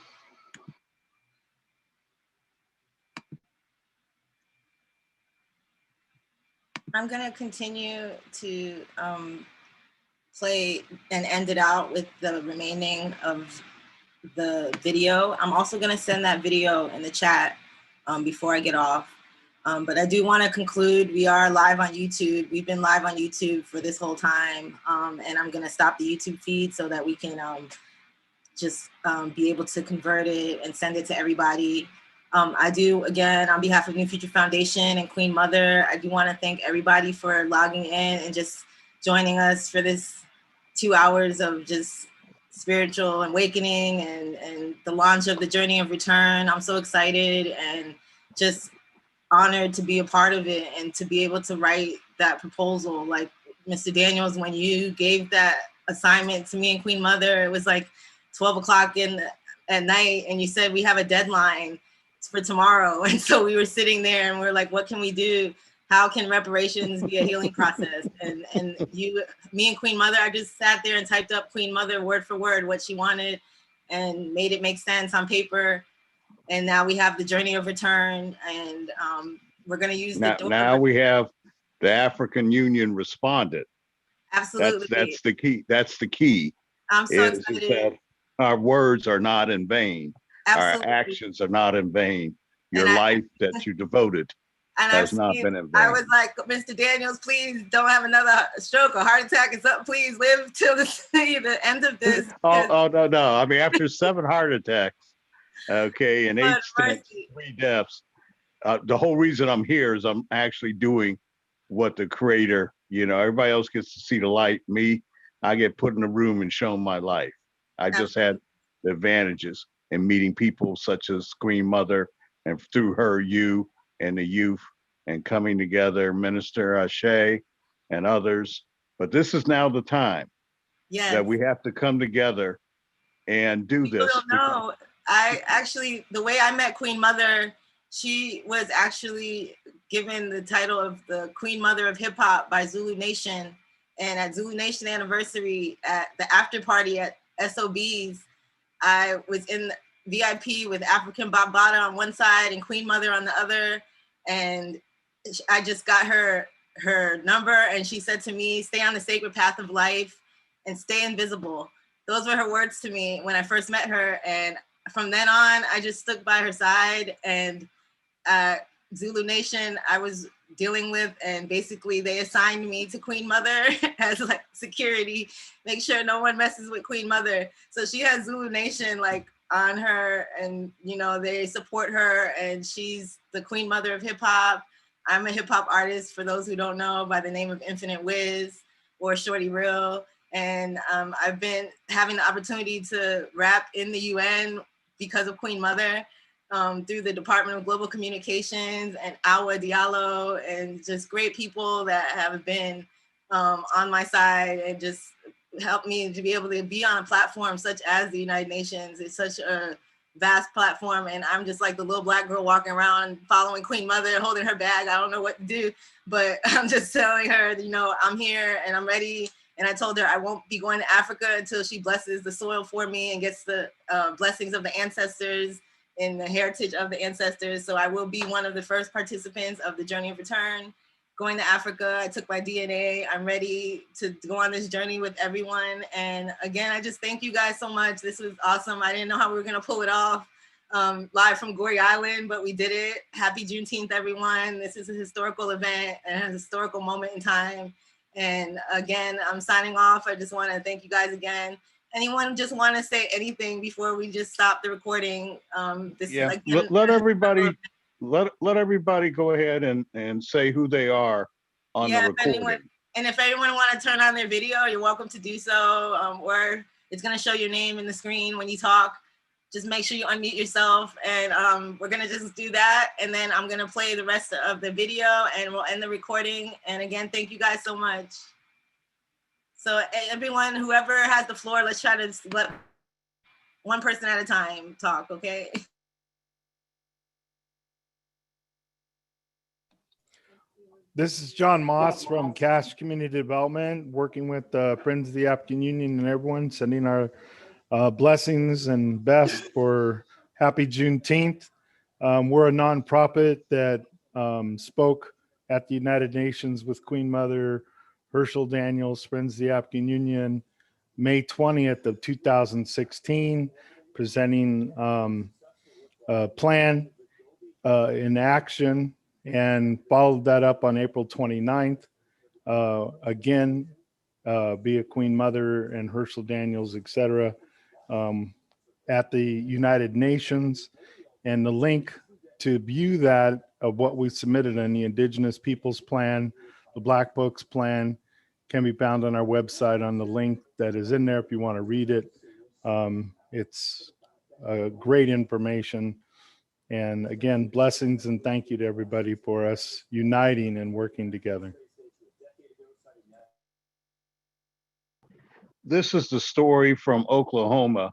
I'm gonna continue to play and end it out with the remaining of the video. I'm also gonna send that video in the chat before I get off. But I do wanna conclude, we are live on YouTube. We've been live on YouTube for this whole time. And I'm gonna stop the YouTube feed so that we can just be able to convert it and send it to everybody. I do, again, on behalf of New Future Foundation and Queen Mother, I do want to thank everybody for logging in and just joining us for this 2 hours of just spiritual awakening and the launch of the Journey of Return. I'm so excited and just honored to be a part of it and to be able to write that proposal. Like Mr. Daniels, when you gave that assignment to me and Queen Mother, it was like 12 o'clock at night, and you said we have a deadline for tomorrow. And so we were sitting there and we're like, what can we do? How can reparations be a healing process? And you, me and Queen Mother, I just sat there and typed up Queen Mother word for word what she wanted and made it make sense on paper. And now we have the Journey of Return, and we're going to use now we have the African Union responded. Absolutely. That's the key. That's the key. I'm so excited. Is that our words are not in vain. Absolutely. Our actions are not in vain. Your life that you devoted. And has not been in I vain. was like, Mr. Daniels, please don't have another stroke or heart attack or something. Please live till the end of this. Oh, no. I mean, after 7 heart attacks, okay, and 8 Lord stents, 3 deaths, the whole reason I'm here is I'm actually doing what the creator, everybody else gets to see the light. Me, I get put in a room and shown my life. I just had the advantages in meeting people such as Queen Mother, and through her, you and the youth, and coming together, Minister Ashe and others. But this is now the time that we have to come together and do this. People don't know. The way I met Queen Mother, she was actually given the title of the Queen Mother of Hip Hop by Zulu Nation. And at Zulu Nation anniversary, at the after party at SOB's, I was in VIP with African Bambaataa on one side and Queen Mother on the other. And I just got her number, and she said to me, stay on the sacred path of life and stay invisible. Those were her words to me when I first met her. And from then on, I just stuck by her side. And Zulu Nation, I was dealing with, and basically they assigned me to Queen Mother as like security, make sure no one messes with Queen Mother. So she has Zulu Nation like on her, and they support her, and she's the Queen Mother of hip hop. I'm a hip hop artist, for those who don't know, by the name of Infinite Wiz or Shorty Real. And I've been having the opportunity to rap in the UN because of Queen Mother, through the Department of Global Communications and Awa Diallo, and just great people that have been on my side and just helped me to be able to be on a platform such as the United Nations. It's such a vast platform, and I'm just like the little Black girl walking around following Queen Mother, holding her bag. I don't know what to do, but I'm just telling her, I'm here and I'm ready. And I told her I won't be going to Africa until she blesses the soil for me and gets the blessings of the ancestors and the heritage of the ancestors. So I will be one of the first participants of the Journey of Return, going to Africa. I took my DNA. I'm ready to go on this journey with everyone. And again, I just thank you guys so much. This was awesome. I didn't know how we were gonna pull it off live from Goree Island, but we did it. Happy Juneteenth, everyone. This is a historical event and a historical moment in time. And again, I'm signing off. I just want to thank you guys again. Anyone just want to say anything before we just stop the recording? Let everybody go ahead and say who they are on the recording. If anyone want to turn on their video, you're welcome to do so. Or it's going to show your name in the screen when you talk. Just make sure you unmute yourself, and we're gonna just do that, and then I'm gonna play the rest of the video, and we'll end the recording. And again, thank you guys so much. So everyone, whoever has the floor, let's try to let one person at a time talk, okay? This is John Moss from Cash Community Development, working with Friends of the African Union and everyone, sending our blessings and best for Happy Juneteenth. We're a nonprofit that spoke at the United Nations with Queen Mother Herschel Daniels, Friends of the African Union, May 20th of 2016, presenting a plan in action, and followed that up on April 29th. Again, via Queen Mother and Herschel Daniels, etc., at the United Nations. And the link to view that of what we submitted in the Indigenous Peoples Plan, the Black Books Plan, can be found on our website on the link that is in there if you want to read it. It's great information. And again, blessings and thank you to everybody for us uniting and working together. This is the story from Oklahoma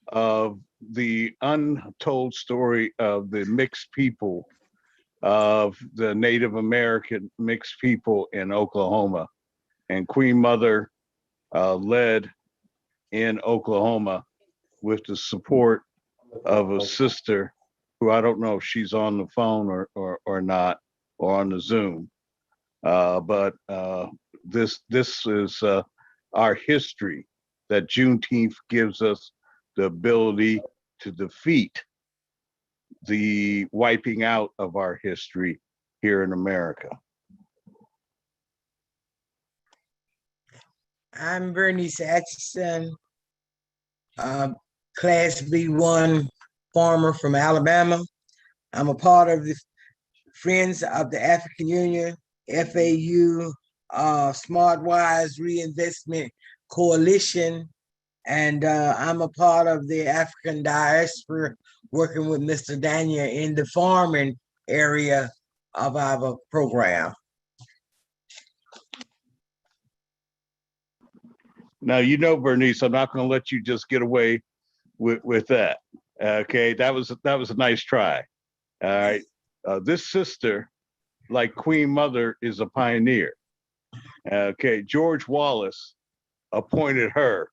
of the untold story of the mixed people, of the Native American mixed people in Oklahoma. And Queen Mother led in Oklahoma with the support of a sister who I don't know if she's on the phone or not, or on the Zoom. But this is our history, that Juneteenth gives us the ability to defeat the wiping out of our history here in America? I'm Bernice Atchison, Class B1 farmer from Alabama. I'm a part of the Friends of the African Union, FAU, SmartWise Reinvestment Coalition, and I'm a part of the African diaspora working with Mr. Daniel in the farming area of our program. Now, you know, Bernice, I'm not going to let you just get away with that. Okay, that was a nice try. All right, this sister, like Queen Mother, is a pioneer. Okay, George Wallace appointed her.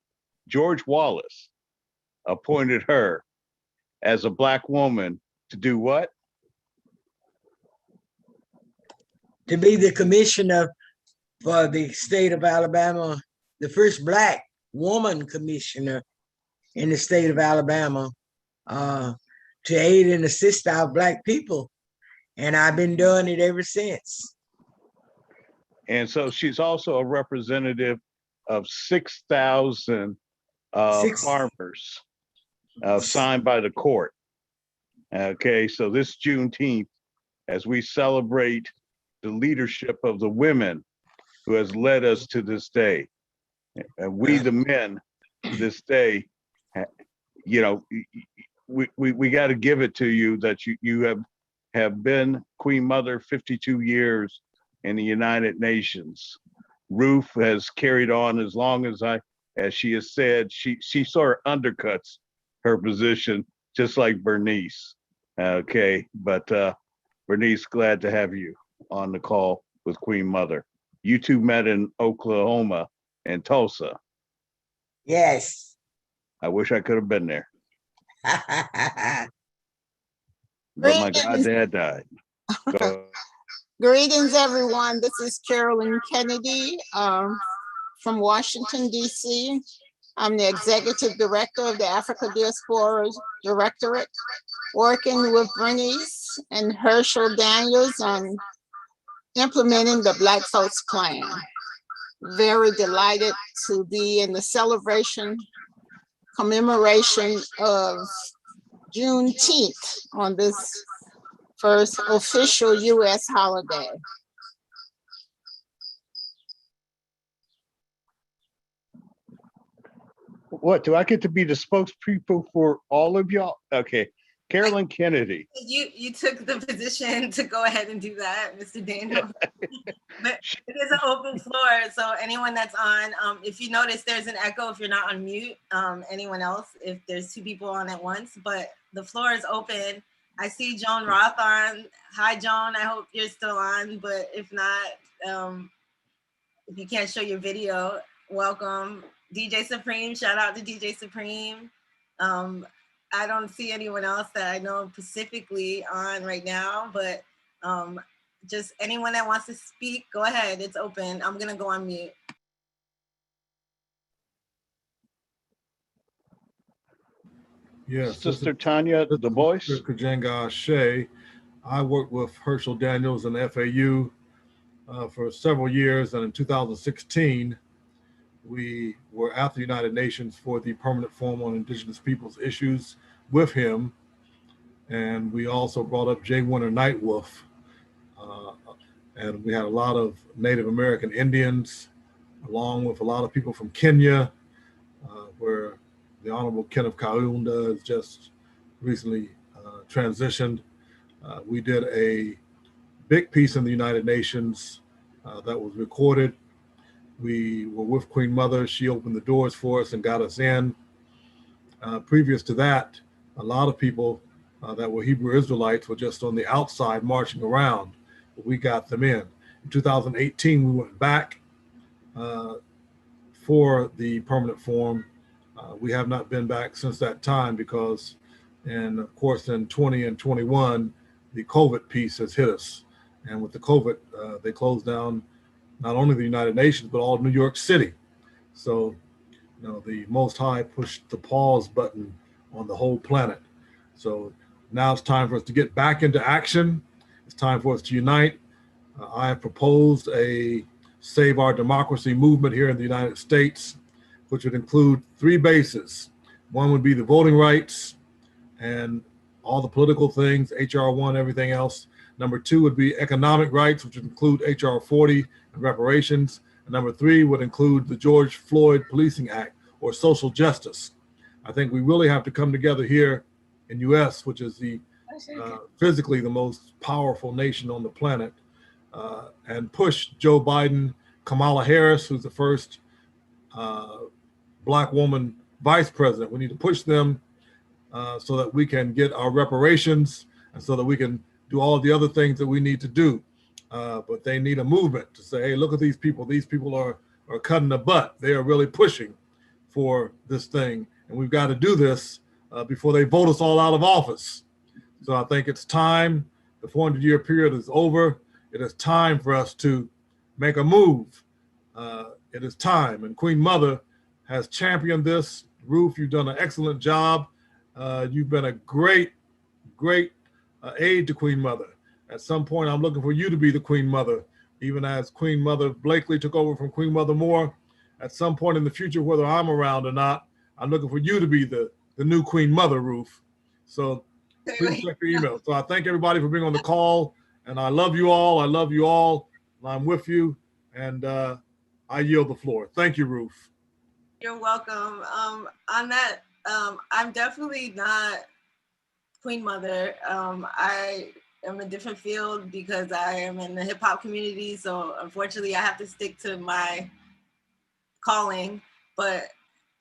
George Wallace appointed her as a Black woman to do what? To be the commissioner for the state of Alabama, the first Black woman commissioner in the state of Alabama, to aid and assist our Black people. And I've been doing it ever since. And so she's also a representative of 6,000 farmers signed by the court. Okay, so this Juneteenth, as we celebrate the leadership of the women who has led us to this day, and we the men this day, you know, we got to give it to you that you have been Queen Mother 52 years in the United Nations. Ruth has carried on as long as she has said, she sort of undercuts her position, just like Bernice. Okay, but Bernice, glad to have you on the call with Queen Mother. You two met in Oklahoma and Tulsa. Yes. I wish I could have been there. But my goddad died. So, Greetings, everyone. This is Carolyn Kennedy from Washington, D.C. I'm the Executive Director of the Africa Diaspora Directorate, working with Bernice and Herschel Daniels on implementing the Black Folks Plan. Very delighted to be in the celebration, commemoration of Juneteenth on this first official U.S. holiday. what, do I get to be the spokespeople for all of y'all? Okay, Carolyn Kennedy. You took the position to go ahead and do that, Mr. Daniel. But it is an open floor, so anyone that's on, if you notice there's an echo if you're not on mute, anyone else, if there's two people on at once, but the floor is open. I see Joan Roth on. Hi, Joan, I hope you're still on, but if not, if you can't show your video, welcome. DJ Supreme, shout out to DJ Supreme. I don't see anyone else that I know specifically on right now, but just anyone that wants to speak, go ahead, it's open. I'm gonna go on mute. Yes. Sister Tanya, the voice. Kajanga Shea. I worked with Herschel Daniels and FAU for several years, and in 2016, we were at the United Nations for the Permanent Forum on Indigenous Peoples Issues with him, and we also brought up J. Winter Nightwolf, and we had a lot of Native American Indians, along with a lot of people from Kenya, where the Honorable Kenneth Kaunda has just recently transitioned. We did a big piece in the United Nations that was recorded. We were with Queen Mother. She opened the doors for us and got us in. Previous to that, a lot of people that were Hebrew Israelites were just on the outside marching around, but we got them in. In 2018, we went back for the Permanent Forum. We have not been back since that time because, and of course, in 20 and 21, the COVID piece has hit us. And with the COVID, they closed down not only the United Nations, but all of New York City. So, you know, the Most High pushed the pause button on the whole planet. So now it's time for us to get back into action. It's time for us to unite. I have proposed a Save Our Democracy movement here in the United States, which would include 3 bases. One would be the voting rights and all the political things, HR 1, everything else. Number 2 would be economic rights, which would include HR 40 and reparations. And number 3 would include the George Floyd Policing Act, or social justice. I think we really have to come together here in US, which is the physically the most powerful nation on the planet, and push Joe Biden, Kamala Harris, who's the first Black woman vice president. We need to push them so that we can get our reparations and so that we can do all the other things that we need to do. But they need a movement to say, hey, look at these people. These people are cutting the butt. They are really pushing for this thing. And we've got to do this before they vote us all out of office. So I think it's time. The 400-year period is over. It is time for us to make a move. It is time. And Queen Mother has championed this. Ruth, you've done an excellent job. You've been a great aid to Queen Mother. At some point, I'm looking for you to be the Queen Mother, even as Queen Mother Blakely took over from Queen Mother Moore. At some point in the future, whether I'm around or not, I'm looking for you to be the new Queen Mother, Ruth. So please check your email. So I thank everybody for being on the call, and I love you all. I love you all. I'm with you, and I yield the floor. Thank you, Ruth. You're welcome. On that, I'm definitely not Queen Mother. I am a different field because I am in the hip hop community. So unfortunately, I have to stick to my calling. But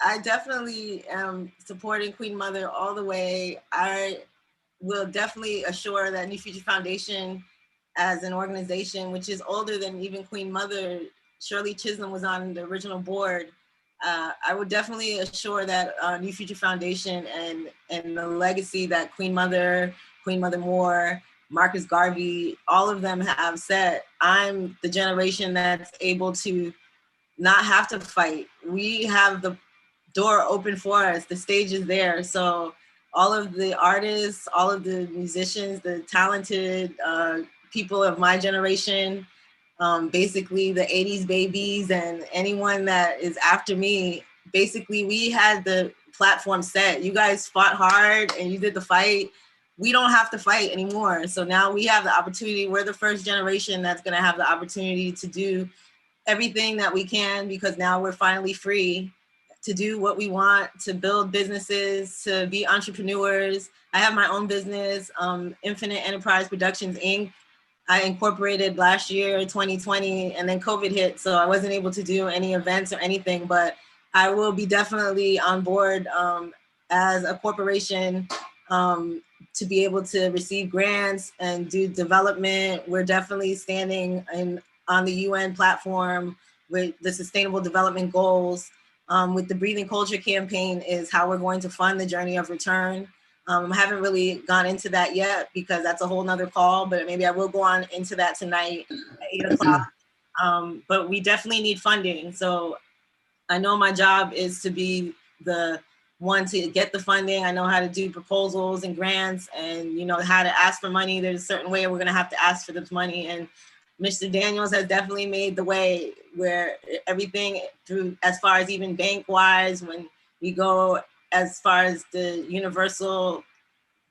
I definitely am supporting Queen Mother all the way. I will definitely assure that New Future Foundation, as an organization which is older than even Queen Mother, Shirley Chisholm was on the original board. I would definitely assure that New Future Foundation and the legacy that Queen Mother Moore, Marcus Garvey, all of them have set. I'm the generation that's able to not have to fight. We have the door open for us. The stage is there. So all of the artists, all of the musicians, the talented people of my generation, basically the 80s babies and anyone that is after me, basically we had the platform set. You guys fought hard and you did the fight. We don't have to fight anymore. So now we have the opportunity. We're the first generation that's gonna have the opportunity to do everything that we can, because now we're finally free to do what we want, to build businesses, to be entrepreneurs. I have my own business, Infinite Enterprise Productions, Inc. I incorporated last year, 2020, and then COVID hit, so I wasn't able to do any events or anything, but I will be definitely on board as a corporation to be able to receive grants and do development. We're definitely standing on the UN platform with the Sustainable Development Goals. With the Breathing Culture campaign is how we're going to fund the Journey of Return. I haven't really gone into that yet because that's a whole nother call, but maybe I will go on into that tonight at 8 o'clock. But we definitely need funding. So I know my job is to be the one to get the funding. I know how to do proposals and grants and how to ask for money. There's a certain way we're gonna have to ask for this money. And Mr. Daniels has definitely made the way where everything through, as far as even bank-wise, when we go as far as the universal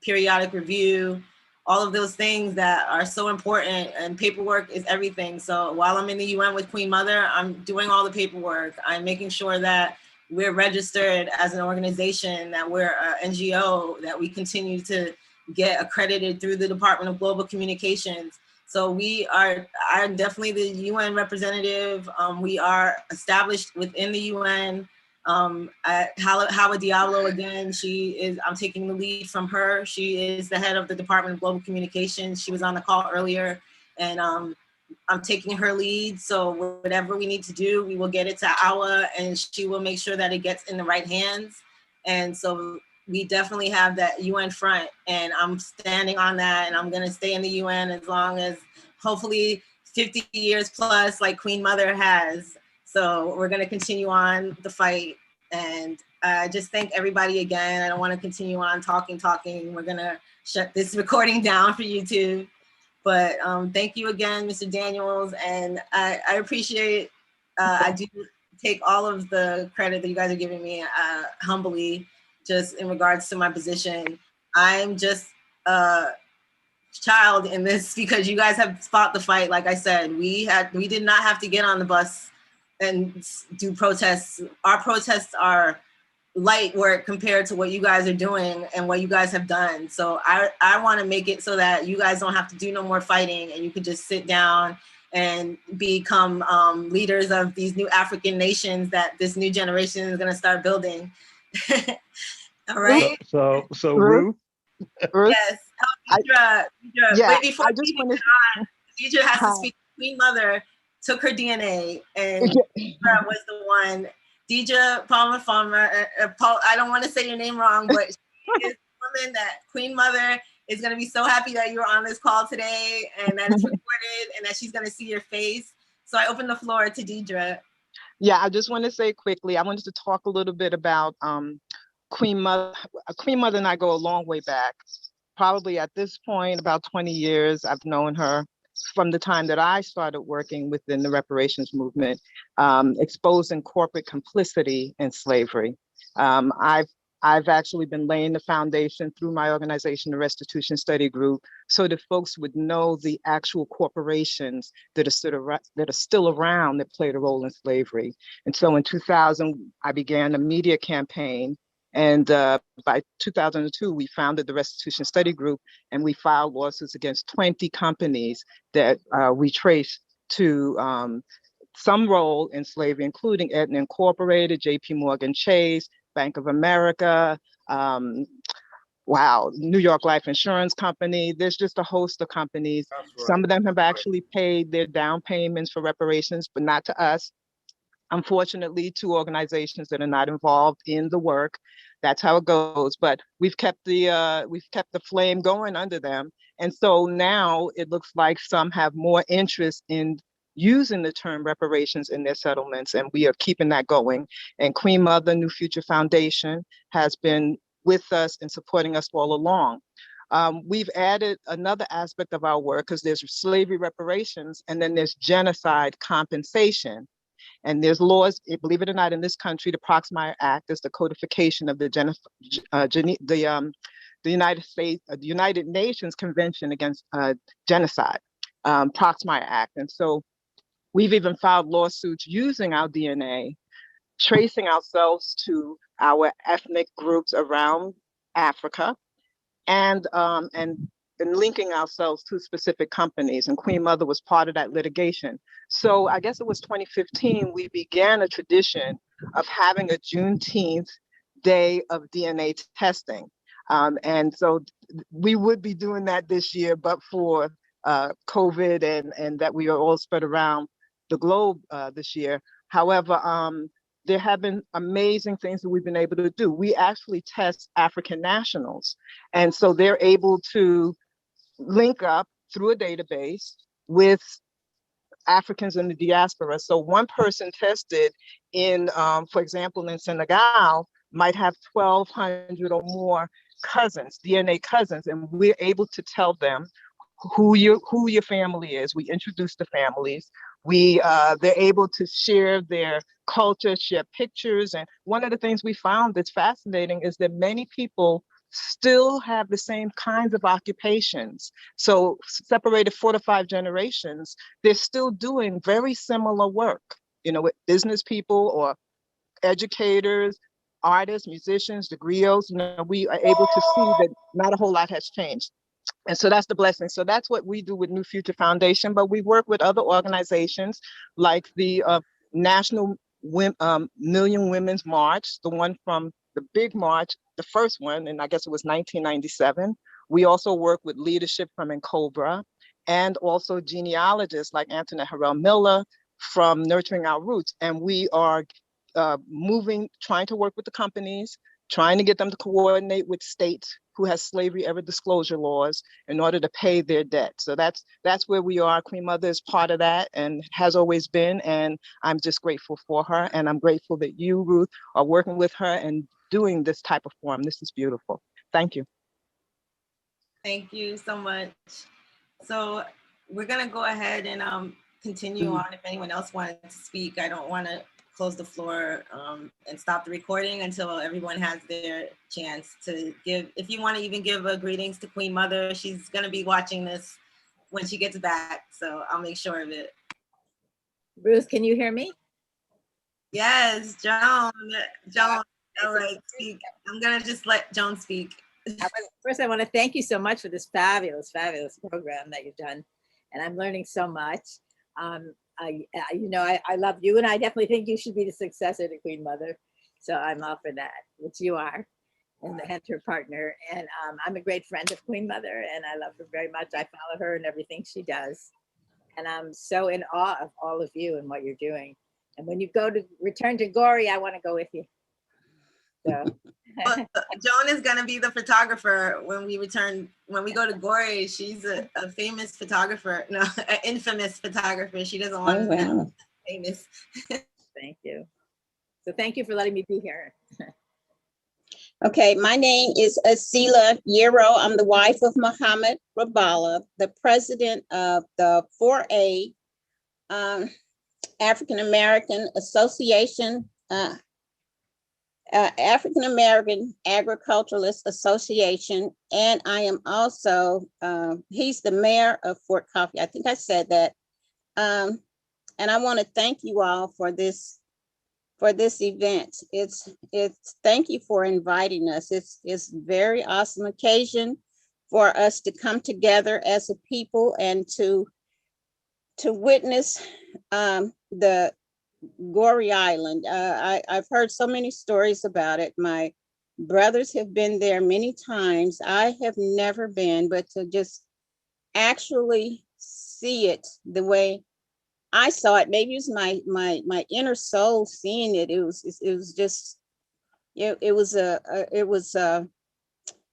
periodic review, all of those things that are so important, and paperwork is everything. So while I'm in the UN with Queen Mother, I'm doing all the paperwork. I'm making sure that we're registered as an organization, that we're an NGO, that we continue to get accredited through the Department of Global Communications. So I'm definitely the UN representative. We are established within the UN. Hawa Diallo, again, I'm taking the lead from her. She is the head of the Department of Global Communications. She was on the call earlier, and I'm taking her lead. So whatever we need to do, we will get it to Hawa, and she will make sure that it gets in the right hands. And so we definitely have that UN front, and I'm standing on that, and I'm gonna stay in the UN as long as, hopefully 50 years plus, like Queen Mother has. So we're gonna continue on the fight, and just thank everybody again. I don't wanna continue on talking. We're gonna shut this recording down for YouTube. But thank you again, Mr. Daniels. And I appreciate, I do take all of the credit that you guys are giving me humbly, just in regards to my position. I'm just a child in this because you guys have fought the fight. Like I said, we did not have to get on the bus and do protests. Our protests are light work compared to what you guys are doing and what you guys have done. So I want to make it so that you guys don't have to do no more fighting and you can just sit down and become leaders of these new African nations that this new generation is going to start building. All right. So Ruth. Yes. Deidre, yeah, wait, before I just want to. Deidre has to speak. Queen Mother took her DNA, and Deidre was the one. Deidre Palmer Farmer. Paul, I don't want to say your name wrong, but she is the woman that Queen Mother is going to be so happy that you're on this call today, and that it's recorded, and that she's going to see your face. So I open the floor to Deidre. Yeah, I just want to say quickly, I wanted to talk a little bit about Queen Mother. Queen Mother and I go a long way back. Probably at this point, about 20 years, I've known her from the time that I started working within the reparations movement, exposing corporate complicity in slavery. I've actually been laying the foundation through my organization, the Restitution Study Group, so that folks would know the actual corporations that are still around that played a role in slavery. And so in 2000, I began a media campaign. And by 2002, we founded the Restitution Study Group, and we filed lawsuits against 20 companies that we traced to some role in slavery, including Aetna Incorporated, JP Morgan Chase, Bank of America, New York Life Insurance Company. There's just a host of companies. Right. Some of them have actually paid their down payments for reparations, but not to us. Unfortunately, to organizations that are not involved in the work. That's how it goes. But we've kept the flame going under them. And so now it looks like some have more interest in using the term reparations in their settlements, and we are keeping that going. And Queen Mother New Future Foundation has been with us and supporting us all along. We've added another aspect of our work because there's slavery reparations and then there's genocide compensation. And there's laws, believe it or not, in this country. The Proxmire Act is the codification of the United Nations Convention Against Genocide, Proxmire Act. And so we've even filed lawsuits using our DNA, tracing ourselves to our ethnic groups around Africa, and linking ourselves to specific companies. And Queen Mother was part of that litigation. So I guess it was 2015, we began a tradition of having a Juneteenth day of DNA testing. And so we would be doing that this year, but for COVID and that we are all spread around the globe this year. However, there have been amazing things that we've been able to do. We actually test African nationals. And so they're able to link up through a database with Africans in the diaspora. So one person tested in, for example, in Senegal, might have 1,200 or more cousins, DNA cousins, and we're able to tell them who your family is. We introduce the families. They're able to share their culture, share pictures. And one of the things we found that's fascinating is that many people still have the same kinds of occupations. So separated 4 to 5 generations, they're still doing very similar work, with business people or educators, artists, musicians, the griots. We are able to see that not a whole lot has changed. And so that's the blessing. So that's what we do with New Future Foundation, but we work with other organizations like the National Million Women's March, the one from the big march, the first one, and I guess it was 1997. We also work with leadership from Cobra, and also genealogists like Antoinette Harrell Miller from Nurturing Our Roots. And we are trying to work with the companies, trying to get them to coordinate with states who has slavery ever disclosure laws in order to pay their debt. So that's where we are. Queen Mother is part of that and has always been. And I'm just grateful for her. And I'm grateful that you, Ruth, are working with her and doing this type of forum. This is beautiful. Thank you. Thank you so much. So we're gonna go ahead and continue on. If anyone else wanted to speak, I don't want to close the floor and stop the recording until everyone has their chance to give. If you want to even give a greetings to Queen Mother, she's gonna be watching this when she gets back, so I'll make sure of it. Ruth, can you hear me? Yes, Joan. All right, speak. I'm gonna just let Joan speak. First, I want to thank you so much for this fabulous, fabulous program that you've done, and I'm learning so much. I love you, and I definitely think you should be the successor to Queen Mother. So I'm all for that, which you are, and her partner. And I'm a great friend of Queen Mother, and I love her very much. I follow her and everything she does, and I'm so in awe of all of you and what you're doing. And when you return to Goree, I want to go with you. So. Joan is gonna be the photographer when we return. When we go to Goree, she's a famous photographer, no, an infamous photographer. She doesn't want to be famous. Thank you. So thank you for letting me be here. Okay, my name is Asila Yero. I'm the wife of Muhammad Rabala, the president of the 4A African American Association, African American Agriculturalist Association, and I am also, he's the mayor of Fort Coffee. I think I said that. And I want to thank you all for this event. It's thank you for inviting us. It's very awesome occasion for us to come together as a people and to witness the Goree Island. I've heard so many stories about it. My brothers have been there many times. I have never been, but to just actually see it the way I saw it, maybe it was my inner soul seeing it. It was just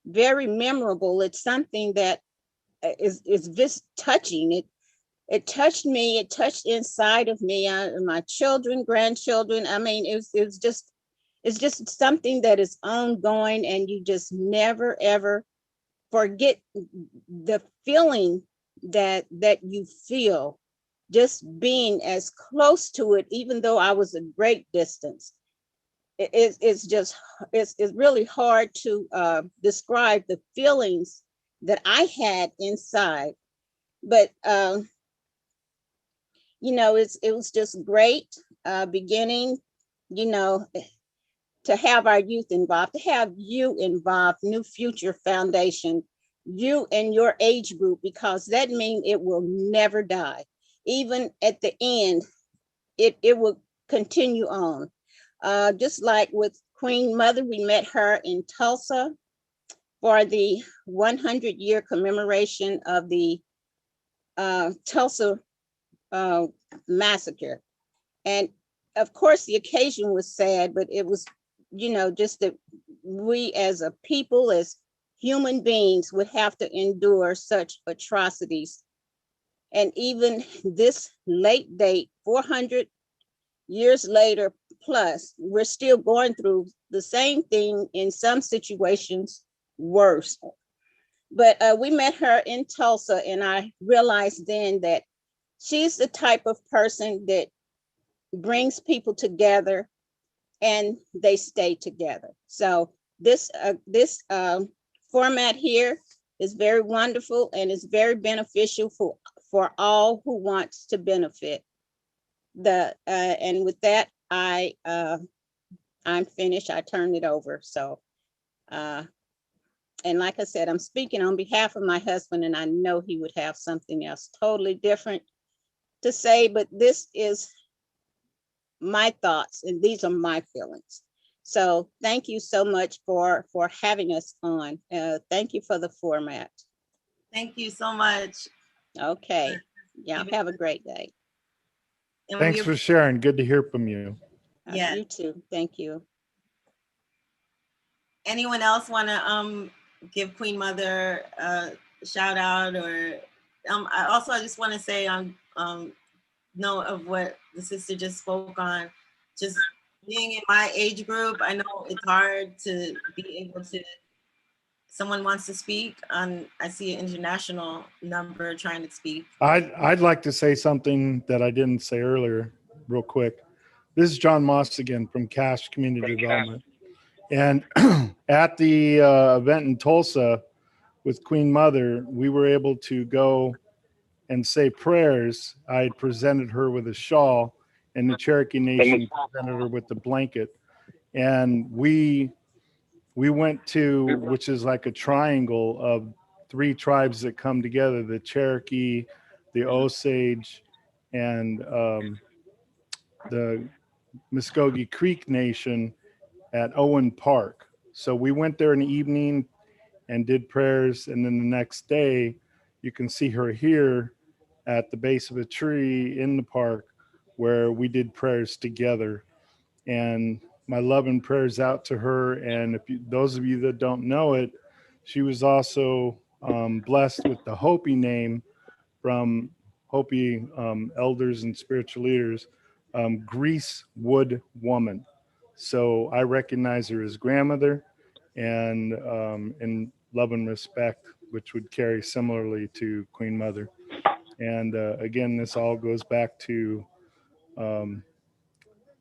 very memorable. It's something that is just touching. It touched me. It touched inside of me. My children, grandchildren. I mean, it's just something that is ongoing, and you just never ever forget the feeling that you feel just being as close to it, even though I was a great distance. It's really hard to describe the feelings that I had inside, but it was just great beginning, to have our youth involved, to have you involved, New Future Foundation, you and your age group, because that means it will never die. Even at the end, it will continue on. Just like with Queen Mother, we met her in Tulsa for the 100-year commemoration of the Tulsa massacre. And of course, the occasion was sad, but it was, just that we as a people, as human beings, would have to endure such atrocities. And even this late date, 400 years later plus, we're still going through the same thing, in some situations worse. But we met her in Tulsa, and I realized then that she's the type of person that brings people together and they stay together. So this format here is very wonderful and is very beneficial for all who wants to benefit. And with that, I'm finished. I turn it over. So, and like I said, I'm speaking on behalf of my husband, and I know he would have something else totally different to say, but this is my thoughts and these are my feelings. So thank you so much for having us on. Thank you for the format. Thank you so much. Okay. Yeah, have a great day. Thanks for sharing. Good to hear from you. Yeah. You too. Thank you. Anyone else want to give Queen Mother a shout out, or I just want to say note of what the sister just spoke on, just being in my age group, I know it's hard to be able to someone wants to speak? I see an international number trying to speak. I'd like to say something that I didn't say earlier, real quick. This is John Moss again from Cash Community Development. And at the event in Tulsa with Queen Mother, we were able to go and say prayers. I had presented her with a shawl, and the Cherokee Nation presented her with the blanket. And we went to, which is like a triangle of 3 tribes that come together, the Cherokee, the Osage, and the Muskogee Creek Nation at Owen Park. So we went there in the evening and did prayers. And then the next day, you can see her here at the base of a tree in the park where we did prayers together. And my love and prayers out to her. And if you, those of you that don't know it, she was also blessed with the Hopi name from Hopi elders and spiritual leaders, Grease Wood Woman. So I recognize her as grandmother, and in love and respect, which would carry similarly to Queen Mother. And again, this all goes back to when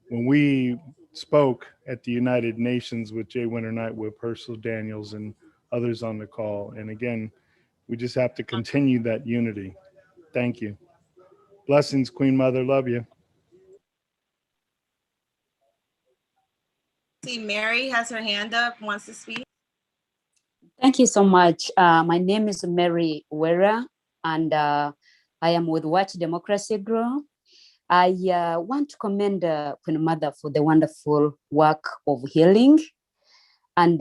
we spoke at the United Nations with Jay Winter Nightwhip, Herschel Daniels, and others on the call. And again, we just have to continue that unity. Thank you. Blessings, Queen Mother. Love you. See, Mary has her hand up, wants to speak. Thank you so much. My name is Mary Wera, and I am with Watch Democracy Grow. I want to commend Queen Mother for the wonderful work of healing and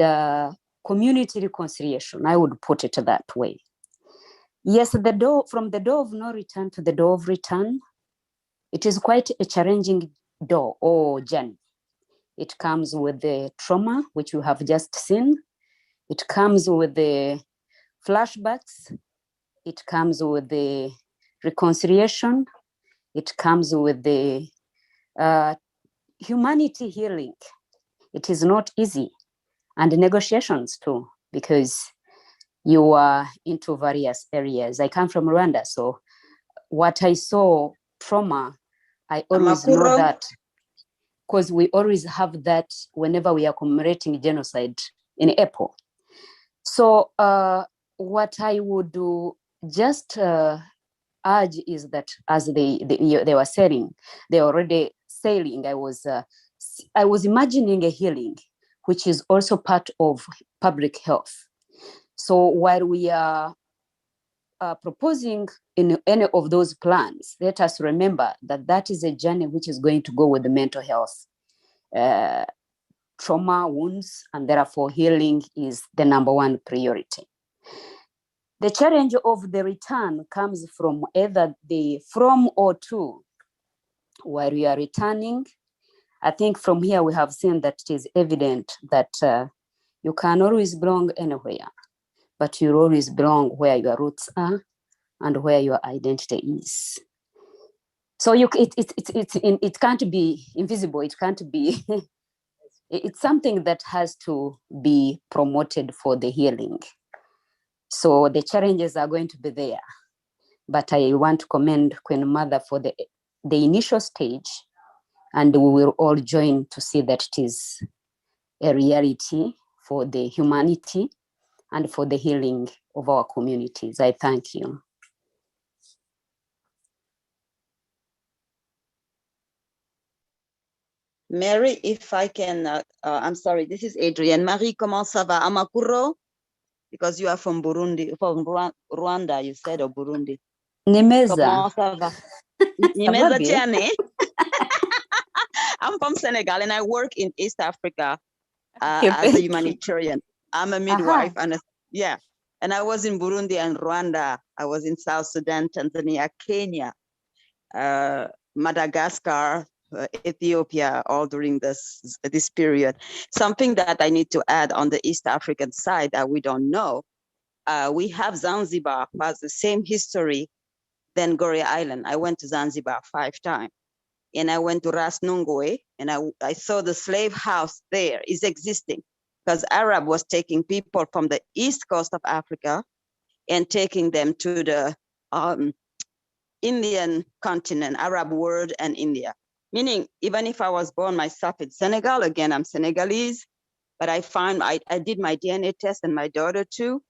community reconciliation. I would put it that way. Yes, the door from the door of no return to the door of return. It is quite a challenging door or journey. It comes with the trauma, which you have just seen. It comes with the flashbacks. It comes with the reconciliation. It comes with the humanity healing. It is not easy. And negotiations too, because you are into various areas. I come from Rwanda, so what I saw, trauma, I always know that, because we always have that whenever we are commemorating genocide in April. So what I would do just urge is that as they were saying, they already sailing. I was imagining a healing, which is also part of public health. So while we are proposing in any of those plans, let us remember that that is a journey which is going to go with the mental health, trauma, wounds, and therefore healing is the #1 priority. The challenge of the return comes from either the from or to. While we are returning, I think from here we have seen that it is evident that you can always belong anywhere, but you always belong where your roots are and where your identity is. So it can't be invisible. It can't be. It's something that has to be promoted for the healing. So the challenges are going to be there, but I want to commend Queen Mother for the initial stage, and we will all join to see that it is a reality for the humanity and for the healing of our communities. I thank you. Mary, if I can, I'm sorry, this is Adrienne. Marie, comment ça va? Amakuro? Because you are from Burundi, from Rwanda, you said, or Burundi. Nimeza. Comment ça va? Nimeza Tiane. I'm from Senegal and I work in East Africa as a humanitarian. I'm a midwife and and I was in Burundi and Rwanda. I was in South Sudan, Tanzania, Kenya, Madagascar, Ethiopia, all during this period. Something that I need to add on the East African side that we don't know, we have Zanzibar, who has the same history than Goree Island. I went to Zanzibar 5 times. And I went to Ras Nungwe, and I saw the slave house there is existing. because Arab was taking people from the east coast of Africa and taking them to the Indian continent, Arab world and India. Meaning, even if I was born myself in Senegal, again, I'm Senegalese, but I did my DNA test and my daughter too.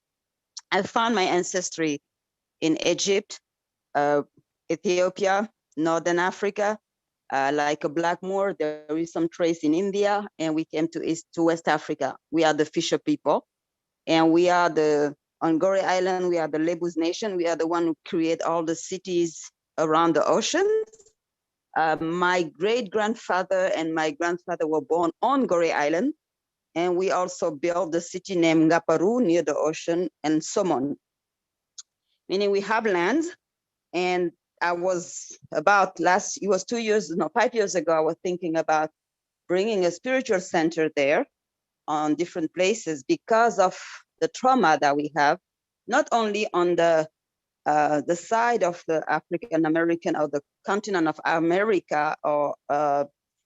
I found my ancestry in Egypt, Ethiopia, Northern Africa, like a Black Moor. There is some trace in India, and we came to West Africa. We are the Fisher people, and we are on Goree Island, we are the Lebus Nation. We are the one who create all the cities around the ocean. My great-grandfather and my grandfather were born on Goree Island, and we also built the city named Ngaparu near the ocean and Somon. Meaning we have lands, and I was it was 5 years ago, I was thinking about bringing a spiritual center there on different places because of the trauma that we have, not only on the side of the African American or the continent of America or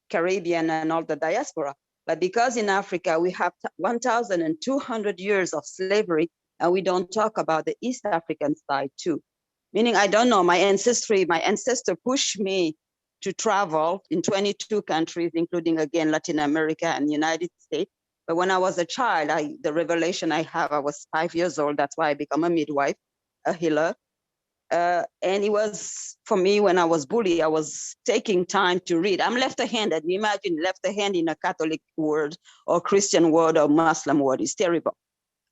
Caribbean and all the diaspora, but because in Africa we have 1,200 years of slavery, and we don't talk about the East African side too. Meaning, I don't know, my ancestor pushed me to travel in 22 countries, including again, Latin America and United States. But when I was a child, the revelation I have, I was 5 years old. That's why I became a midwife, a healer. And it was, for me, when I was bullied, I was taking time to read. I'm left-handed. Imagine left-hand in a Catholic world or Christian world or Muslim world. It's terrible.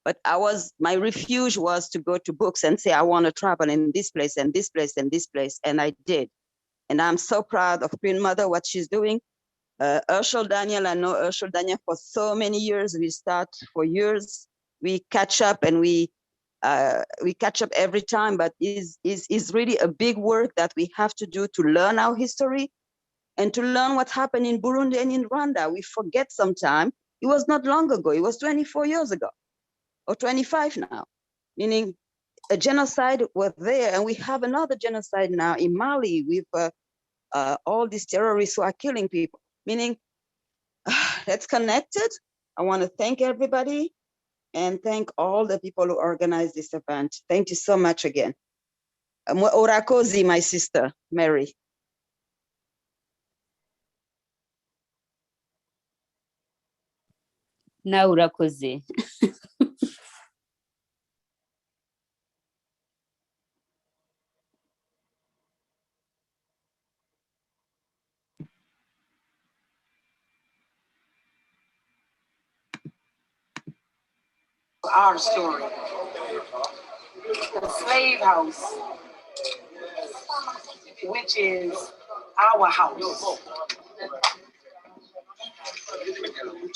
But my refuge was to go to books and say, I want to travel in this place and this place and this place. And I did. And I'm so proud of Queen Mother, what she's doing. Urshel Daniel, I know Urshel Daniel for so many years. We start for years. We catch up and we catch up every time, but is really a big work that we have to do to learn our history and to learn what happened in Burundi and in Rwanda. We forget sometimes. It was not long ago. It was 24 years ago or 25 now, meaning a genocide was there, and we have another genocide now in Mali with all these terrorists who are killing people, meaning that's connected. I want to thank everybody and thank all the people who organized this event. Thank you so much again. Orakozi, my sister, Mary. Now urakoze. Our story. The slave house, which is our house.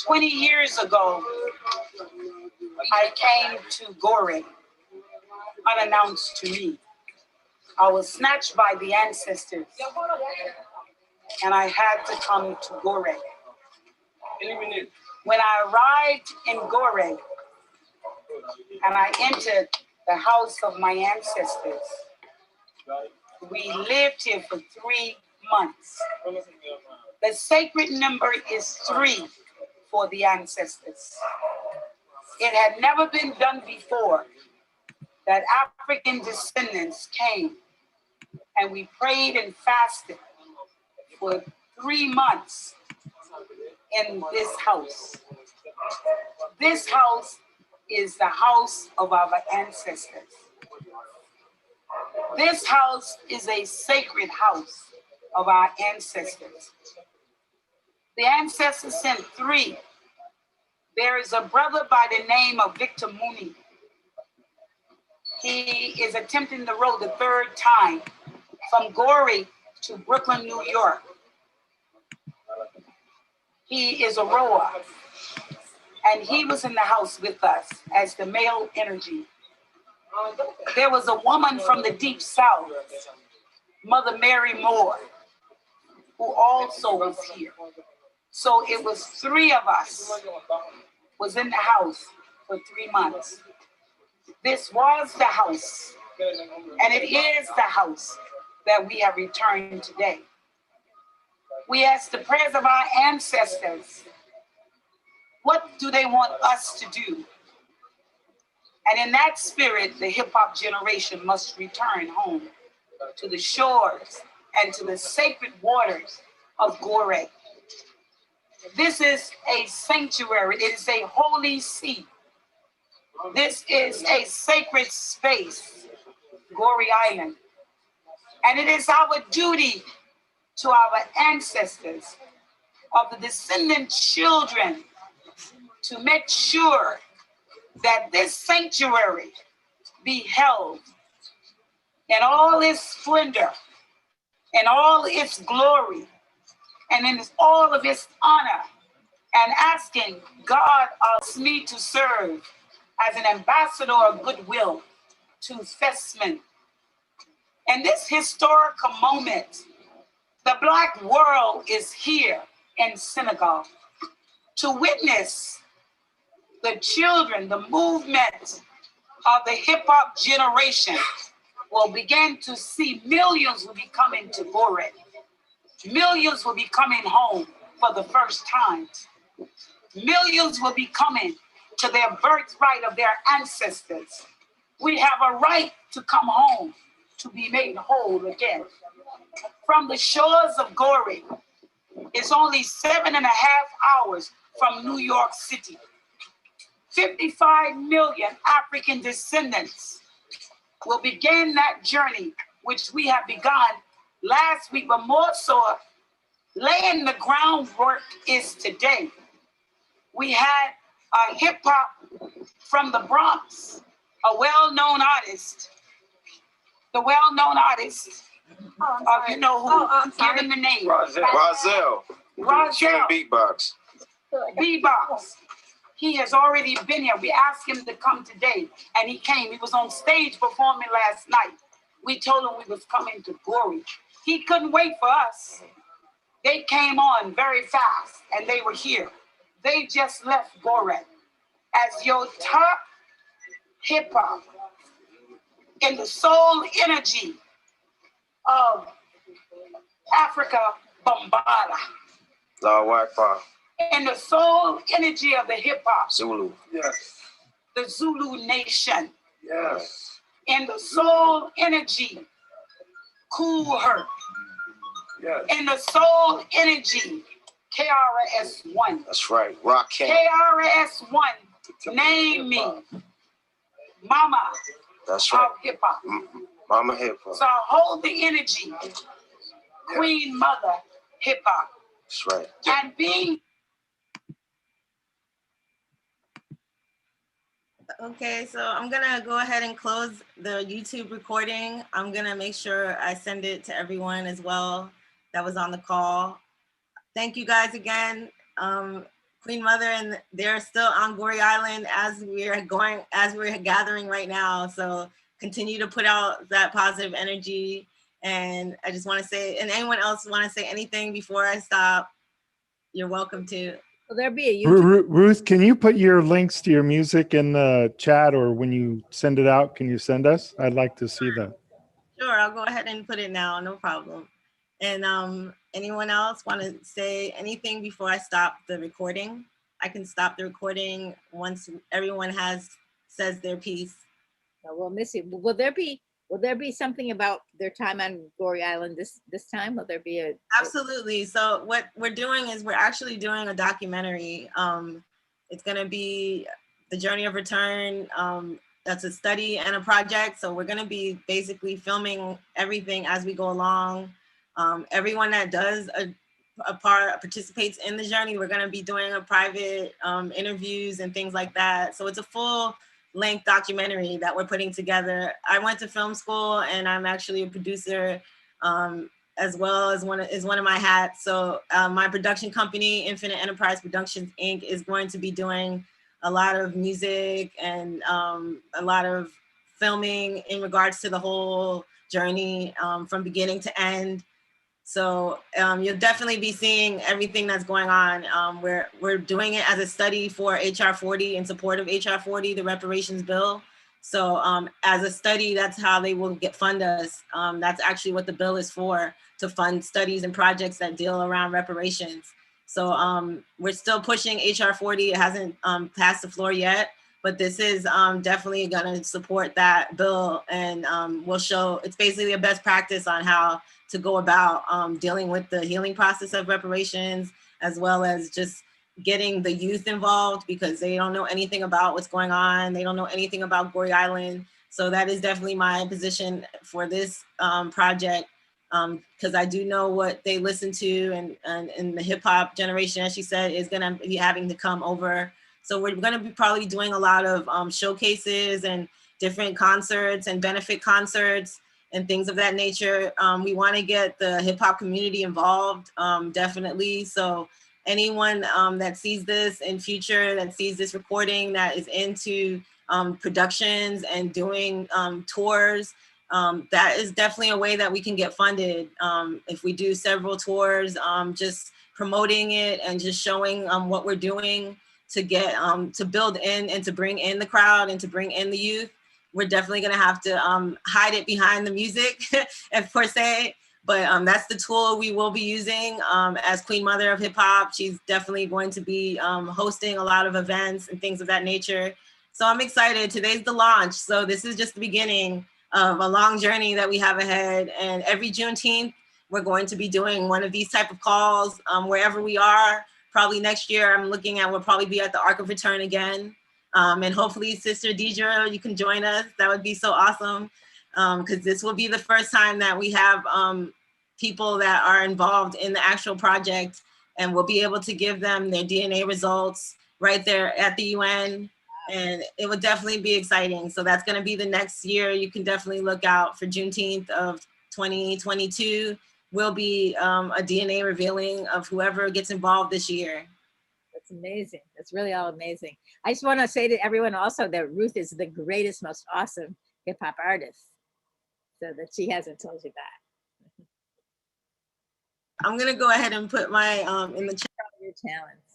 20 years ago, I came to Goree, unannounced to me. I was snatched by the ancestors, and I had to come to Goree. When I arrived in Goree, and I entered the house of my ancestors, we lived here for 3 months. The sacred number is 3 for the ancestors. It had never been done before that African descendants came and we prayed and fasted for 3 months in this house. This house is the house of our ancestors. This house is a sacred house of our ancestors. The ancestors sent 3. There is a brother by the name of Victor Mooney. He is attempting the road the 3rd time from Goree to Brooklyn, New York. He is a rower, and he was in the house with us as the male energy. There was a woman from the deep south, Mother Mary Moore, who also was here. So it was 3 of us was in the house for 3 months. This was the house, and it is the house that we have returned today. We ask the prayers of our ancestors What do they want us to do? And in that spirit, the hip hop generation must return home to the shores and to the sacred waters of Goree. This is a sanctuary. It is a holy seat. This is a sacred space, Goree Island. And it is our duty to our ancestors of the descendant children to make sure that this sanctuary be held in all its splendor, in all its glory, and in all of its honor, and asking God asks me to serve as an ambassador of goodwill to Festman. In this historical moment, the Black world is here in Senegal to witness the children, the movement of the hip hop generation will begin to see millions will be coming to Goree. Millions will be coming home for the first time. Millions will be coming to their birthright of their ancestors. We have a right to come home to be made whole again. From the shores of Goree, it's only 7.5 hours from New York City. 55 million African descendants will begin that journey, which we have begun last week, but more so, laying the groundwork is today. We had a hip hop from the Bronx, a well-known artist, the well-known artist, you know who, give him the name. Rozelle. Rozelle. Beatbox. Beatbox. He has already been here. We asked him to come today, and he came. He was on stage performing last night. We told him we was coming to Goree. He couldn't wait for us. They came on very fast, and they were here. They just left Goree as your top hip hop in the soul energy of Africa, Bombada. In the soul energy of the hip hop. Zulu. Yes. The Zulu nation. Yes. In the soul energy, Cool Herc. Yes. In the soul energy, KRS-One. That's right. Rock King. KRS-One, name me. Mama. That's right. Of hip hop. Mama hip hop. So hold the energy. Queen Mother hip hop. That's right. And being Okay, so I'm gonna go ahead and close the YouTube recording. I'm gonna make sure I send it to everyone as well that was on the call. Thank you guys again. Queen Mother, and they're still on Goree Island as we're gathering right now. So continue to put out that positive energy. And I just wanna say, and anyone else wanna say anything before I stop, you're welcome to. Will there be a YouTube? Ruth, can you put your links to your music in the chat, or when you send it out, can you send us? I'd like to see that. Sure, I'll go ahead and put it now, no problem. And anyone else want to say anything before I stop the recording? I can stop the recording once everyone says their piece. Well, Missy, will there be something about their time on Goree Island this time? Will there be a? Absolutely. So what we're doing is we're actually doing a documentary. It's going to be the Journey of Return. That's a study and a project. So we're going to be basically filming everything as we go along. Everyone that does participates in the journey, we're going to be doing a private interviews and things like that. So it's a full length documentary that we're putting together. I went to film school, and I'm actually a producer as well as one of my hats. So my production company, Infinite Enterprise Productions Inc., is going to be doing a lot of music and a lot of filming in regards to the whole journey from beginning to end. So you'll definitely be seeing everything that's going on. We're doing it as a study for HR 40 in support of HR 40, the Reparations Bill. So as a study, that's how they will fund us. That's actually what the bill is for, to fund studies and projects that deal around reparations. So we're still pushing HR 40. It hasn't passed the floor yet, but this is definitely going to support that bill, and we'll show, it's basically a best practice on how to go about dealing with the healing process of reparations, as well as just getting the youth involved, because they don't know anything about what's going on. They don't know anything about Goree Island. So that is definitely my position for this project, because I do know what they listen to, and the hip hop generation, as she said, is gonna be having to come over. So we're gonna be probably doing a lot of showcases and different concerts and benefit concerts and things of that nature. We wanna get the hip hop community involved, definitely. So anyone that sees this in future, that sees this recording, that is into productions and doing tours, that is definitely a way that we can get funded. If we do several tours, just promoting it and just showing what we're doing to get, to build in and to bring in the crowd and to bring in the youth. We're definitely gonna have to hide it behind the music, per se, but that's the tool we will be using as Queen Mother of Hip Hop. She's definitely going to be hosting a lot of events and things of that nature. So I'm excited. Today's the launch. So this is just the beginning of a long journey that we have ahead. And every Juneteenth, we're going to be doing one of these type of calls wherever we are. Probably next year, I'm looking at, we'll probably be at the Ark of Return again. And hopefully Sister Deidre, you can join us. That would be so awesome. Because this will be the first time that we have people that are involved in the actual project, and we'll be able to give them their DNA results right there at the UN. And it would definitely be exciting. So that's gonna be the next year. You can definitely look out for Juneteenth of 2022. Will be a DNA revealing of whoever gets involved this year. That's amazing. That's really all amazing. I just want to say to everyone also that Ruth is the greatest, most awesome hip hop artist. So that she hasn't told you that. I'm gonna go ahead and put my in the chat. Your talents.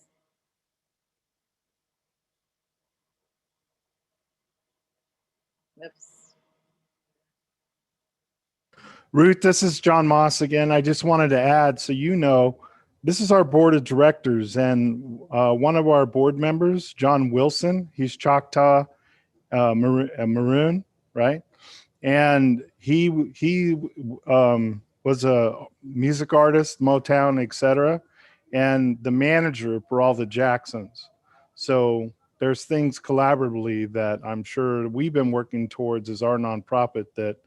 Oops. Ruth, this is John Moss again. I just wanted to add, so you know, this is our board of directors, and one of our board members, John Wilson, he's Choctaw Maroon, right? And he was a music artist, Motown, etc., and the manager for all the Jacksons. So there's things collaboratively that I'm sure we've been working towards as our nonprofit that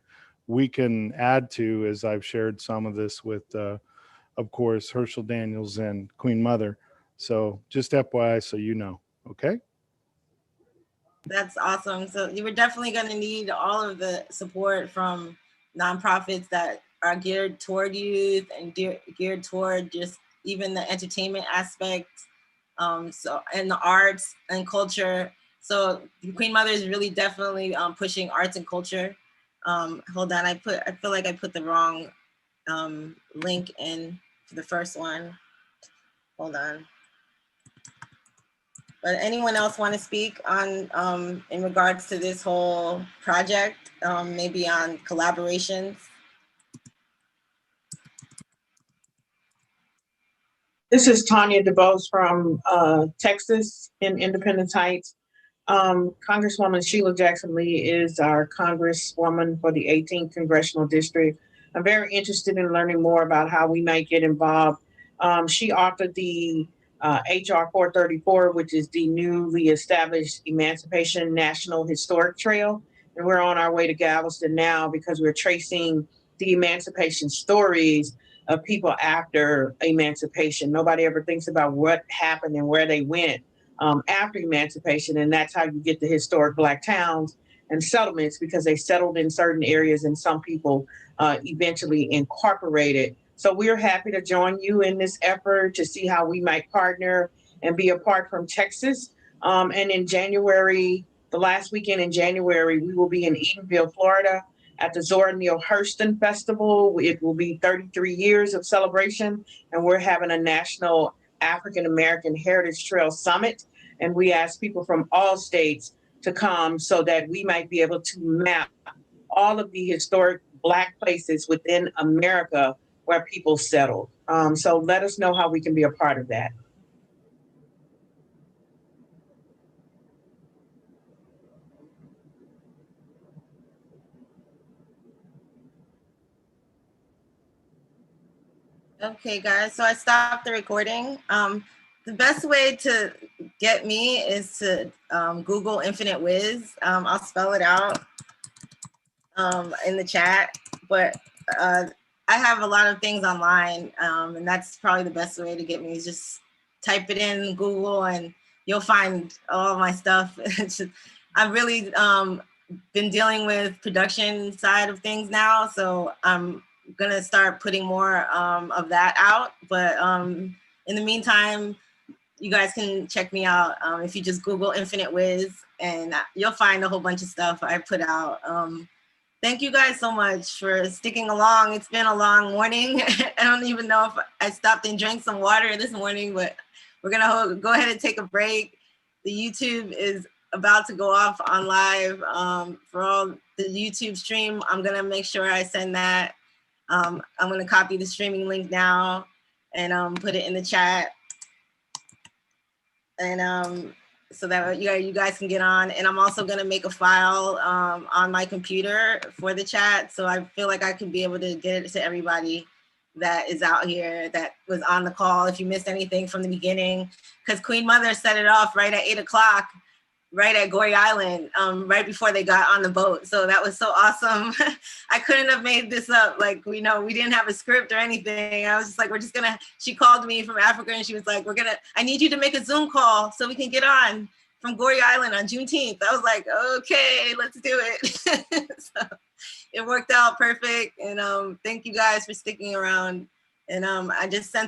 we can add to, as I've shared some of this with, of course, Herschel Daniels and Queen Mother. So just FYI, so you know, okay? That's awesome. So you were definitely going to need all of the support from nonprofits that are geared toward youth and geared toward just even the entertainment aspect, so and the arts and culture. So Queen Mother is really definitely pushing arts and culture. Hold on, I feel like I put the wrong link in for the first one. Hold on. But anyone else want to speak on in regards to this whole project, maybe on collaborations? This is Tanya DeBose from Texas in Independence Heights. Congresswoman Sheila Jackson Lee is our congresswoman for the 18th Congressional District. I'm very interested in learning more about how we might get involved. She authored the HR 434, which is the newly established Emancipation National Historic Trail. And we're on our way to Galveston now because we're tracing the emancipation stories of people after emancipation. Nobody ever thinks about what happened and where they went after emancipation. And that's how you get the historic Black towns and settlements, because they settled in certain areas and some people eventually incorporated. So we're happy to join you in this effort to see how we might partner and be apart from Texas. And in January, the last weekend in January, we will be in Edenville, Florida at the Zora Neale Hurston Festival. It will be 33 years of celebration, and we're having a National African American Heritage Trail Summit. And we ask people from all states to come so that we might be able to map all of the historic Black places within America where people settled. So let us know how we can be a part of that. Okay, guys, so I stopped the recording. The best way to get me is to Google Infinite Wiz. I'll spell it out in the chat, but I have a lot of things online, and that's probably the best way to get me is just type it in Google and you'll find all my stuff. I've really been dealing with production side of things now, so I'm gonna start putting more of that out. But in the meantime, you guys can check me out if you just Google Infinite Wiz, and you'll find a whole bunch of stuff I put out. Thank you guys so much for sticking along. It's been a long morning. I don't even know if I stopped and drank some water this morning, but we're gonna go ahead and take a break. The YouTube is about to go off on live for all the YouTube stream. I'm gonna make sure I send that. I'm gonna copy the streaming link now and put it in the chat. And so that you guys can get on. And I'm also gonna make a file on my computer for the chat. So I feel like I can be able to get it to everybody that is out here that was on the call. If you missed anything from the beginning, because Queen Mother set it off right at 8 o'clock, right at Goree Island, right before they got on the boat. So that was so awesome. I couldn't have made this up. Like, we didn't have a script or anything. I was just like, she called me from Africa and she was like, I need you to make a Zoom call so we can get on from Goree Island on Juneteenth. I was like, okay, let's do it. So it worked out perfect. And thank you guys for sticking around. And I just sent